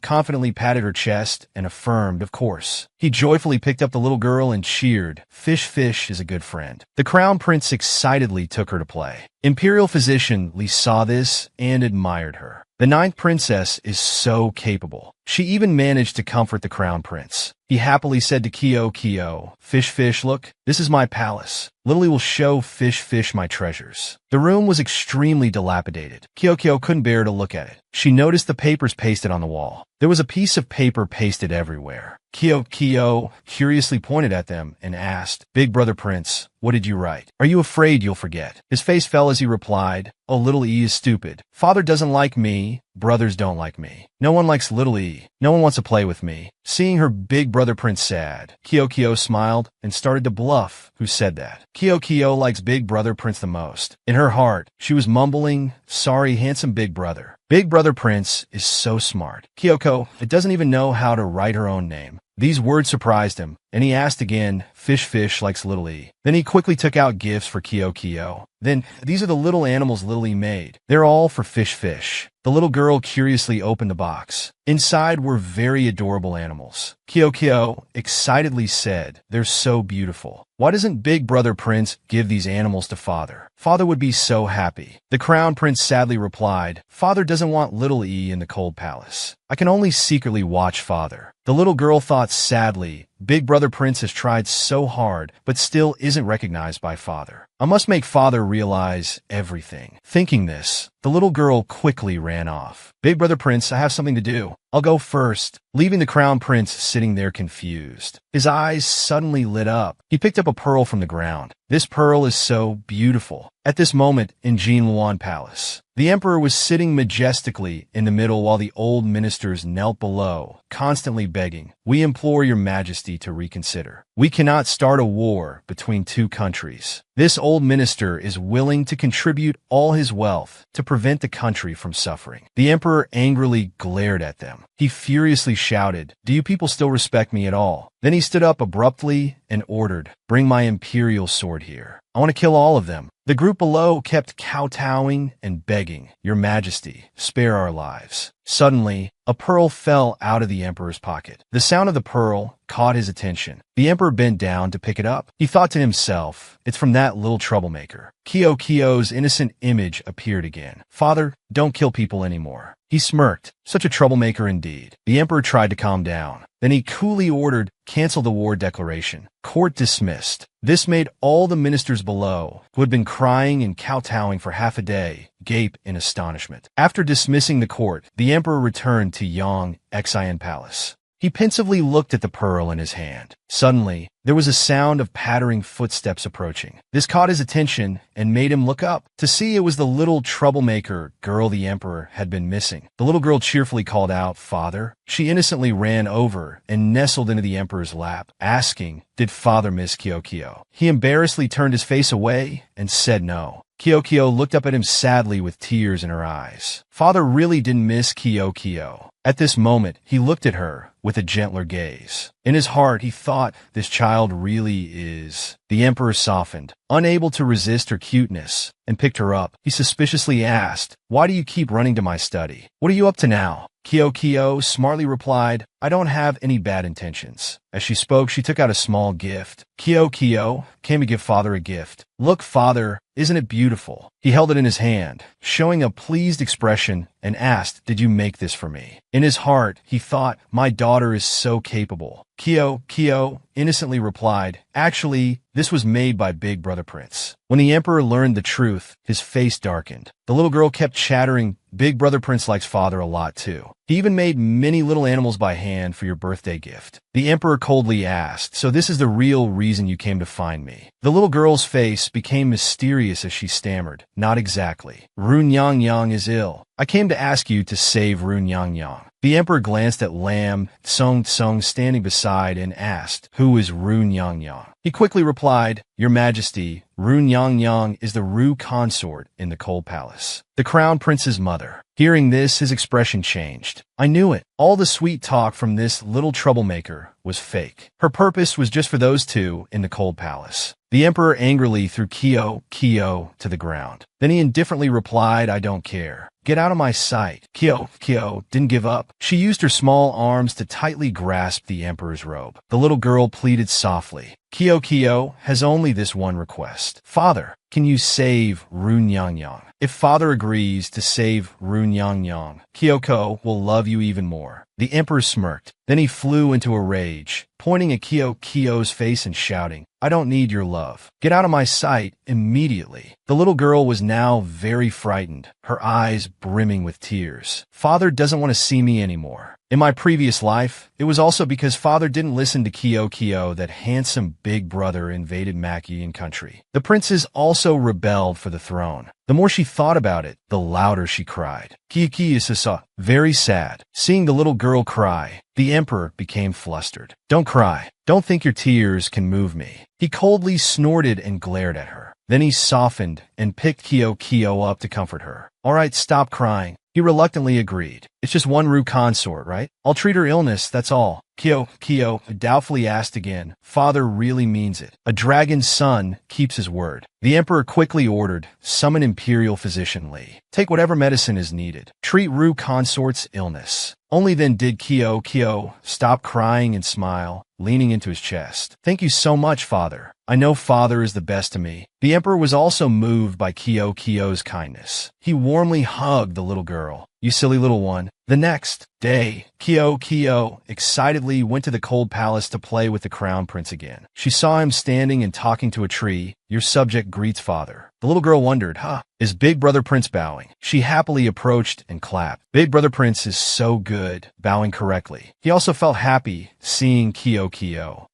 confidently patted her chest and affirmed, of course. He joyfully picked up the little girl and cheered, Fish is a good friend. The crown prince excitedly took her to play. Imperial physician Li saw this and admired her. The 9th princess is so capable. She even managed to comfort the crown prince. He happily said to Kyo, Fish, look, this is my palace. Lily will show Fish my treasures. The room was extremely dilapidated. Kyo couldn't bear to look at it. She noticed the papers pasted on the wall. There was a piece of paper pasted everywhere. Kyo curiously pointed at them and asked, Big brother prince, what did you write? Are you afraid you'll forget? His face fell as he replied, Oh, little E is stupid. Father doesn't like me. Brothers don't like me. No one likes little E. No one wants to play with me. Seeing her big brother prince sad, Kyo smiled and started to bluff. Who said that? Kyo likes big brother prince the most. In her heart, she was mumbling, sorry, handsome big brother. Big brother prince is so smart. Kyo doesn't even know how to write her own name. These words surprised him, and he asked again, Fish likes little E. Then he quickly took out gifts for Kyo. Then, these are the little animals Lily made. They're all for Fish. The little girl curiously opened the box. Inside were very adorable animals. Kyo excitedly said, they're so beautiful. Why doesn't Big Brother Prince give these animals to father? Father would be so happy. The crown prince sadly replied, Father doesn't want little E in the cold palace. I can only secretly watch father. The little girl thought sadly, Big Brother Prince has tried so hard, but still isn't recognized by father. I must make father realize everything. Thinking this, the little girl quickly ran off. Big Brother Prince, I have something to do. I'll go first, leaving the crown prince sitting there confused. His eyes suddenly lit up. He picked up a pearl from the ground. This pearl is so beautiful. At this moment, in Jinluan Palace, the emperor was sitting majestically in the middle while the old ministers knelt below, constantly begging, We implore your majesty to reconsider. We cannot start a war between two countries. This old minister is willing to contribute all his wealth to prevent the country from suffering. The emperor angrily glared at them. He furiously shouted, Do you people still respect me at all? Then he stood up abruptly and ordered, Bring my imperial sword here. I want to kill all of them. The group below kept kowtowing and begging, Your Majesty, spare our lives. Suddenly, a pearl fell out of the emperor's pocket. The sound of the pearl caught his attention. The emperor bent down to pick it up. He thought to himself, it's from that little troublemaker. Kyo's innocent image appeared again. Father, don't kill people anymore. He smirked. Such a troublemaker indeed. The emperor tried to calm down. Then he coolly ordered, cancel the war declaration. Court dismissed. This made all the ministers below, who had been crying and kowtowing for half a day, gape in astonishment. After dismissing the court, the emperor returned to Yang Xian Palace. He pensively looked at the pearl in his hand. Suddenly, there was a sound of pattering footsteps approaching. This caught his attention and made him look up to see it was the little troublemaker girl the emperor had been missing. The little girl cheerfully called out, "Father." She innocently ran over and nestled into the emperor's lap, asking, "Did father miss Kyo?" He embarrassedly turned his face away and said no. Kyo looked up at him sadly with tears in her eyes. Father really didn't miss Kyo. At this moment, he looked at her with a gentler gaze. In his heart, he thought, this child really is. The emperor softened, unable to resist her cuteness, and picked her up. He suspiciously asked, "Why do you keep running to my study? What are you up to now?" Kyo smartly replied, "I don't have any bad intentions." As she spoke, she took out a small gift. Kyo came to give father a gift. "Look, father, isn't it beautiful?" He held it in his hand, showing a pleased expression, and asked, "Did you make this for me?" In his heart, he thought, my daughter is so capable. Kyo innocently replied, "Actually, this was made by Big Brother Prince." When the emperor learned the truth, his face darkened. The little girl kept chattering, "Big Brother Prince likes father a lot too. He even made many little animals by hand for your birthday gift." The emperor coldly asked, "So this is the real reason you came to find me?" The little girl's face became mysterious as she stammered, "Not exactly. Run Yang is ill. I came to ask you to save Run Yang." The emperor glanced at Lam Tsung standing beside and asked, "Who is Run Yang?" He quickly replied, "Your Majesty, Run Yang is the Ru consort in the Cold Palace, the Crown Prince's mother." Hearing this, his expression changed. "I knew it. All the sweet talk from this little troublemaker was fake. Her purpose was just for those two in the Cold Palace." The emperor angrily threw Kyo to the ground. Then he indifferently replied, "I don't care. Get out of my sight." Kyo didn't give up. She used her small arms to tightly grasp the emperor's robe. The little girl pleaded softly. Kyo has only this one request. "Father, can you save Run Yang? If father agrees to save Run Yang, Kyoko will love you even more." The emperor smirked. Then he flew into a rage, pointing at Kyo's face and shouting, "I don't need your love. Get out of my sight immediately." The little girl was now very frightened, her eyes brimming with tears. "Father doesn't want to see me anymore. In my previous life, it was also because father didn't listen to Kyo that handsome big brother invaded Makian country. The princess also rebelled for the throne. The more she thought about it, the louder she cried. Kiki is very sad. Seeing the little girl cry, the emperor became flustered. "Don't cry. Don't think your tears can move me." He coldly snorted and glared at her. Then he softened and picked Kyo up to comfort her. "All right, stop crying." He reluctantly agreed. "It's just one Ru consort, right? I'll treat her illness, that's all." Kyo doubtfully asked again. "Father really means it. A dragon's son keeps his word." The emperor quickly ordered, "Summon Imperial Physician Li. Take whatever medicine is needed. Treat Ru consort's illness." Only then did Kyo stop crying and smile, leaning into his chest. "Thank you so much, father. I know father is the best to me." The emperor was also moved by Kyo's kindness. He warmly hugged the little girl. "You silly little one." The next day, Kyo excitedly went to the Cold Palace to play with the Crown Prince again. She saw him standing and talking to a tree. "Your subject greets father." The little girl wondered, is Big Brother Prince bowing? She happily approached and clapped. Big Brother Prince is so good, bowing correctly. He also felt happy seeing Kyo.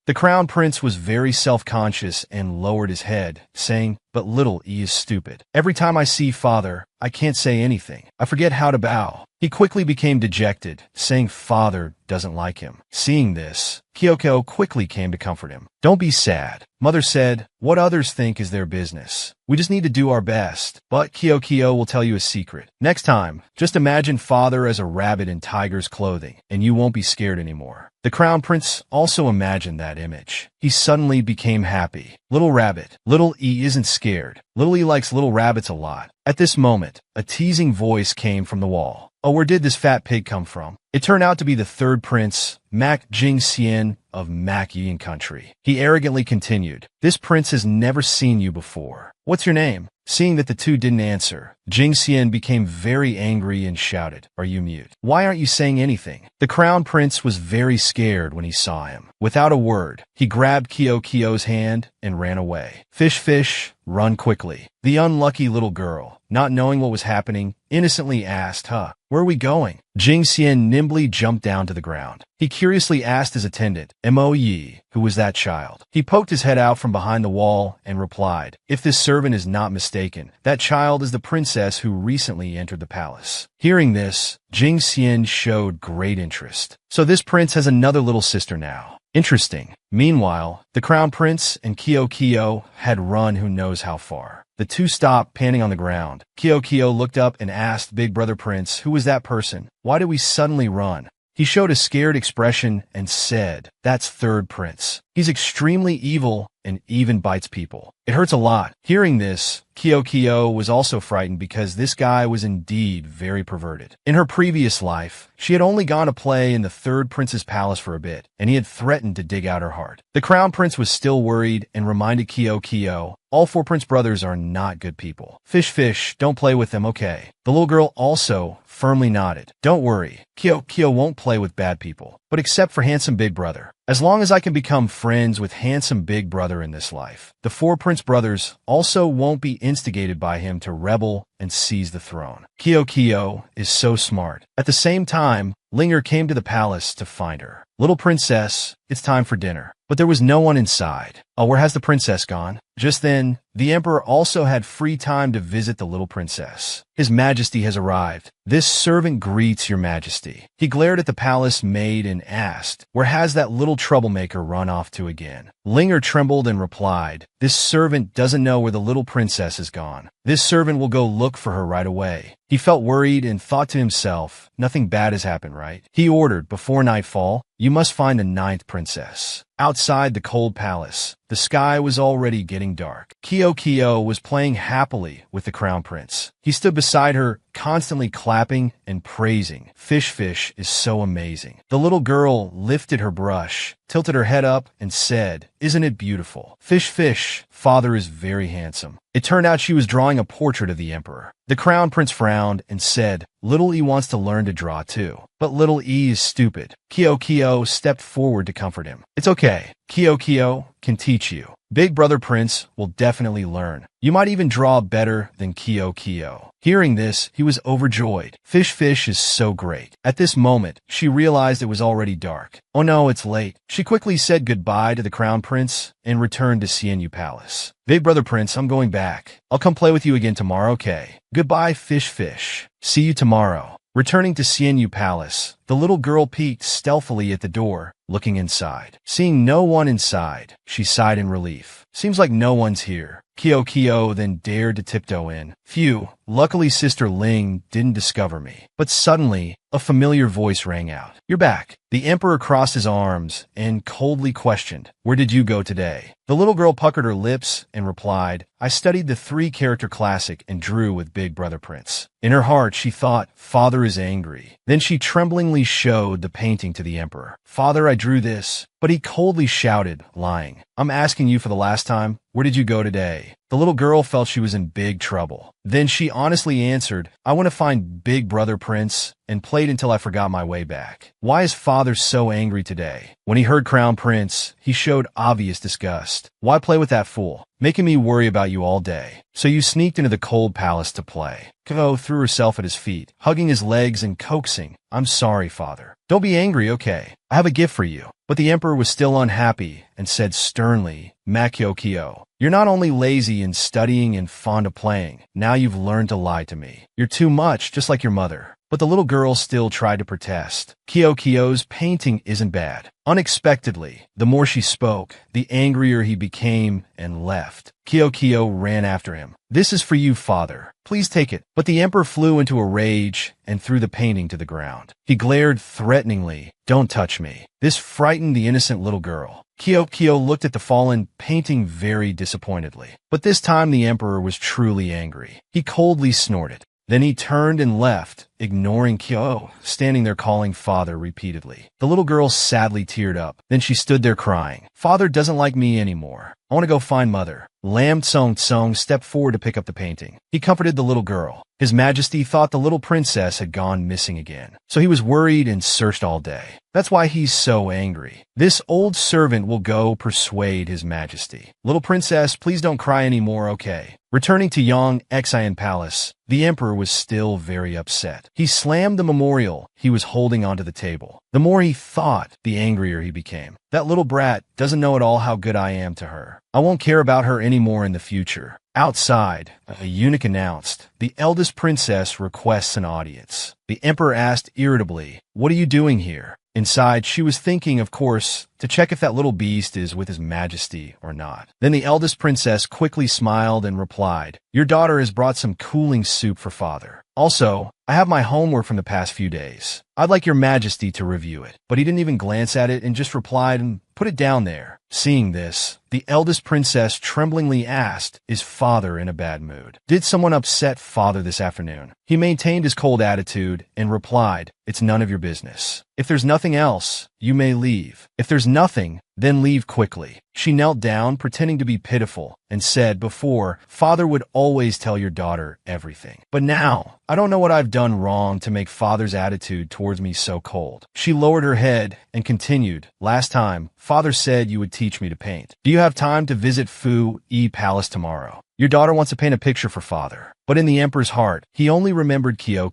The Crown Prince was very self-conscious and lowered his head, saying, "But little E is stupid. Every time I see father, I can't say anything. I forget how to bow." He quickly became dejected, saying father doesn't like him. Seeing this, Kyo quickly came to comfort him. "Don't be sad." Mother said, "What others think is their business. We just need to do our best." But Kyo will tell you a secret. Next time, just imagine father as a rabbit in tiger's clothing, and you won't be scared anymore. The Crown Prince also imagined that image. He suddenly became happy. Little rabbit. Little E isn't scared. Little E likes little rabbits a lot. At this moment, a teasing voice came from the wall. Oh, where did this fat pig come from? It turned out to be the third prince, Mak Jingxian of Mak Yin country. He arrogantly continued, this prince has never seen you before. What's your name? Seeing that the two didn't answer, Jingxian became very angry and shouted, are you mute? Why aren't you saying anything? The crown prince was very scared when he saw him. Without a word, he grabbed Kio's hand and ran away. Fish, fish, run quickly. The unlucky little girl, not knowing what was happening, innocently asked, where are we going? Jingxian nimbly jumped down to the ground. He curiously asked his attendant, Mo Yi, who was that child? He poked his head out from behind the wall and replied, if this servant is not mistaken, that child is the princess who recently entered the palace. Hearing this, Jingxian showed great interest. So this prince has another little sister now. Interesting. Meanwhile, the crown prince and Kio had run who knows how far. The two stopped, panting on the ground. Kio looked up and asked Big Brother Prince, who was that person? Why did we suddenly run? He showed a scared expression and said, that's third prince. He's extremely evil and even bites people. It hurts a lot. Hearing this, Kio was also frightened because this guy was indeed very perverted. In her previous life, she had only gone to play in the third prince's palace for a bit, and he had threatened to dig out her heart. The crown prince was still worried and reminded Kio, all four prince brothers are not good people. Fish, fish, don't play with them, okay? The little girl also firmly nodded. Don't worry, Kio won't play with bad people, but except for handsome big brother. As long as I can become friends with handsome big brother in this life, the four prince brothers also won't be instigated by him to rebel and seize the throne. Kio is so smart. At the same time, Linger came to the palace to find her. Little princess, it's time for dinner. But there was no one inside. Oh, where has the princess gone? Just then, the emperor also had free time to visit the little princess. His Majesty has arrived. This servant greets your Majesty. He glared at the palace maid and asked, where has that little troublemaker run off to again? Linger trembled and replied, this servant doesn't know where the little princess has gone. This servant will go look for her right away. He felt worried and thought to himself, nothing bad has happened, right? He ordered, before nightfall, you must find the ninth princess. Outside the cold palace, the sky was already getting dark. Kio was playing happily with the crown prince. He stood beside her, constantly clapping and praising. Fish, fish is so amazing. The little girl lifted her brush, tilted her head up, and said, isn't it beautiful? Fish, fish, father is very handsome. It turned out she was drawing a portrait of the emperor. The crown prince frowned and said, little E wants to learn to draw too. But little E is stupid. Kio stepped forward to comfort him. It's okay. Kio can teach you. Big Brother Prince will definitely learn. You might even draw better than Kio. Hearing this, he was overjoyed. Fish, fish is so great. At this moment, she realized it was already dark. Oh no, it's late. She quickly said goodbye to the crown prince and returned to Xianyu Palace. Big Brother Prince, I'm going back. I'll come play with you again tomorrow, okay? Goodbye, fish, fish. See you tomorrow. Returning to Xianyu Palace, the little girl peeked stealthily at the door, looking inside. Seeing no one inside, she sighed in relief. Seems like no one's here. Kio then dared to tiptoe in. Phew, luckily Sister Ling didn't discover me. But suddenly, a familiar voice rang out. You're back. The emperor crossed his arms and coldly questioned, where did you go today? The little girl puckered her lips and replied, I studied the 3-character classic and drew with Big Brother Prince. In her heart, she thought, Father is angry. Then she tremblingly showed the painting to the emperor. Father, I drew this. But he coldly shouted, lying. I'm asking you for the last time, where did you go today? The little girl felt she was in big trouble. Then she honestly answered, I want to find Big Brother Prince, and played until I forgot my way back. Why is father so angry today? When he heard Crown Prince, he showed obvious disgust. Why play with that fool? Making me worry about you all day. So you sneaked into the cold palace to play. Kio threw herself at his feet, hugging his legs and coaxing, I'm sorry, father. Don't be angry, okay? I have a gift for you. But the emperor was still unhappy and said sternly, Kio, you're not only lazy in studying and fond of playing, now you've learned to lie to me. You're too much, just like your mother. But the little girl still tried to protest. Kio's painting isn't bad. Unexpectedly, the more she spoke, the angrier he became and left. Kio ran after him. This is for you, father. Please take it. But the emperor flew into a rage and threw the painting to the ground. He glared threateningly. Don't touch me. This frightened the innocent little girl. Kio looked at the fallen painting very disappointedly. But this time the emperor was truly angry. He coldly snorted. Then he turned and left, ignoring Kyo, standing there calling father repeatedly. The little girl sadly teared up. Then she stood there crying. Father doesn't like me anymore. I want to go find mother. Lam Tsong stepped forward to pick up the painting. He comforted the little girl. His Majesty thought the little princess had gone missing again, so he was worried and searched all day. That's why he's so angry. This old servant will go persuade His Majesty. Little princess, please don't cry anymore, okay? Returning to Yongxian Palace, the emperor was still very upset. He slammed the memorial he was holding onto the table. The more he thought, the angrier he became. That little brat doesn't know at all how good I am to her. I won't care about her anymore in the future. Outside, a eunuch announced, "The eldest princess requests an audience." The emperor asked irritably, "What are you doing here?" Inside, she was thinking, of course, to check if that little beast is with His Majesty or not. Then the eldest princess quickly smiled and replied, "Your daughter has brought some cooling soup for father. Also, I have my homework from the past few days. I'd like Your Majesty to review it." But he didn't even glance at it and just replied and put it down there. Seeing this, the eldest princess tremblingly asked, "Is father in a bad mood? Did someone upset father this afternoon?" He maintained his cold attitude and replied, "It's none of your business. If there's nothing else, you may leave. If there's nothing, then leave quickly." She knelt down, pretending to be pitiful, and said, "Before, father would always tell your daughter everything. But now, I don't know what I've done wrong to make father's attitude towards me so cold." She lowered her head and continued, "Last time, father said you would teach me to paint. Do you have time to visit Fu-Yi Palace tomorrow? Your daughter wants to paint a picture for father." But in the emperor's heart, he only remembered Kyo.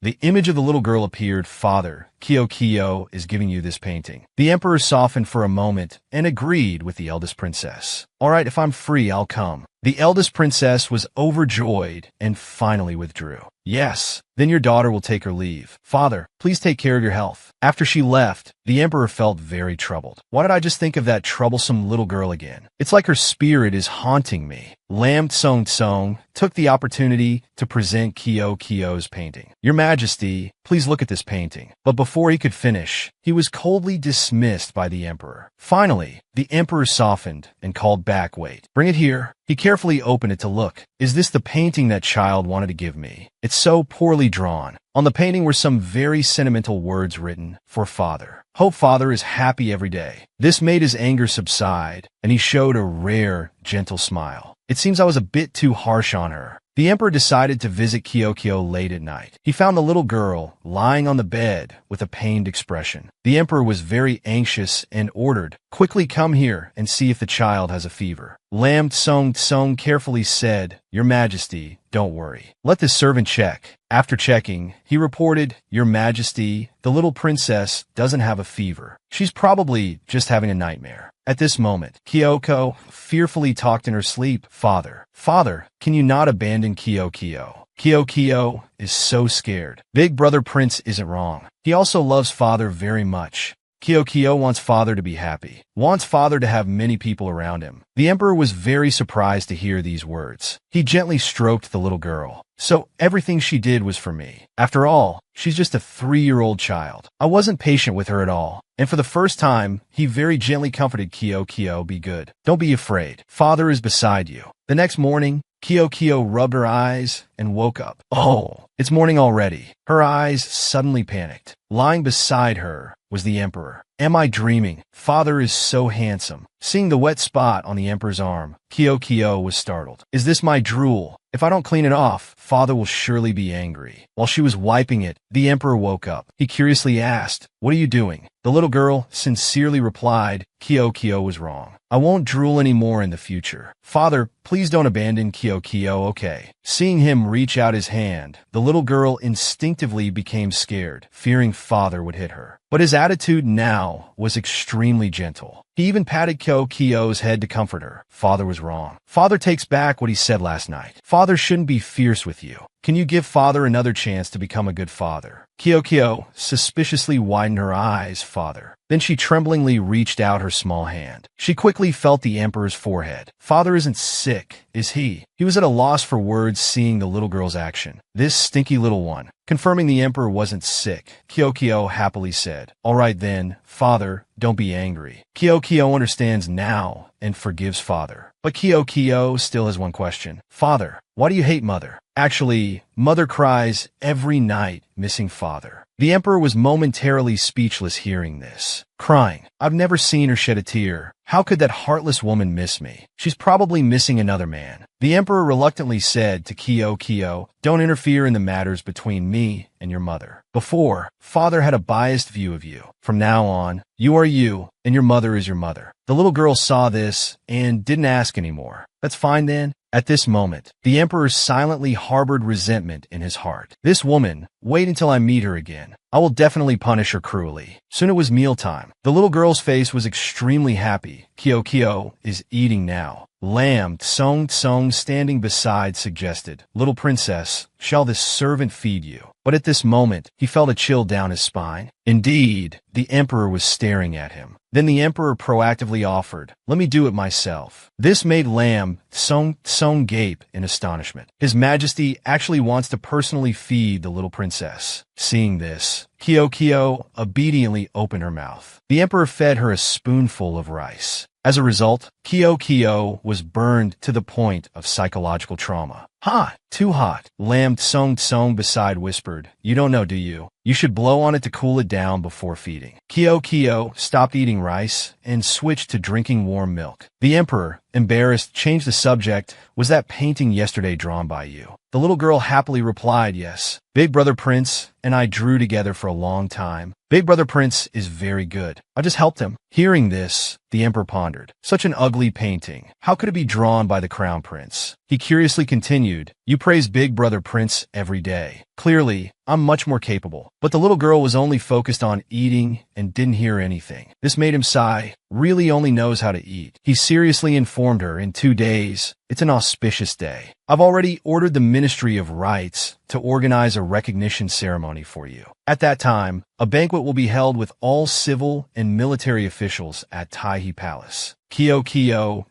The image of the little girl appeared. "Father, Kyo is giving you this painting." The emperor softened for a moment and agreed with the eldest princess. "All right, if I'm free, I'll come." The eldest princess was overjoyed and finally withdrew. "Yes, then your daughter will take her leave. Father, please take care of your health." After she left, the emperor felt very troubled. Why did I just think of that troublesome little girl again? It's like her spirit is haunting me. Lam Tsong took the opportunity to present Kyo's painting. "Your Majesty, please look at this painting." But before he could finish, he was coldly dismissed by the emperor. Finally, the emperor softened and called back, "Wait, bring it here." He carefully opened it to look. "Is this the painting that child wanted to give me? It's so poorly drawn." On the painting were some very sentimental words written, "For father. Hope father is happy every day." This made his anger subside, and he showed a rare, gentle smile. "It seems I was a bit too harsh on her." The emperor decided to visit Kyo late at night. He found the little girl lying on the bed with a pained expression. The emperor was very anxious and ordered, "Quickly come here and see if the child has a fever." Lam Tsong carefully said, "Your Majesty, don't worry. Let the servant check." After checking, he reported, "Your Majesty, the little princess doesn't have a fever. She's probably just having a nightmare." At this moment, Kyoko fearfully talked in her sleep, Father, can you not abandon Kyo?" Kyo is so scared. Big brother Prince isn't wrong. He also loves father very much. Kyo wants father to be happy, wants father to have many people around him. The emperor was very surprised to hear these words. He gently stroked the little girl. "So everything she did was for me. After all, she's just a 3-year-old child. I wasn't patient with her at all." And for the first time, he very gently comforted Kyo, "Be good. Don't be afraid. Father is beside you." The next morning, Kyo rubbed her eyes and woke up. Oh, it's morning already. Her eyes suddenly panicked. Lying beside her was the emperor. "Am I dreaming? Father is so handsome." Seeing the wet spot on the emperor's arm, Kyo was startled. "Is this my drool? If I don't clean it off, father will surely be angry." While she was wiping it, the emperor woke up. He curiously asked, "What are you doing?" The little girl sincerely replied, Kyo was wrong. "I won't drool anymore in the future. Father, please don't abandon Kyo, okay?" Seeing him reach out his hand, the little girl instinctively became scared, fearing father would hit her. But his attitude now was extremely gentle. He even patted Kyo's head to comfort her. Father was wrong. Father takes back what he said last night. Father shouldn't be fierce with you. Can you give father another chance to become a good father? Kyo suspiciously widened her eyes, "Father." Then she tremblingly reached out her small hand. She quickly felt the emperor's forehead. Father isn't sick, is he? He was at a loss for words seeing the little girl's action. This stinky little one. Confirming the emperor wasn't sick, Kyo happily said, "All right then, father, don't be angry." Kyo understands now and forgives father. But Kyo still has one question. Father, why do you hate mother? Actually, mother cries every night, missing father. The emperor was momentarily speechless hearing this. Crying. I've never seen her shed a tear. How could that heartless woman miss me? She's probably missing another man. The emperor reluctantly said to Kyo, don't interfere in the matters between me and your mother. Before, father had a biased view of you. From now on, you are you, and your mother is your mother. The little girl saw this and didn't ask anymore. That's fine then. At this moment, the emperor silently harbored resentment in his heart. This woman, wait until I meet her again. I will definitely punish her cruelly. Soon it was mealtime. The little girl's face was extremely happy. Kyo is eating now. Lamb Tsong standing beside suggested, Little princess, shall this servant feed you? But at this moment, he felt a chill down his spine. Indeed, the emperor was staring at him. Then the emperor proactively offered, let me do it myself. This made Lamb Tsong gape in astonishment. His Majesty actually wants to personally feed the little princess. Seeing this, Kyo obediently opened her mouth. The emperor fed her a spoonful of rice. As a result, Kyo was burned to the point of psychological trauma. Hot, too hot. Lamb Tsong beside whispered, you don't know, do you? You should blow on it to cool it down before feeding. Kyo stopped eating rice and switched to drinking warm milk. The emperor, embarrassed, changed the subject. Was that painting yesterday drawn by you? The little girl happily replied, yes. Big brother Prince and I drew together for a long time. Big brother Prince is very good. I just helped him. Hearing this, the emperor pondered. Such an ugly painting. How could it be drawn by the crown prince? He curiously continued, you praise Big brother Prince every day. Clearly, I'm much more capable. But the little girl was only focused on eating and didn't hear anything. This made him sigh. Really only knows how to eat. He seriously informed her in 2 days. It's an auspicious day. I've already ordered the Ministry of Rights to organize a recognition ceremony for you. At that time, a banquet will be held with all civil and military officials at Taihe Palace. Kyo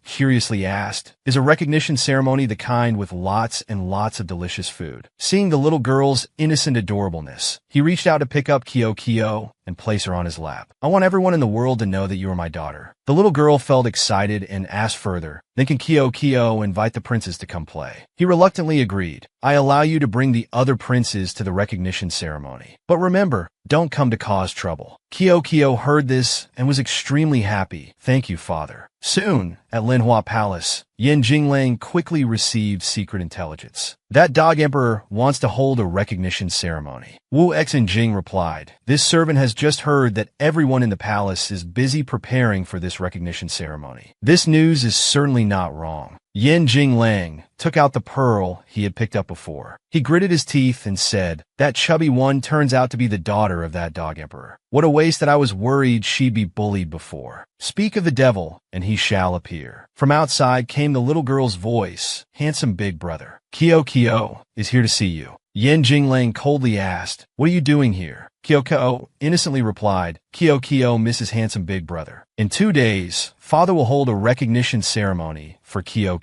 curiously asked, is a recognition ceremony the kind with lots and lots of delicious food? Seeing the little girl's innocent adorableness, he reached out to pick up Kyo and place her on his lap. I want everyone in the world to know that you are my daughter. The little girl felt excited and asked further, then can Kyo invite the princes to come play? He reluctantly agreed. I allow you to bring the other princes to the recognition ceremony. But remember, don't come to cause trouble. Kyo heard this and was extremely happy. Thank you, father. Soon, at Linhua Palace, Yin Jinglang quickly received secret intelligence. That dog emperor wants to hold a recognition ceremony. Wu X and Jing replied, this servant has just heard that everyone in the palace is busy preparing for this recognition ceremony. This news is certainly not wrong. Yin Jinglang took out the pearl he had picked up before. He gritted his teeth and said, that chubby one turns out to be the daughter of that dog emperor. What a waste that I was worried she'd be bullied before. Speak of the devil, and he shall appear. From outside came the little girl's voice, handsome big brother. Kyo is here to see you. Yin Jinglang coldly asked, what are you doing here? Kyo innocently replied, Kyo misses handsome big brother. In 2 days, father will hold a recognition ceremony for Kyo.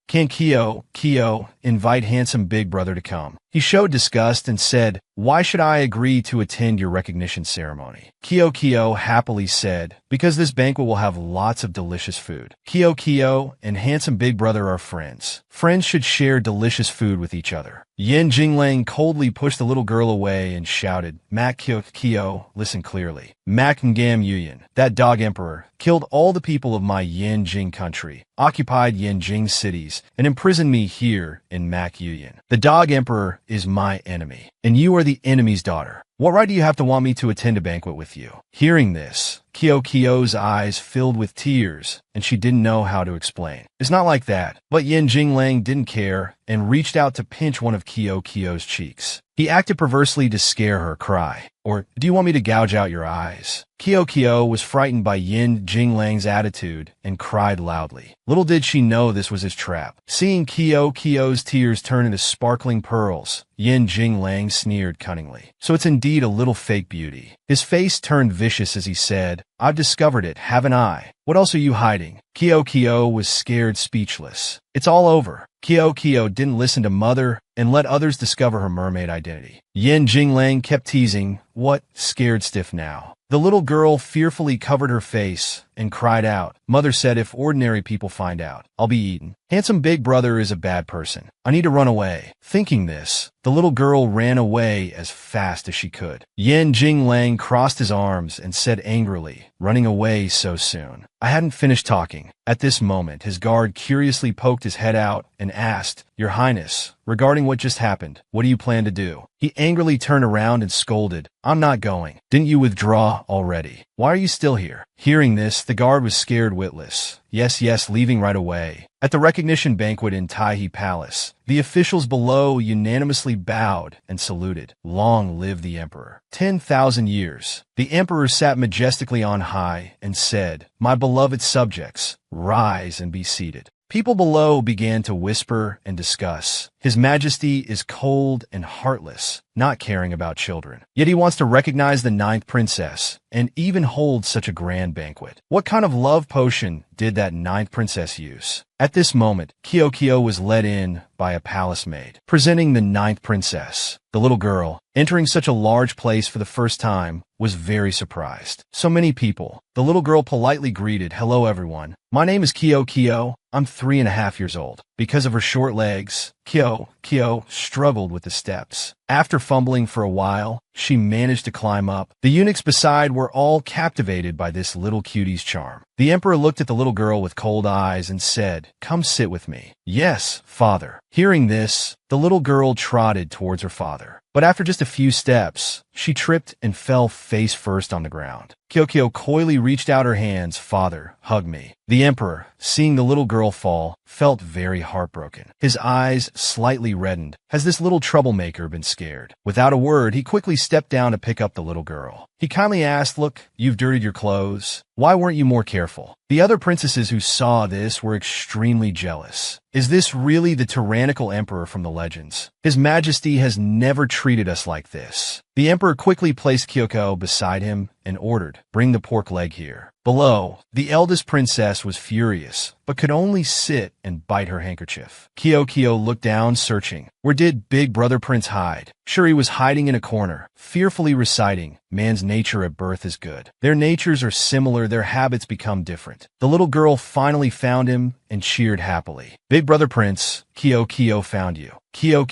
Can Kyo invite handsome big brother to come? He showed disgust and said, why should I agree to attend your recognition ceremony? Kyo happily said, because this banquet will have lots of delicious food. Kyo and handsome big brother are friends. Friends should share delicious food with each other. Yin Jinglang coldly pushed the little girl away and shouted, Mak Kyo, listen clearly. Mak Ngam Yuyan, that dog emperor, killed all the people of my Yin Jing country, occupied Yin Jing cities, and imprisoned me here in Mak Yuyan. The dog emperor is my enemy, and you are the enemy's daughter. What right do you have to want me to attend a banquet with you? Hearing this, Kyo's eyes filled with tears, and she didn't know how to explain. It's not like that, but Yin Jinglang didn't care and reached out to pinch one of Kyo's cheeks. He acted perversely to scare her cry. Or, do you want me to gouge out your eyes? Kyo was frightened by Yin Jinglang's attitude and cried loudly. Little did she know this was his trap. Seeing Kyo's tears turn into sparkling pearls, Yin Jinglang sneered cunningly. So it's indeed a little fake beauty. His face turned vicious as he said, I've discovered it, haven't I? What else are you hiding? Kyo was scared speechless. It's all over. Kyo didn't listen to mother and let others discover her mermaid identity. Yin Jinglang kept teasing, what? Scared stiff now. The little girl fearfully covered her face and cried out. Mother said, if ordinary people find out, I'll be eaten. Handsome big brother is a bad person. I need to run away. Thinking this, the little girl ran away as fast as she could. Yan Jinglang crossed his arms and said angrily, running away so soon. I hadn't finished talking. At this moment, his guard curiously poked his head out and asked, Your Highness, regarding what just happened, what do you plan to do? He angrily turned around and scolded, I'm not going. Didn't you withdraw already? Why are you still here? Hearing this, the guard was scared witless. Yes, leaving right away. At the recognition banquet in Taihe Palace, the officials below unanimously bowed and saluted. Long live the emperor. 10,000 years. The emperor sat majestically on high and said, My beloved subjects, rise and be seated. People below began to whisper and discuss. His Majesty is cold and heartless, not caring about children. Yet he wants to recognize the 9th princess and even hold such a grand banquet. What kind of love potion did that 9th princess use? At this moment, Kyo was led in by a palace maid, presenting the 9th princess. The little girl, entering such a large place for the first time, was very surprised. So many people. The little girl politely greeted, Hello everyone. My name is Kyo. I'm 3.5 years old. Because of her short legs, Kyo struggled with the steps. After fumbling for a while, she managed to climb up. The eunuchs beside were all captivated by this little cutie's charm. The emperor looked at the little girl with cold eyes and said, Come sit with me. Yes, father. Hearing this, the little girl trotted towards her father. But after just a few steps, she tripped and fell face first on the ground. Kyo coyly reached out her hands. Father, hug me. The emperor, seeing the little girl fall, felt very heartbroken. His eyes slightly reddened. Has this little troublemaker been scared? Without a word, he quickly stepped down to pick up the little girl. He kindly asked, Look, you've dirtied your clothes. Why weren't you more careful? The other princesses who saw this were extremely jealous. Is this really the tyrannical emperor from the legends? His Majesty has never treated us like this. The emperor quickly placed Kyo beside him and ordered, Bring the pork leg here. Below, the eldest princess was furious, but could only sit and bite her handkerchief. Kyo looked down, searching. Where did Big Brother Prince hide? Sure, he was hiding in a corner, fearfully reciting, Man's nature at birth is good. Their natures are similar, their habits become different. The little girl finally found him and cheered happily. Big Brother Prince, Kyo found you. Kyo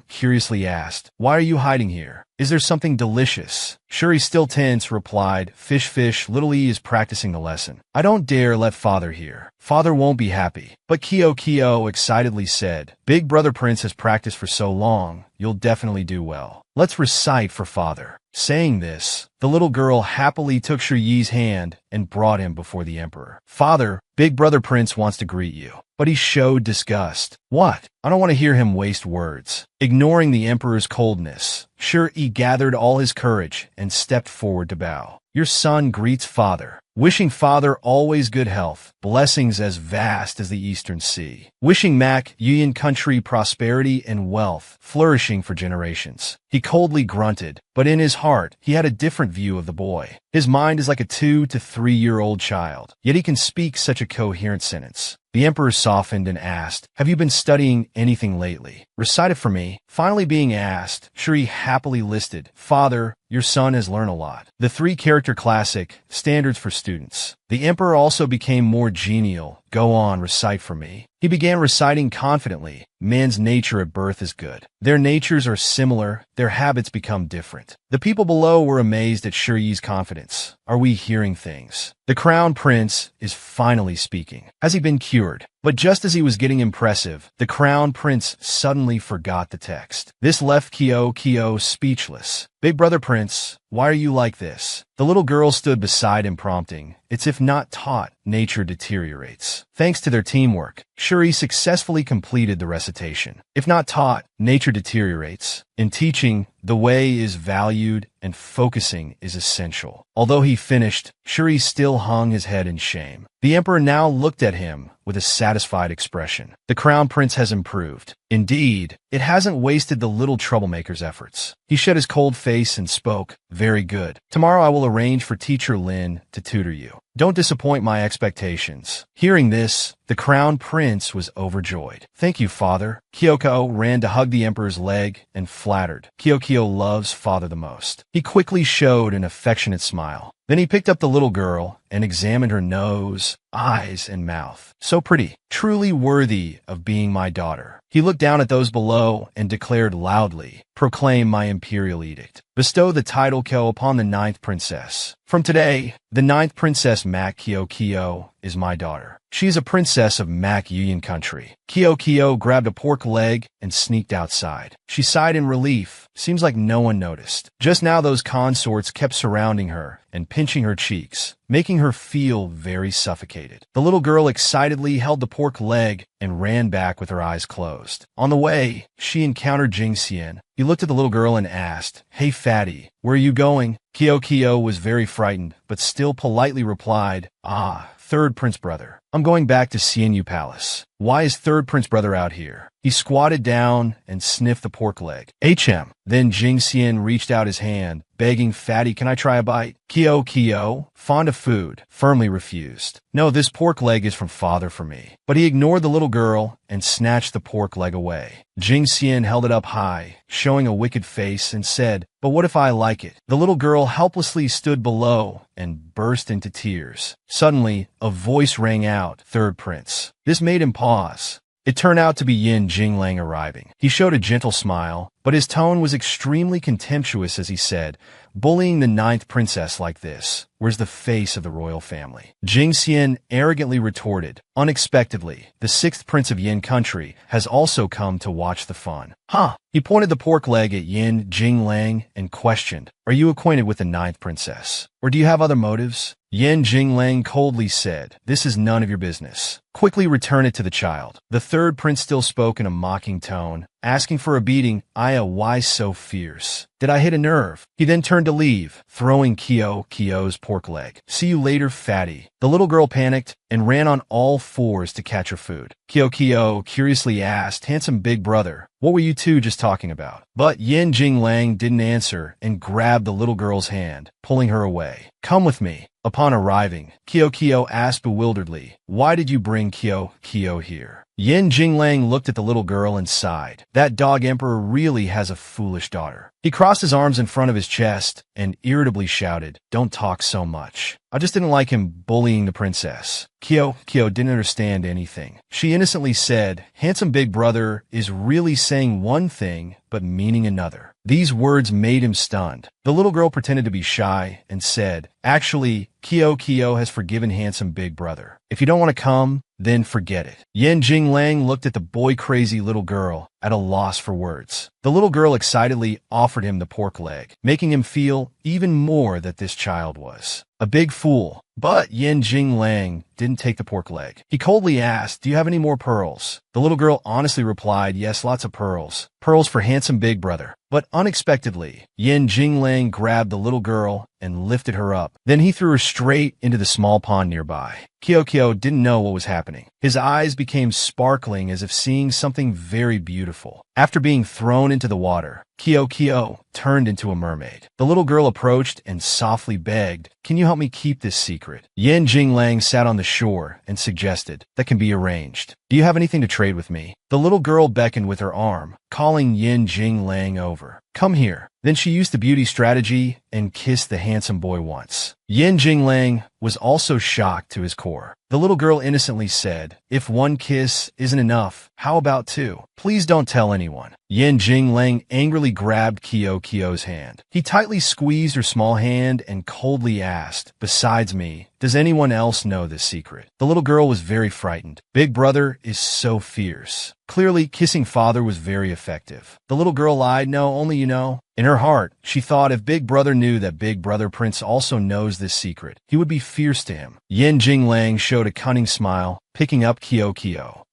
curiously asked, Why are you hiding here? Is there something delicious? Shuri, still tense, replied, Fish, little E is practicing the lesson. I don't dare let father hear. Father won't be happy. But Kyo excitedly said, Big Brother Prince has practiced for so long, you'll definitely do well. Let's recite for father. Saying this, the little girl happily took Shiyi's hand and brought him before the emperor. Father, Big Brother Prince wants to greet you. But he showed disgust. What? I don't want to hear him waste words. Ignoring the emperor's coldness, Shiyi gathered all his courage and stepped forward to bow. Your son greets father. Wishing father always good health, blessings as vast as the eastern sea. Wishing Mac Yuyan country prosperity and wealth, flourishing for generations. He coldly grunted, but in his heart, he had a different view of the boy. His mind is like a 2 to 3 year old child, yet he can speak such a coherent sentence. The emperor softened and asked, Have you been studying anything lately? Recite it for me. Finally being asked, Shuri happily listed, Father, your son has learned a lot. The 3-character classic, standards for students. The emperor also became more genial. Go on, recite for me. He began reciting confidently. Man's nature at birth is good. Their natures are similar, their habits become different. The people below were amazed at Shiyi's confidence. Are we hearing things? The crown prince is finally speaking. Has he been cured? But just as he was getting impressive, the crown prince suddenly forgot the text. This left Kyo speechless. Big Brother Prince, why are you like this? The little girl stood beside him prompting, It's if not taught, nature deteriorates. Thanks to their teamwork, Shuri successfully completed the recitation. If not taught, nature deteriorates. In teaching, the way is valued and focusing is essential. Although he finished, Shuri still hung his head in shame. The emperor now looked at him with a satisfied expression. The crown prince has improved. Indeed, it hasn't wasted the little troublemaker's efforts. He shut his cold face and spoke, Very good. Tomorrow I will arrange for teacher Lin to tutor you. Don't disappoint my expectations. Hearing this, the crown prince was overjoyed. Thank you, father. Kyoko ran to hug the emperor's leg and flattered. Kyoko loves father the most. He quickly showed an affectionate smile. Then he picked up the little girl and examined her nose, eyes, and mouth. So pretty, truly worthy of being my daughter. He looked down at those below and declared loudly, proclaim my imperial edict. Bestow the title Kyo upon the ninth princess. From today, the ninth princess Mak Kyoko is my daughter. She is a princess of Mak Union country. Kyoko grabbed a pork leg and sneaked outside. She sighed in relief. Seems like no one noticed. Just now those consorts kept surrounding her and pinching her cheeks, making her feel very suffocated. The little girl excitedly held the pork leg and ran back with her eyes closed. On the way, she encountered Jing Xian. He looked at the little girl and asked, "Hey, fatty, where are you going?" Kyoko was very frightened, but still politely replied, "Ah, third prince brother. I'm going back to Xianyu Palace. Why is third prince brother out here?" He squatted down and sniffed the pork leg. HM. Then Jing Xian reached out his hand, begging, "Fatty, can I try a bite?" Kyoko, fond of food, firmly refused. "No, this pork leg is from father for me." But he ignored the little girl and snatched the pork leg away. Jing Xian held it up high, showing a wicked face, and said, "But what if I like it?" The little girl helplessly stood below and burst into tears. Suddenly, a voice rang out, "Third prince." This made him pause. It turned out to be Yin Jinglang arriving. He showed a gentle smile, but his tone was extremely contemptuous as he said, "Bullying the ninth princess like this, where's the face of the royal family?" Jing Xian arrogantly retorted, "Unexpectedly, the sixth prince of Yin country has also come to watch the fun." Huh? He pointed the pork leg at Yin Jinglang and questioned, "Are you acquainted with the ninth princess? Or do you have other motives?" Yin Jinglang coldly said, "This is none of your business. Quickly return it to the child." The third prince still spoke in a mocking tone, asking for a beating. "Aya, why so fierce? Did I hit a nerve?" He then turned to leave, throwing Kyo's pork leg. "See you later, fatty." The little girl panicked and ran on all fours to catch her food. Kyo curiously asked, "Handsome big brother, what were you two just talking about?" But Yin Jinglang didn't answer and grabbed the little girl's hand, pulling her away. "Come with me." Upon arriving, Kyo asked bewilderedly, "Why did you bring Kyo here?" Yin Jinglang looked at the little girl and sighed. That dog emperor really has a foolish daughter. He crossed his arms in front of his chest and irritably shouted, "Don't talk so much. I just didn't like him bullying the princess." Kyo didn't understand anything. She innocently said, "Handsome big brother is really saying one thing but meaning another." These words made him stunned. The little girl pretended to be shy and said, "Actually, Kyo has forgiven handsome big brother. If you don't want to come, then forget it." Yin Jinglang looked at the boy-crazy little girl, at a loss for words. The little girl excitedly offered him the pork leg, making him feel even more that this child was a big fool. But Yin Jinglang didn't take the pork leg. He coldly asked, "Do you have any more pearls?" The little girl honestly replied, "Yes, lots of pearls. Pearls for handsome big brother." But unexpectedly, Yin Jinglang grabbed the little girl and lifted her up. Then he threw her straight into the small pond nearby. Kyo didn't know what was happening. His eyes became sparkling as if seeing something very beautiful. After being thrown into the water, Kyo turned into a mermaid. The little girl approached and softly begged, "Can you help me keep this secret?" Yin Jinglang sat on the shore and suggested, "That can be arranged. Do you have anything to trade with me?" The little girl beckoned with her arm, calling Yin Jinglang over. "Come here." Then she used the beauty strategy and kissed the handsome boy once. Yin Jinglang was also shocked to his core. The little girl innocently said, "If one kiss isn't enough, how about two? Please don't tell anyone." Yin Jinglang angrily grabbed Kyo's hand. He tightly squeezed her small hand and coldly asked, "Besides me, does anyone else know this secret?" The little girl was very frightened. Big brother is so fierce. Clearly, kissing father was very effective. The little girl lied, "No, only you know." In her heart, she thought if Big Brother knew that Big Brother Prince also knows this secret, he would be fierce to him. Yin Jinglang showed a cunning smile, picking up Kyo.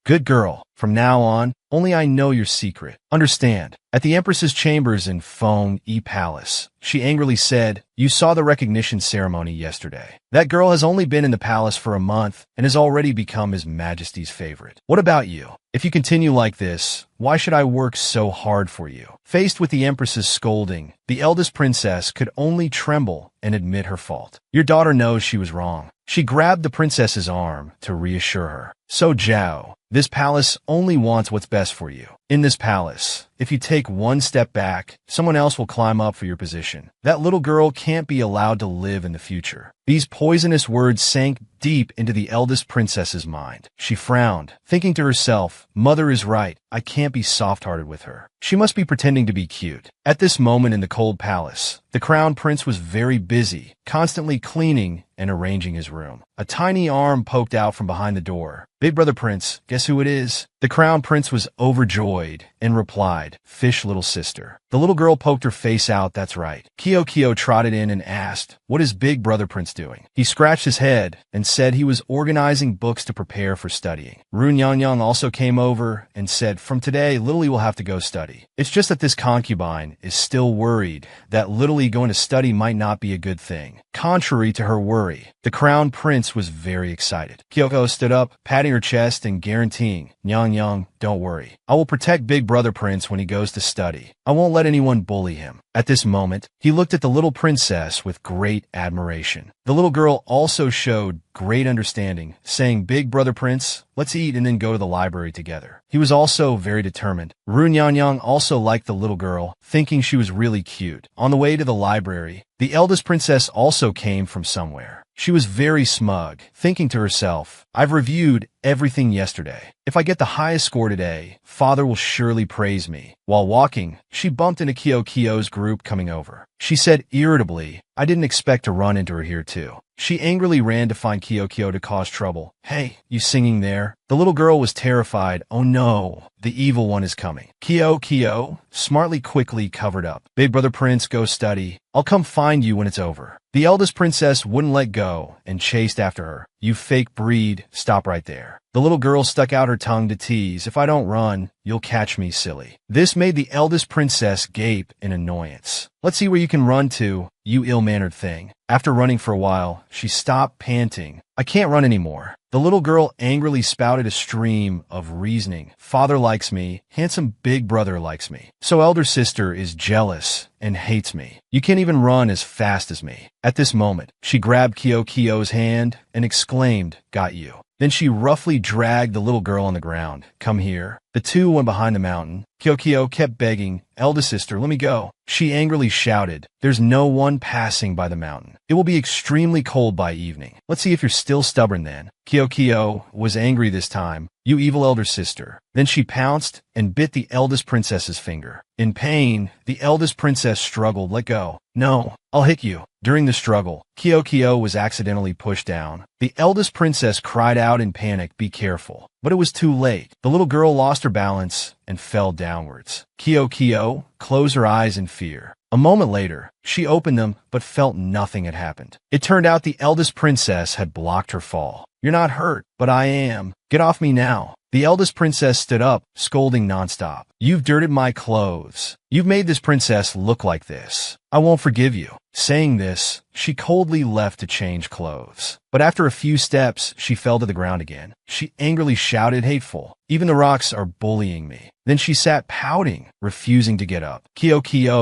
"Good girl. From now on, only I know your secret. Understand?" At the Empress's chambers in Feng-E Palace, she angrily said, "You saw the recognition ceremony yesterday. That girl has only been in the palace for a month and has already become His Majesty's favorite. What about you? If you continue like this, why should I work so hard for you?" Faced with the Empress's scolding, the eldest princess could only tremble and admit her fault. "Your daughter knows she was wrong. She grabbed the princess's arm to reassure her. So Zhao, this palace only wants what's best for you. In this palace, if you take one step back, someone else will climb up for your position. That little girl can't be allowed to live in the future. These poisonous words sank deep into the eldest princess's mind. She frowned, thinking to herself, Mother is right, I can't be soft-hearted with her. She must be pretending to be cute. At this moment in the cold palace, the crown prince was very busy, constantly cleaning and arranging his room. A tiny arm poked out from behind the door. Big brother prince, guess who it is? The crown prince was overjoyed and replied, Fish little sister. The little girl poked her face out, that's right. Kyo trotted in and asked, what is big brother prince doing? He scratched his head and said he was organizing books to prepare for studying. Ru Nyang also came over and said, from today, Lily will have to go study. It's just that this concubine is still worried that Lily going to study might not be a good thing. Contrary to her worry, the crown prince was very excited. Kyoko stood up, patting her chest and guaranteeing, Nyang, don't worry. I will protect big brother prince when he goes to study. I won't let anyone bully him. At this moment, he looked at the little princess with great admiration. The little girl also showed great understanding, saying, Big brother prince, let's eat and then go to the library together. He was also very determined. Ru Nyang also liked the little girl, thinking she was really cute. On the way to the library, the eldest princess also came from somewhere. She was very smug, thinking to herself, I've reviewed everything yesterday. If I get the highest score today, father will surely praise me. While walking, she bumped into Kyo's group coming over. She said irritably, I didn't expect to run into her here too. She angrily ran to find Kyo to cause trouble. Hey, you singing there? The little girl was terrified. Oh no, the evil one is coming. Kyo smartly quickly covered up. Big brother prince, go study. I'll come find you when it's over. The eldest princess wouldn't let go and chased after her. You fake breed, stop right there. The little girl stuck out her tongue to tease, if I don't run, you'll catch me, silly. This made the eldest princess gape in annoyance. Let's see where you can run to, you ill-mannered thing. After running for a while, she stopped panting. I can't run anymore. The little girl angrily spouted a stream of reasoning. Father likes me, handsome big brother likes me. So elder sister is jealous and hates me. You can't even run as fast as me. At this moment, she grabbed Kyo's hand and exclaimed, got you. Then she roughly dragged the little girl on the ground. Come here. The two went behind the mountain. Kyo kept begging, eldest sister, let me go. She angrily shouted, there's no one passing by the mountain. It will be extremely cold by evening. Let's see if you're still stubborn then. Kyo was angry this time. You evil elder sister. Then she pounced and bit the eldest princess's finger. In pain, the eldest princess struggled. Let go. No, I'll hit you. During the struggle, Kyo was accidentally pushed down. The eldest princess cried out in panic, be careful. But it was too late. The little girl lost her balance and fell downwards. Kyo closed her eyes in fear. A moment later, she opened them but felt nothing had happened. It turned out the eldest princess had blocked her fall. You're not hurt, but I am. Get off me now. The eldest princess stood up, scolding nonstop. You've dirted my clothes. You've made this princess look like this. I won't forgive you. Saying this, she coldly left to change clothes. But after a few steps, she fell to the ground again. She angrily shouted, hateful. Even the rocks are bullying me. Then she sat pouting, refusing to get up. Kyo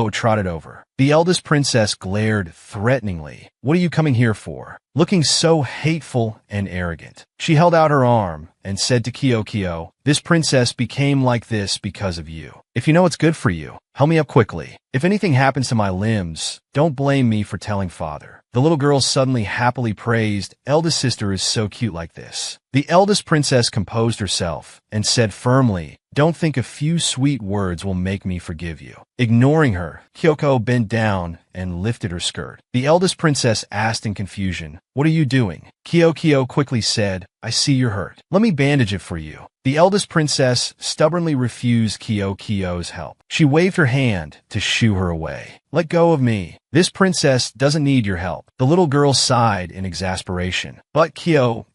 trotted over. The eldest princess glared threateningly. What are you coming here for? Looking so hateful and arrogant. She held out her arm and said to Kyo, this princess became like this because of you. If you know what's good for you, help me up quickly. If anything happens to my limbs, don't blame me for telling father. The little girl suddenly happily praised, eldest sister is so cute like this. The eldest princess composed herself and said firmly, don't think a few sweet words will make me forgive you. Ignoring her, Kyoko bent down and lifted her skirt. The eldest princess asked in confusion, what are you doing? Kyo quickly said, I see you're hurt. Let me bandage it for you. The eldest princess stubbornly refused Kyo's help. She waved her hand to shoo her away. Let go of me. This princess doesn't need your help. The little girl sighed in exasperation. But Kyo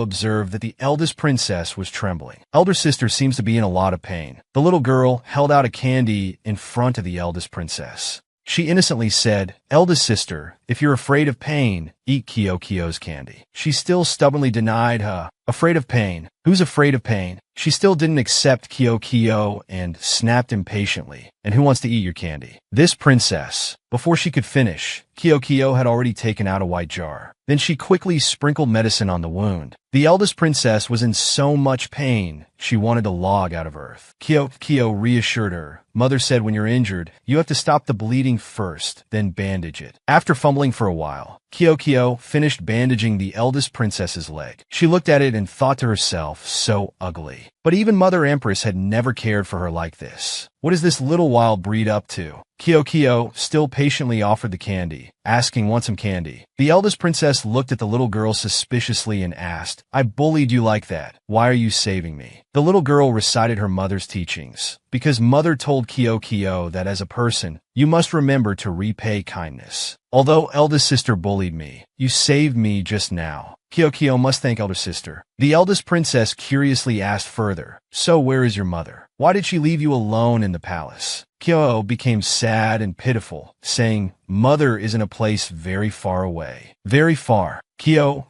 observed that the eldest princess was trembling. Elder sister seems to be in a lot of pain. The little girl held out a candy in front of the eldest princess. She innocently said, Eldest sister, if you're afraid of pain, eat Kyo-Kyo's candy. She still stubbornly denied her. Afraid of pain? Who's afraid of pain? She still didn't accept Kyo-Kyo and snapped impatiently. And who wants to eat your candy? This princess. Before she could finish, Kyo-Kyo had already taken out a white jar. Then she quickly sprinkled medicine on the wound. The eldest princess was in so much pain, she wanted to log out of earth. Kyo-Kyo reassured her. Mother said when you're injured, you have to stop the bleeding first, then bandage it. After fumbling for a while, Kyo-Kyo finished bandaging the eldest princess's leg. She looked at it and thought to herself, so ugly. But even Mother Empress had never cared for her like this. What is this little wild breed up to? Kyo-Kyo still patiently offered the candy, asking, want some candy? The eldest princess looked at the little girl suspiciously and asked, I bullied you like that. Why are you saving me? The little girl recited her mother's teachings. Because Mother told Kyo-Kyo that as a person, you must remember to repay kindness. Although eldest sister bullied me, you saved me just now. Kyo-Kyo must thank elder sister. The eldest princess curiously asked further, so where is your mother? Why did she leave you alone in the palace? Kyo became sad and pitiful, saying, Mother is in a place very far away. Very far. Kyo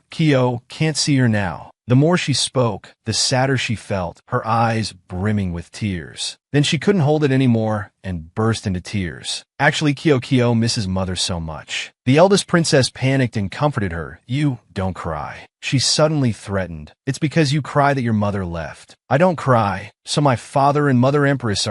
can't see her now. The more she spoke, the sadder she felt, her eyes brimming with tears. Then she couldn't hold it anymore and burst into tears. Actually, Kyo misses Mother so much. The eldest princess panicked and comforted her. You don't cry. She suddenly threatened. It's because you cry that your mother left. I don't cry, so my father and Mother Empress are